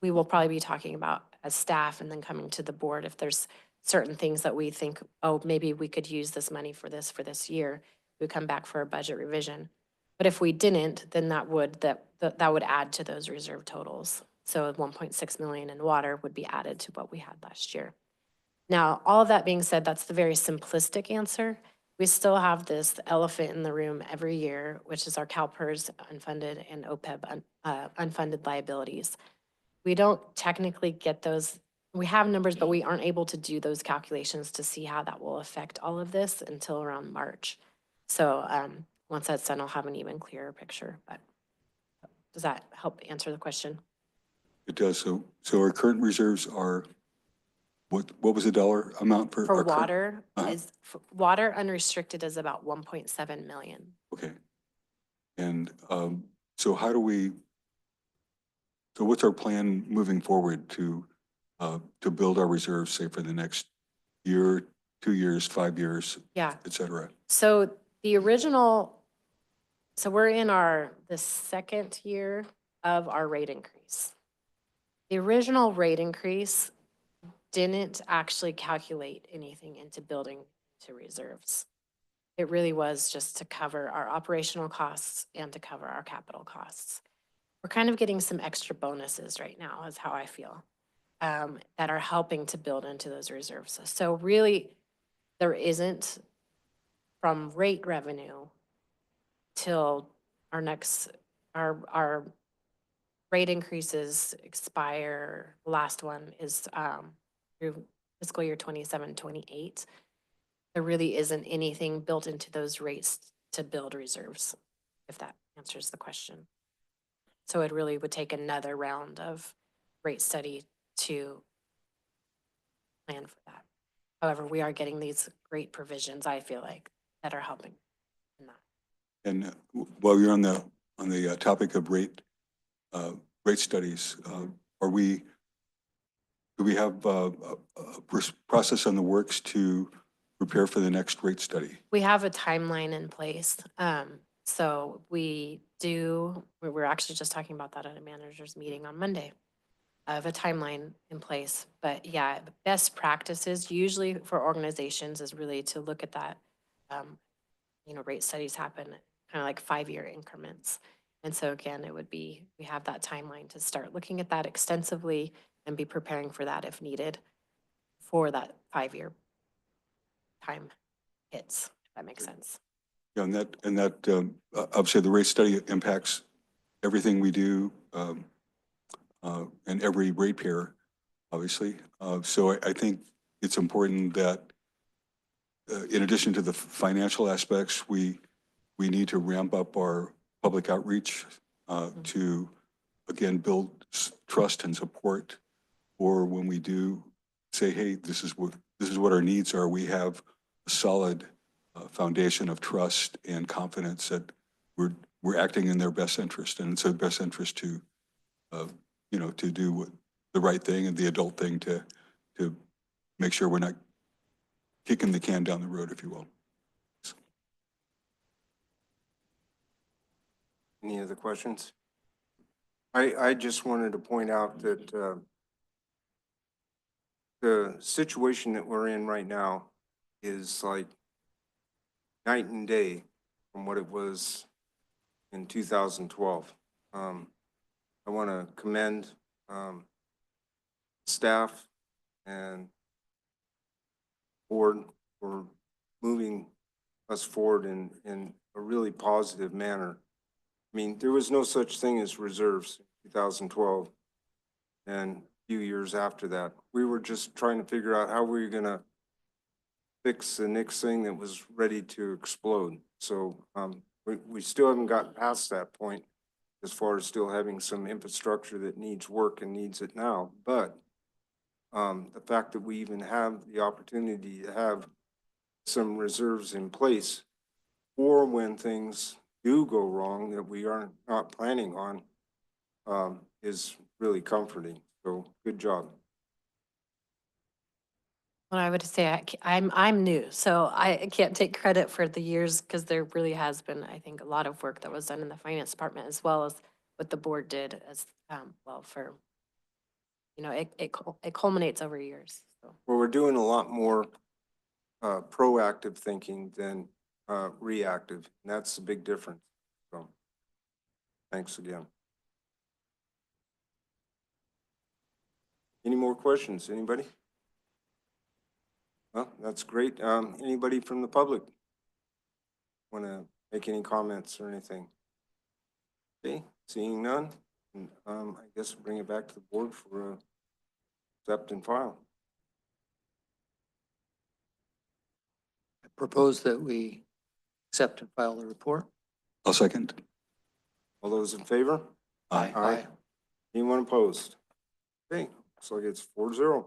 we will probably be talking about as staff and then coming to the board if there's certain things that we think, oh, maybe we could use this money for this year, we come back for a budget revision. But if we didn't, then that would add to those reserve totals. So 1.6 million in water would be added to what we had last year. Now, all of that being said, that's the very simplistic answer. We still have this elephant in the room every year, which is our CalPERS unfunded and OPEB unfunded liabilities. We don't technically get those. We have numbers, but we aren't able to do those calculations to see how that will affect all of this until around March. So once that's done, I'll have an even clearer picture. But does that help answer the question? It does. So our current reserves are, what was the dollar amount for? For our current- water Uh-huh. water unrestricted is about 1.7 million. Okay. And so how do we, so what's our plan moving forward to build our reserves, say, for the next year, 2 years, 5 years, Yeah. et cetera? So we're in the second year of our rate increase. The original rate increase didn't actually calculate anything into building to reserves. It really was just to cover our operational costs and to cover our capital costs. We're kind of getting some extra bonuses right now, is how I feel, that are helping to build into those reserves. So really, there isn't from rate revenue till our rate increases expire. The last one is through fiscal year 27, 28. There really isn't anything built into those rates to build reserves, if that answers the question. So it really would take another round of rate study to plan for that. However, we are getting these great provisions, I feel like, that are helping in that. And while you're on the topic of rate studies, do we have a process on the works to prepare for the next rate study? We have a timeline in place. So we're actually just talking about that at a manager's meeting on Monday. I have a timeline in place, but yeah, best practices usually for organizations is really to look at that. Rate studies happen kind of like 5-year increments. And so again, we have that timeline to start looking at that extensively and be preparing for that if needed for that 5-year time hits, if that makes sense. Yeah, and that obviously the rate study impacts everything we do and every ratepayer, obviously. So I think it's important that in addition to the financial aspects, we need to ramp up our public outreach to, again, build trust and support for when we do say, hey, this is what our needs are. We have a solid foundation of trust and confidence that we're acting in their best interest, and it's their best interest to to do the right thing and the adult thing to make sure we're not kicking the can down the road, if you will. Any other questions? I just wanted to point out that the situation that we're in right now is like night and day from what it was in 2012. I want to commend staff and board for moving us forward in a really positive manner. I mean, there was no such thing as reserves in 2012 and a few years after that. We were just trying to figure out how we were going to fix the next thing that was ready to explode. So we still haven't gotten past that point as far as still having some infrastructure that needs work and needs it now. But the fact that we even have the opportunity to have some reserves in place for when things do go wrong that we are not planning on is really comforting. So good job. Well, I would say I'm new, so I can't take credit for the years because there really has been, I think, a lot of work that was done in the finance department as well as what the board did as well for, it culminates over years. So. Well, we're doing a lot more proactive thinking than reactive, and that's the big difference. So thanks again. Any more questions? Anybody? Well, that's great. Anybody from the public want to make any comments or anything? Okay, seeing none, I guess we'll bring it back to the board for accept and file. I propose that we accept and file the report. I'll second. All those in favor? Aye. Anyone opposed? Okay, looks like it's 4-0.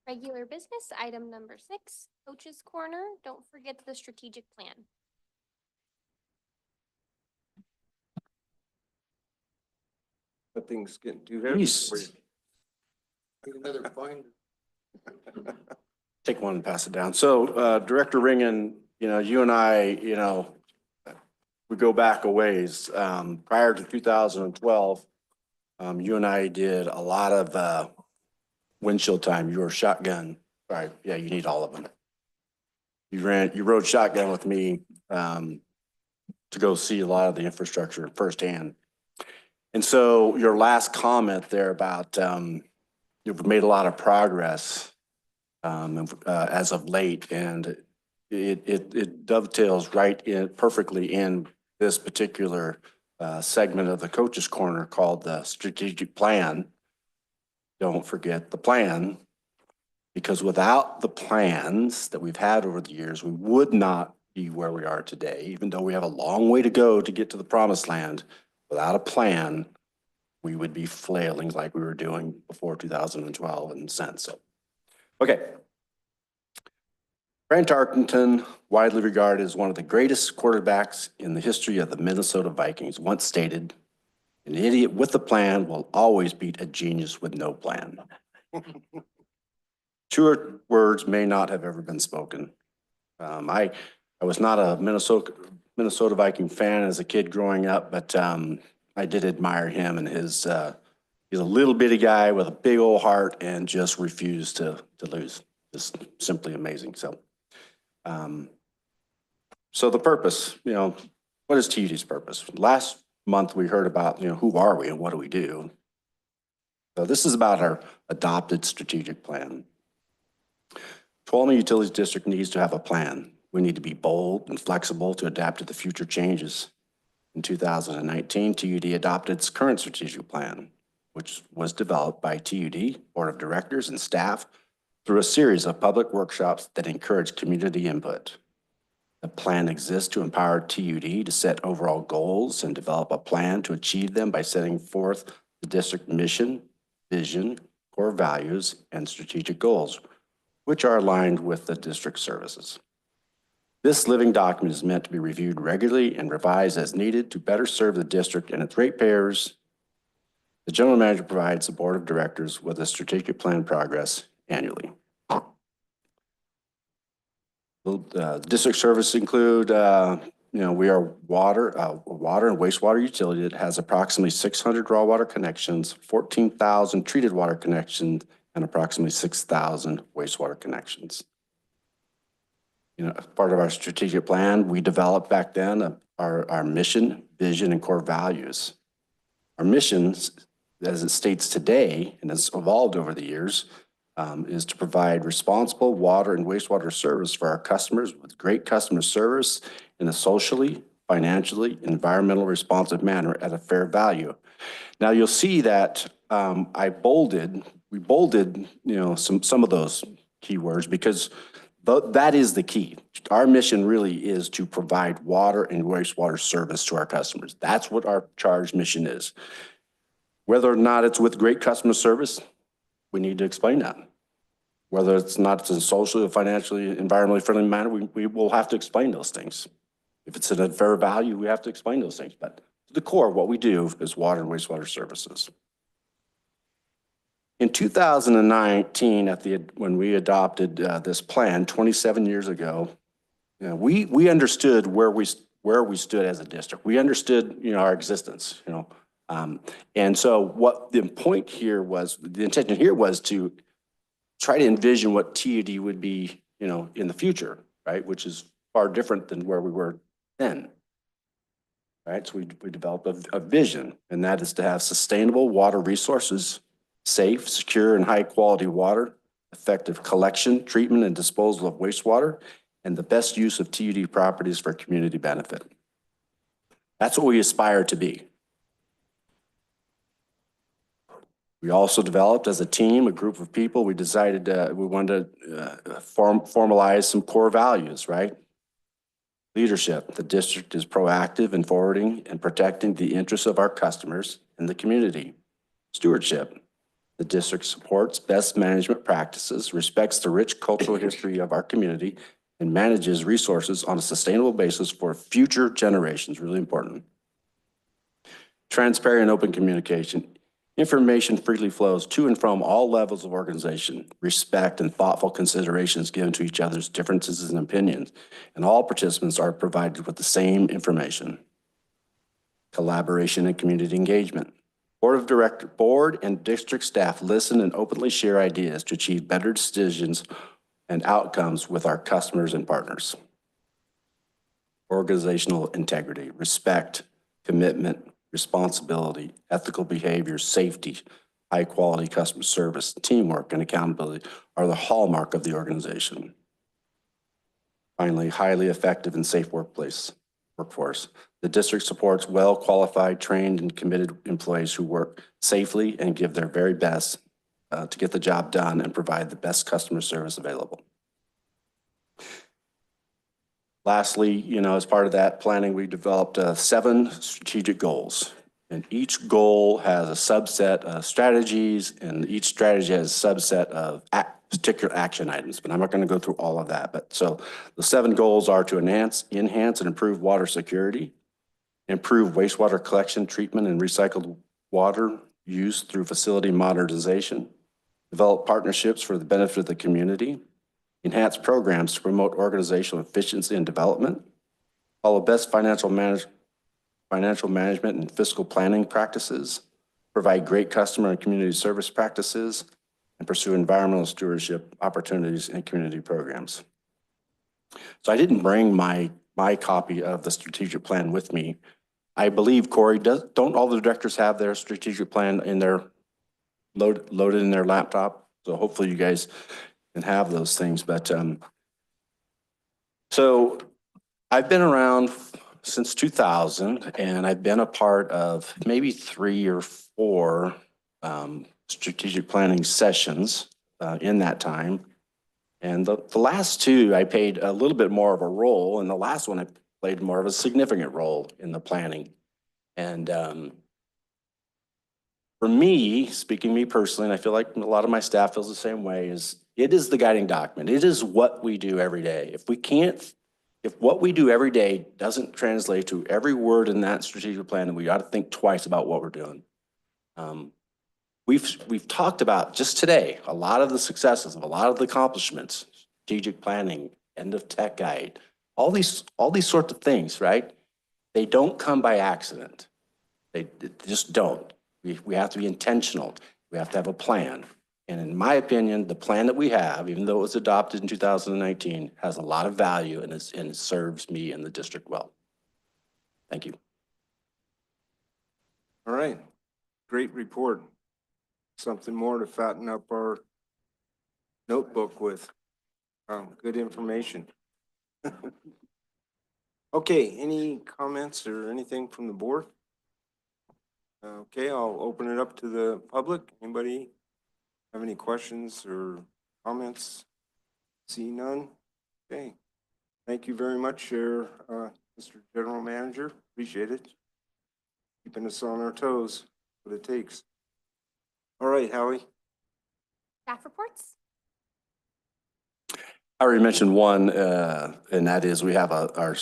Regular business, item number 6, Coach's Corner. Don't forget the strategic plan. Nothing's getting too heavy for you. Take one and pass it down. So, Director Ringen, you and I, we go back a ways. Prior to 2012, you and I did a lot of windshield time. You were shotgun. Right, yeah, you need all of them. You rode shotgun with me to go see a lot of the infrastructure firsthand. And so your last comment there about you've made a lot of progress as of late, and it dovetails perfectly in this particular segment of the Coach's Corner called the strategic plan. Don't forget the plan, because without the plans that we've had over the years, we would not be where we are today, even though we have a long way to go to get to the promised land. Without a plan, we would be flailing like we were doing before 2012 and since. So, okay. Brian Tarkenton, widely regarded as one of the greatest quarterbacks in the history of the Minnesota Vikings, once stated, "An idiot with a plan will always beat a genius with no plan." Truer words may not have ever been spoken. I was not a Minnesota Viking fan as a kid growing up, but I did admire him and he's a little bitty guy with a big old heart and just refused to lose. Just simply amazing. So, so the purpose, what is TUD's purpose? Last month we heard about, who are we and what do we do? So this is about our adopted strategic plan. Tuolumne Utilities District needs to have a plan. We need to be bold and flexible to adapt to the future changes. In 2019, TUD adopted its current strategic plan, which was developed by TUD, Board of Directors, and staff through a series of public workshops that encourage community input. The plan exists to empower TUD to set overall goals and develop a plan to achieve them by setting forth the district mission, vision, core values, and strategic goals, which are aligned with the district services. This living document is meant to be reviewed regularly and revised as needed to better serve the district and its ratepayers. The general manager provides the board of directors with a strategic plan progress annually. District services include, we are water and wastewater utility that has approximately 600 raw water connections, 14,000 treated water connections, and approximately 6,000 wastewater connections. As part of our strategic plan, we developed back then our mission, vision, and core values. Our missions, as it states today, and has evolved over the years, is to provide responsible water and wastewater service for our customers with great customer service in a socially, financially, and environmentally responsive manner at a fair value. Now you'll see that we bolded, some of those keywords because that is the key. Our mission really is to provide water and wastewater service to our customers. That's what our charge mission is. Whether or not it's with great customer service, we need to explain that. Whether it's not in socially, financially, environmentally friendly manner, we will have to explain those things. If it's at a fair value, we have to explain those things. But the core of what we do is water and wastewater services. In 2019, when we adopted this plan 27 years ago, we understood where we stood as a district. We understood, our existence, and so what the point here was, the intention here was to try to envision what TUD would be, in the future, right? Which is far different than where we were then, right? So we developed a vision, and that is to have sustainable water resources, safe, secure, and high-quality water, effective collection, treatment, and disposal of wastewater, and the best use of TUD properties for community benefit. That's what we aspire to be. We also developed as a team, a group of people, we decided we wanted to formalize some core values, right? Leadership, the district is proactive in forwarding and protecting the interests of our customers and the community. Stewardship, the district supports best management practices, respects the rich cultural history of our community, and manages resources on a sustainable basis for future generations, really important. Transparent and open communication. Information freely flows to and from all levels of organization. Respect and thoughtful considerations given to each other's differences and opinions, and all participants are provided with the same information. Collaboration and community engagement. Board and district staff listen and openly share ideas to achieve better decisions and outcomes with our customers and partners. Organizational integrity, respect, commitment, responsibility, ethical behavior, safety, high-quality customer service, teamwork, and accountability are the hallmark of the organization. Finally, highly effective and safe workforce. The district supports well-qualified, trained, and committed employees who work safely and give their very best to get the job done and provide the best customer service available. Lastly, as part of that planning, we developed 7 strategic goals. And each goal has a subset of strategies, and each strategy has a subset of particular action items, but I'm not going to go through all of that. But so the 7 goals are to enhance and improve water security, improve wastewater collection, treatment, and recycled water use through facility modernization, develop partnerships for the benefit of the community, enhance programs to promote organizational efficiency and development, follow best financial management and fiscal planning practices, provide great customer and community service practices, and pursue environmental stewardship opportunities and community programs. So I didn't bring my copy of the strategic plan with me. I believe, Corey, don't all the directors have their strategic plan in their loaded in their laptop? So hopefully you guys can have those things. But so I've been around since 2000, and I've been a part of maybe 3 or 4 strategic planning sessions in that time. And the last 2, I played a little bit more of a role, and the last one I played more of a significant role in the planning. And for me, speaking me personally, and I feel like a lot of my staff feels the same way, it is the guiding document. It is what we do every day. If what we do every day doesn't translate to every word in that strategic plan, then we ought to think twice about what we're doing. We've talked about just today a lot of the successes, a lot of the accomplishments, strategic planning, end of tech guide, all these sorts of things, right? They don't come by accident. They just don't. We have to be intentional. We have to have a plan. And in my opinion, the plan that we have, even though it was adopted in 2019, has a lot of value and it serves me and the district well. Thank you. All right, great report. Something more to fatten up our notebook with. Good information. Okay, any comments or anything from the board? Okay, I'll open it up to the public. Anybody have any questions or comments? See none? Okay. Thank you very much, Mr. General Manager. Appreciate it. Keeping us on our toes, what it takes. All right, Howie. Staff reports? I already mentioned one, and that is we have our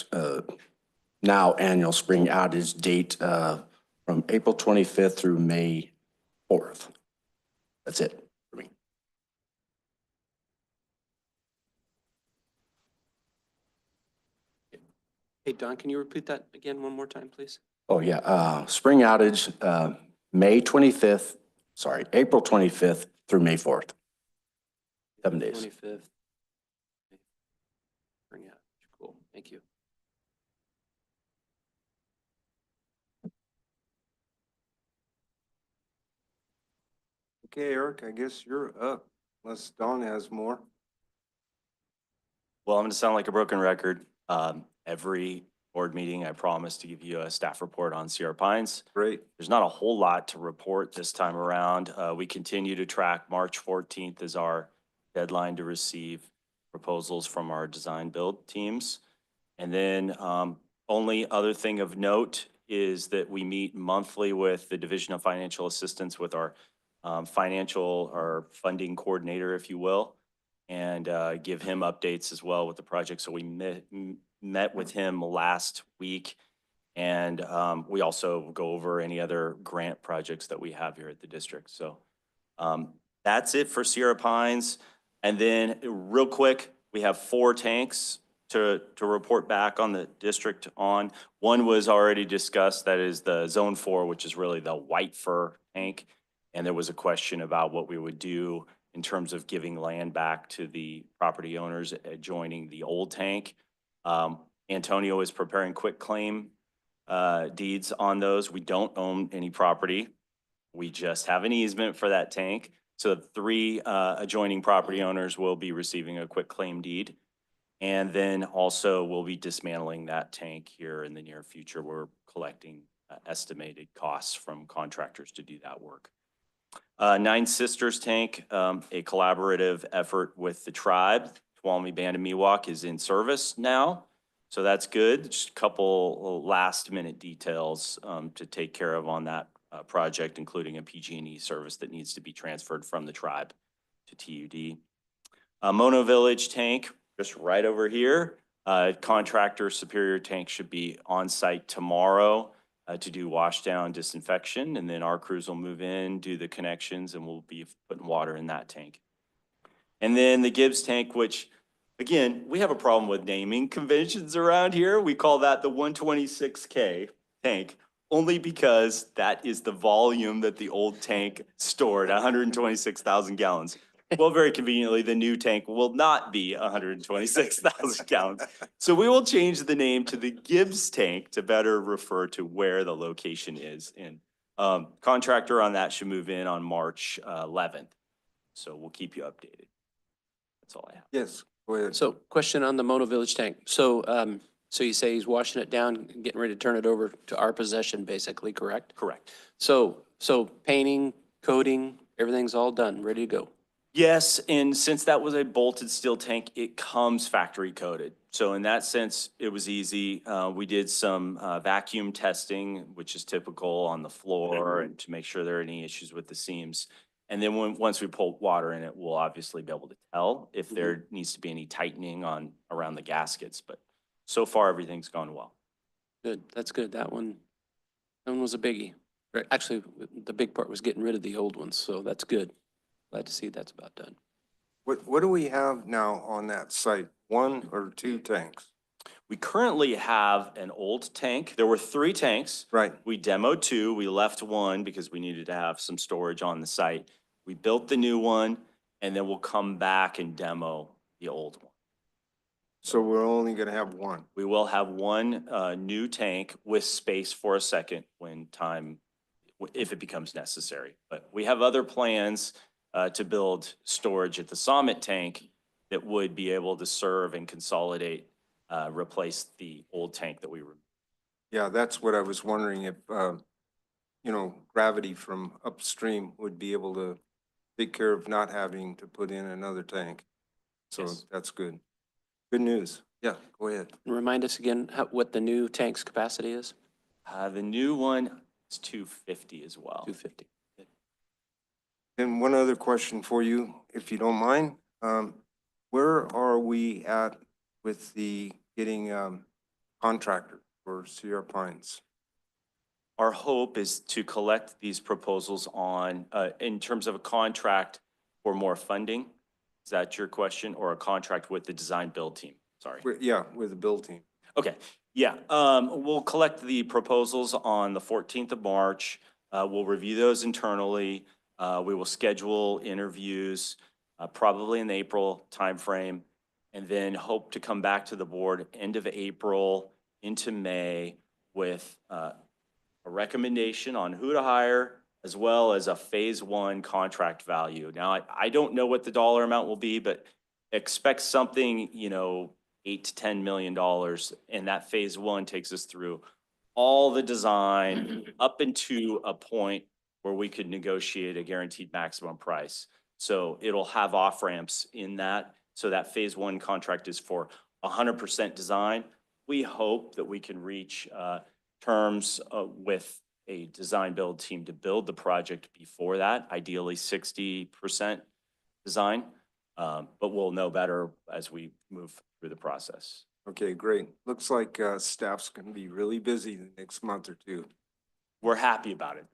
now annual spring outage date from April 25th through May 4th. That's it for me. Hey, Don, can you repeat that again one more time, please? Oh, yeah. Spring outage, April 25th through May 4th. 7 days. 25th. Bring out. Cool. Thank you. Okay, Eric, I guess you're up, unless Dawn has more. Well, I'm going to sound like a broken record. Every board meeting, I promise to give you a staff report on Sierra Pines. Great. There's not a whole lot to report this time around. We continue to track March 14th as our deadline to receive proposals from our design build teams. And then only other thing of note is that we meet monthly with the Division of Financial Assistance with our our funding coordinator, if you will, and give him updates as well with the project. So we met with him last week, and we also go over any other grant projects that we have here at the district. So that's it for Sierra Pines. And then real quick, we have 4 tanks to report back on the district on. One was already discussed, that is the Zone 4, which is really the white fur tank. And there was a question about what we would do in terms of giving land back to the property owners adjoining the old tank. Antonio is preparing quick claim deeds on those. We don't own any property. We just have an easement for that tank. So 3 adjoining property owners will be receiving a quick claim deed. And then also we'll be dismantling that tank here in the near future. We're collecting estimated costs from contractors to do that work. Nine Sisters tank, a collaborative effort with the tribe. Tuolumne Band of Miwok is in service now. So that's good. Just a couple last minute details to take care of on that project, including a PG&E service that needs to be transferred from the tribe to TUD. Mono Village tank, just right over here. Contractor Superior tank should be on site tomorrow to do wash down disinfection. And then our crews will move in, do the connections, and we'll be putting water in that tank. And then the Gibbs tank, which again, we have a problem with naming conventions around here. We call that the 126K tank, only because that is the volume that the old tank stored, 126,000 gallons. Well, very conveniently, the new tank will not be 126,000 gallons. So we will change the name to the Gibbs tank to better refer to where the location is. And contractor on that should move in on March 11th. So we'll keep you updated. That's all I have. Yes, go ahead. So question on the Mono Village tank. So, so you say he's washing it down, and getting ready to turn it over to our possession, basically, correct? Correct. So painting, coating, everything's all done, ready to go. Yes, and since that was a bolted steel tank, it comes factory coated. So in that sense, it was easy. We did some vacuum testing, which is typical on the floor, and to make sure there are any issues with the seams. And then once we pull water in it, we'll obviously be able to tell if there needs to be any tightening around the gaskets. But so far, everything's gone well. Good, that's good. That one was a biggie. Actually, the big part was getting rid of the old ones, so that's good. Glad to see that's about done. What do we have now on that site? 1 or 2 tanks? We currently have an old tank. There were 3 tanks. Right. We demoed 2. We left 1 because we needed to have some storage on the site. We built the new one, and then we'll come back and demo the old one. So we're only going to have 1. We will have 1 new tank with space for a second when time, if it becomes necessary. But we have other plans to build storage at the Summit tank that would be able to serve and consolidate, replace the old tank that we removed. Yeah, that's what I was wondering if, gravity from upstream would be able to take care of not having to put in another tank. So Yes. that's good. Good news. Yeah, go ahead. Remind us again what the new tank's capacity is? The new one is 250 as well. 250. And one other question for you, if you don't mind. Where are we at with the getting contractor for Sierra Pines? Our hope is to collect these proposals on, in terms of a contract for more funding. Is that your question? Or a contract with the design build team? Sorry. Yeah, with the build team. Okay, yeah, we'll collect the proposals on the 14th of March. We'll review those internally. We will schedule interviews, probably in the April timeframe, and then hope to come back to the board end of April into May with a recommendation on who to hire, as well as a phase 1 contract value. Now, I don't know what the dollar amount will be, but expect something, $8 to $10 million. And that phase 1 takes us through all the design up into a point where we could negotiate a guaranteed maximum price. So it'll have off ramps in that. So that phase 1 contract is for 100% design. we hope that we can reach terms with a design build team to build the project before that, ideally 60% design. But we'll know better as we move through the process. Okay, great. Looks like staff's going to be really busy the next month or two. We're happy about it.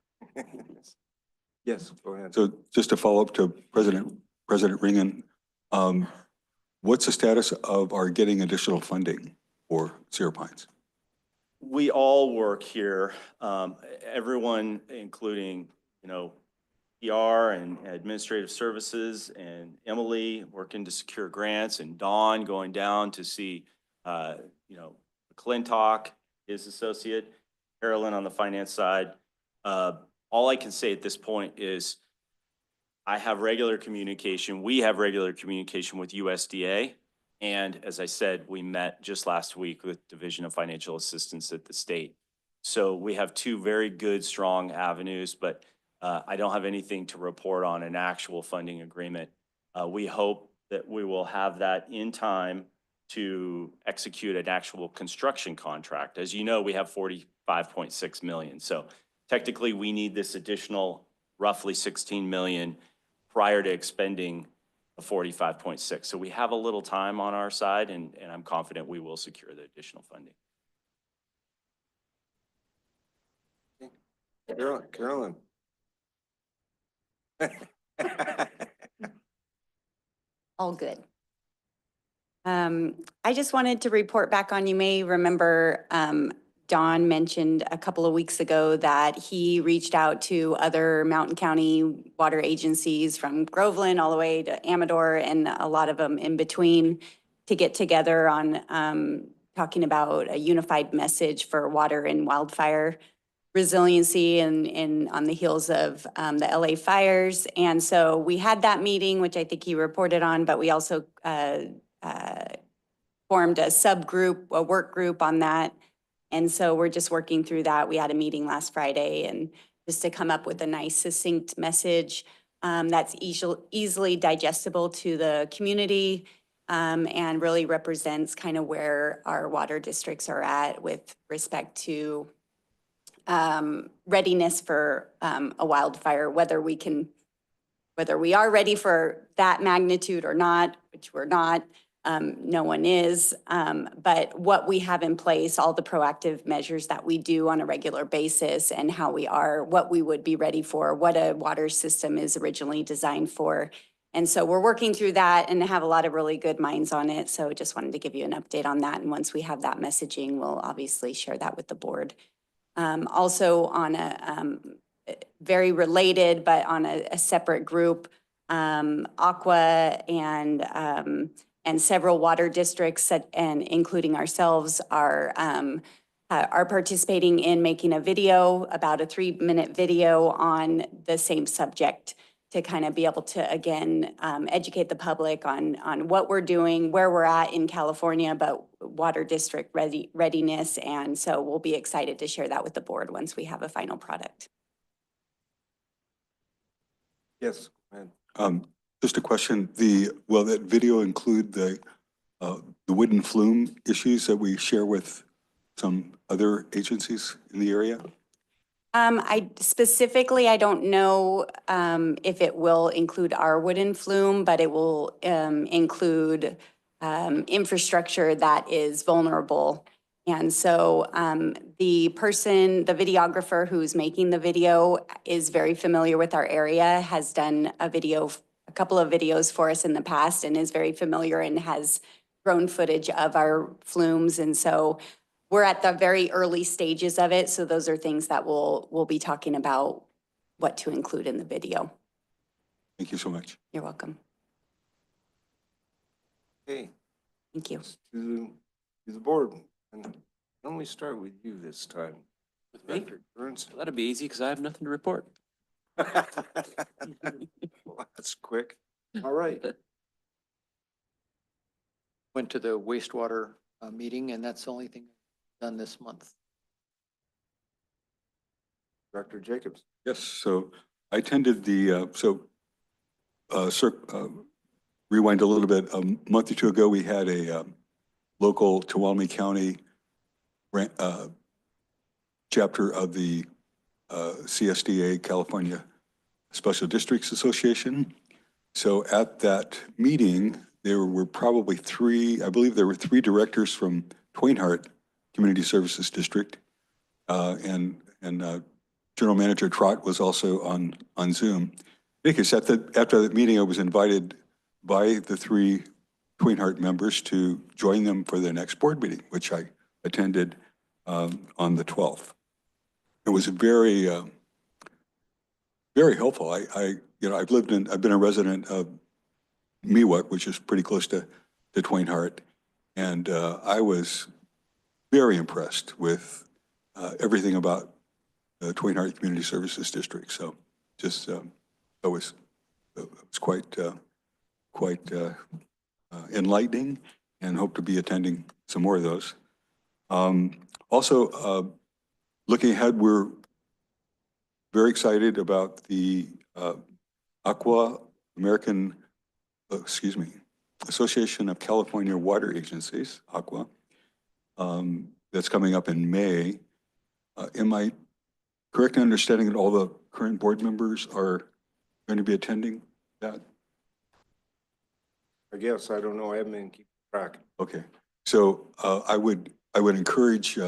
Yes, go ahead. So just to follow up to President Ringen, what's the status of our getting additional funding for Sierra Pines? We all work here, everyone, including, PR and administrative services, and Emily working to secure grants, and Dawn going down to see, McClintock, his associate, Carolyn on the finance side. All I can say at this point is I have regular communication. We have regular communication with USDA. And as I said, we met just last week with Division of Financial Assistance at the state. So we have two very good, strong avenues, but I don't have anything to report on an actual funding agreement. We hope that we will have that in time to execute an actual construction contract. As you know, we have 45.6 million. So technically we need this additional roughly 16 million prior to expending the 45.6. So we have a little time on our side, and I'm confident we will secure the additional funding. Carolyn. All good. I just wanted to report back on, you may remember Don mentioned a couple of weeks ago that he reached out to other Mountain County water agencies from Groveland all the way to Amador and a lot of them in between to get together on talking about a unified message for water and wildfire resiliency and on the heels of the LA fires. And so we had that meeting, which I think he reported on, but we also formed a subgroup, a work group on that. And so we're just working through that. We had a meeting last Friday and just to come up with a nice succinct message that's easily digestible to the community and really represents kind of where our water districts are at with respect to readiness for a wildfire, whether we are ready for that magnitude or not, which we're not. No one is, but what we have in place, all the proactive measures that we do on a regular basis and how we are, what we would be ready for, what a water system is originally designed for. And so we're working through that and have a lot of really good minds on it. So just wanted to give you an update on that. And once we have that messaging, we'll obviously share that with the board. Also on a very related, but on a separate group, Aqua and several water districts and including ourselves are participating in making a video, about a 3-minute video on the same subject to kind of be able to, again, educate the public on what we're doing, where we're at in California, but water district readiness. And so we'll be excited to share that with the board once we have a final product. Yes, go ahead. Just a question, will that video include the wooden flume issues that we share with some other agencies in the area? I don't know if it will include our wooden flume, but it will include infrastructure that is vulnerable. And so the videographer who's making the video is very familiar with our area, has done a couple of videos for us in the past and is very familiar and has drone footage of our flumes. And so we're at the very early stages of it. So those are things that we'll be talking about what to include in the video. Thank you so much. You're welcome. Okay. Thank you. To the board. And let me start with you this time. With me? Dr. Burns. That'll be easy because I have nothing to report. Well, that's quick. All right. Went to the wastewater meeting, and that's the only thing done this month. Dr. Jacobs. Yes, so I attended rewind a little bit. A month or two ago, we had a local Tuolumne County chapter of the CSDA, California Special Districts Association. So at that meeting, there were probably I believe there were three directors from Twainhart Community Services District. And General Manager Trott was also on Zoom. In any case, after that meeting, I was invited by the three Twainhart members to join them for their next board meeting, which I attended on the 12th. It was very, very helpful. I've been a resident of Miwok, which is pretty close to Twainhart, and I was very impressed with everything about the Twainhart Community Services District. So just it was quite enlightening, and hope to be attending some more of those. Also, looking ahead, we're very excited about the Association of California Water Agencies, ACWA, that's coming up in May. Am I correct in understanding that all the current board members are going to be attending that? I guess, I don't know, I haven't been keeping track. Okay, so I would encourage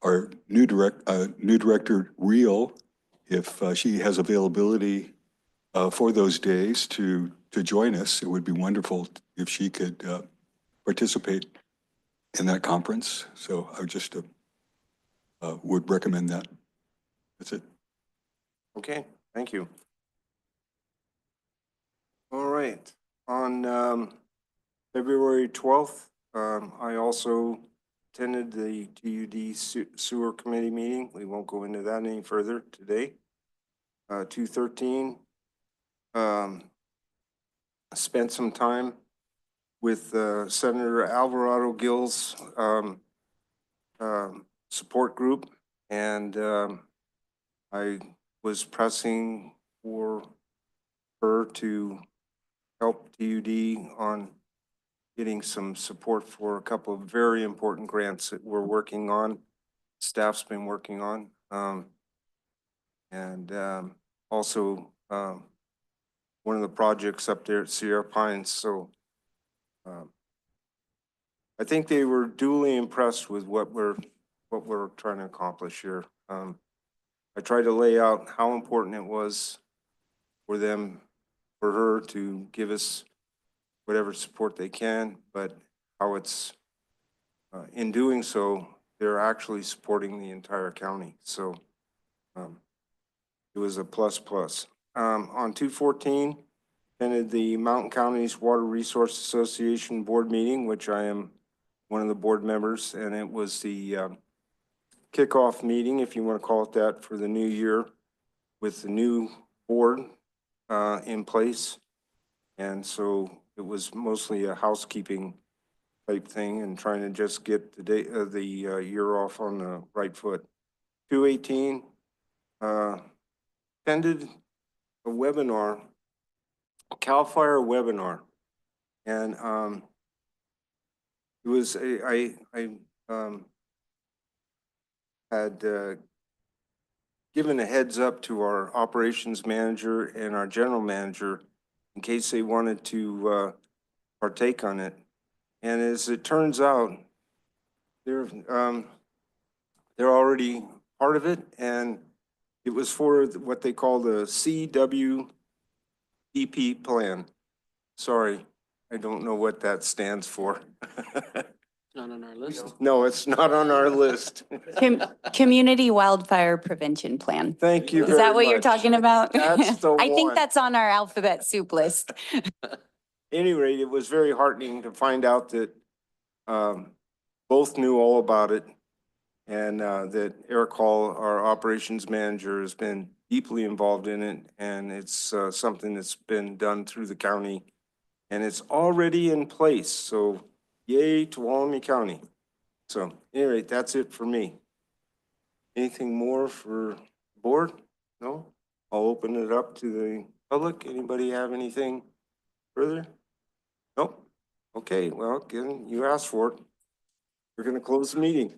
our new director, Reel, if she has availability for those days to join us. It would be wonderful if she could participate in that conference. So I would just would recommend that. That's it. Okay, thank you. All right, on February 12th, I also attended the TUD Sewer Committee meeting. We won't go into that any further today. 213, spent some time with Senator Alvarado Gill's support group, and I was pressing for her to help TUD on getting some support for a couple of very important grants that we're working on, staff's been working on, and also one of the projects up there at Sierra Pines. So I think they were duly impressed with what we're trying to accomplish here. I tried to lay out how important it was for her to give us whatever support they can, but how it's, in doing so, they're actually supporting the entire county. So it was a plus. On 214, attended the Mountain Counties Water Resource Association board meeting, which I am one of the board members, and it was the kickoff meeting, if you want to call it that, for the new year with the new board in place. And so it was mostly a housekeeping type thing and trying to just get the day of the year off on the right foot. 218, attended a webinar, a CAL FIRE webinar, and it was I had given a heads up to our operations manager and our general manager in case they wanted to partake on it. And as it turns out, they're already part of it, and it was for what they call the CWEP plan. Sorry, I don't know what that stands for. Not on our list. No, it's not on our list. Community Wildfire Prevention Plan. Thank you Is that very what you're much. talking about? That's the I think one. that's on our alphabet soup list. At any rate, it was very heartening to find out that both knew all about it, and that Eric Hall, our operations manager, has been deeply involved in it, and it's something that's been done through the county, and it's already in place. So yay to Tuolumne County. So anyway, that's it for me. Anything more for the board? No? I'll open it up to the public. Anybody have anything further? Nope. Okay, well, again, you asked for it. We're going to close the meeting.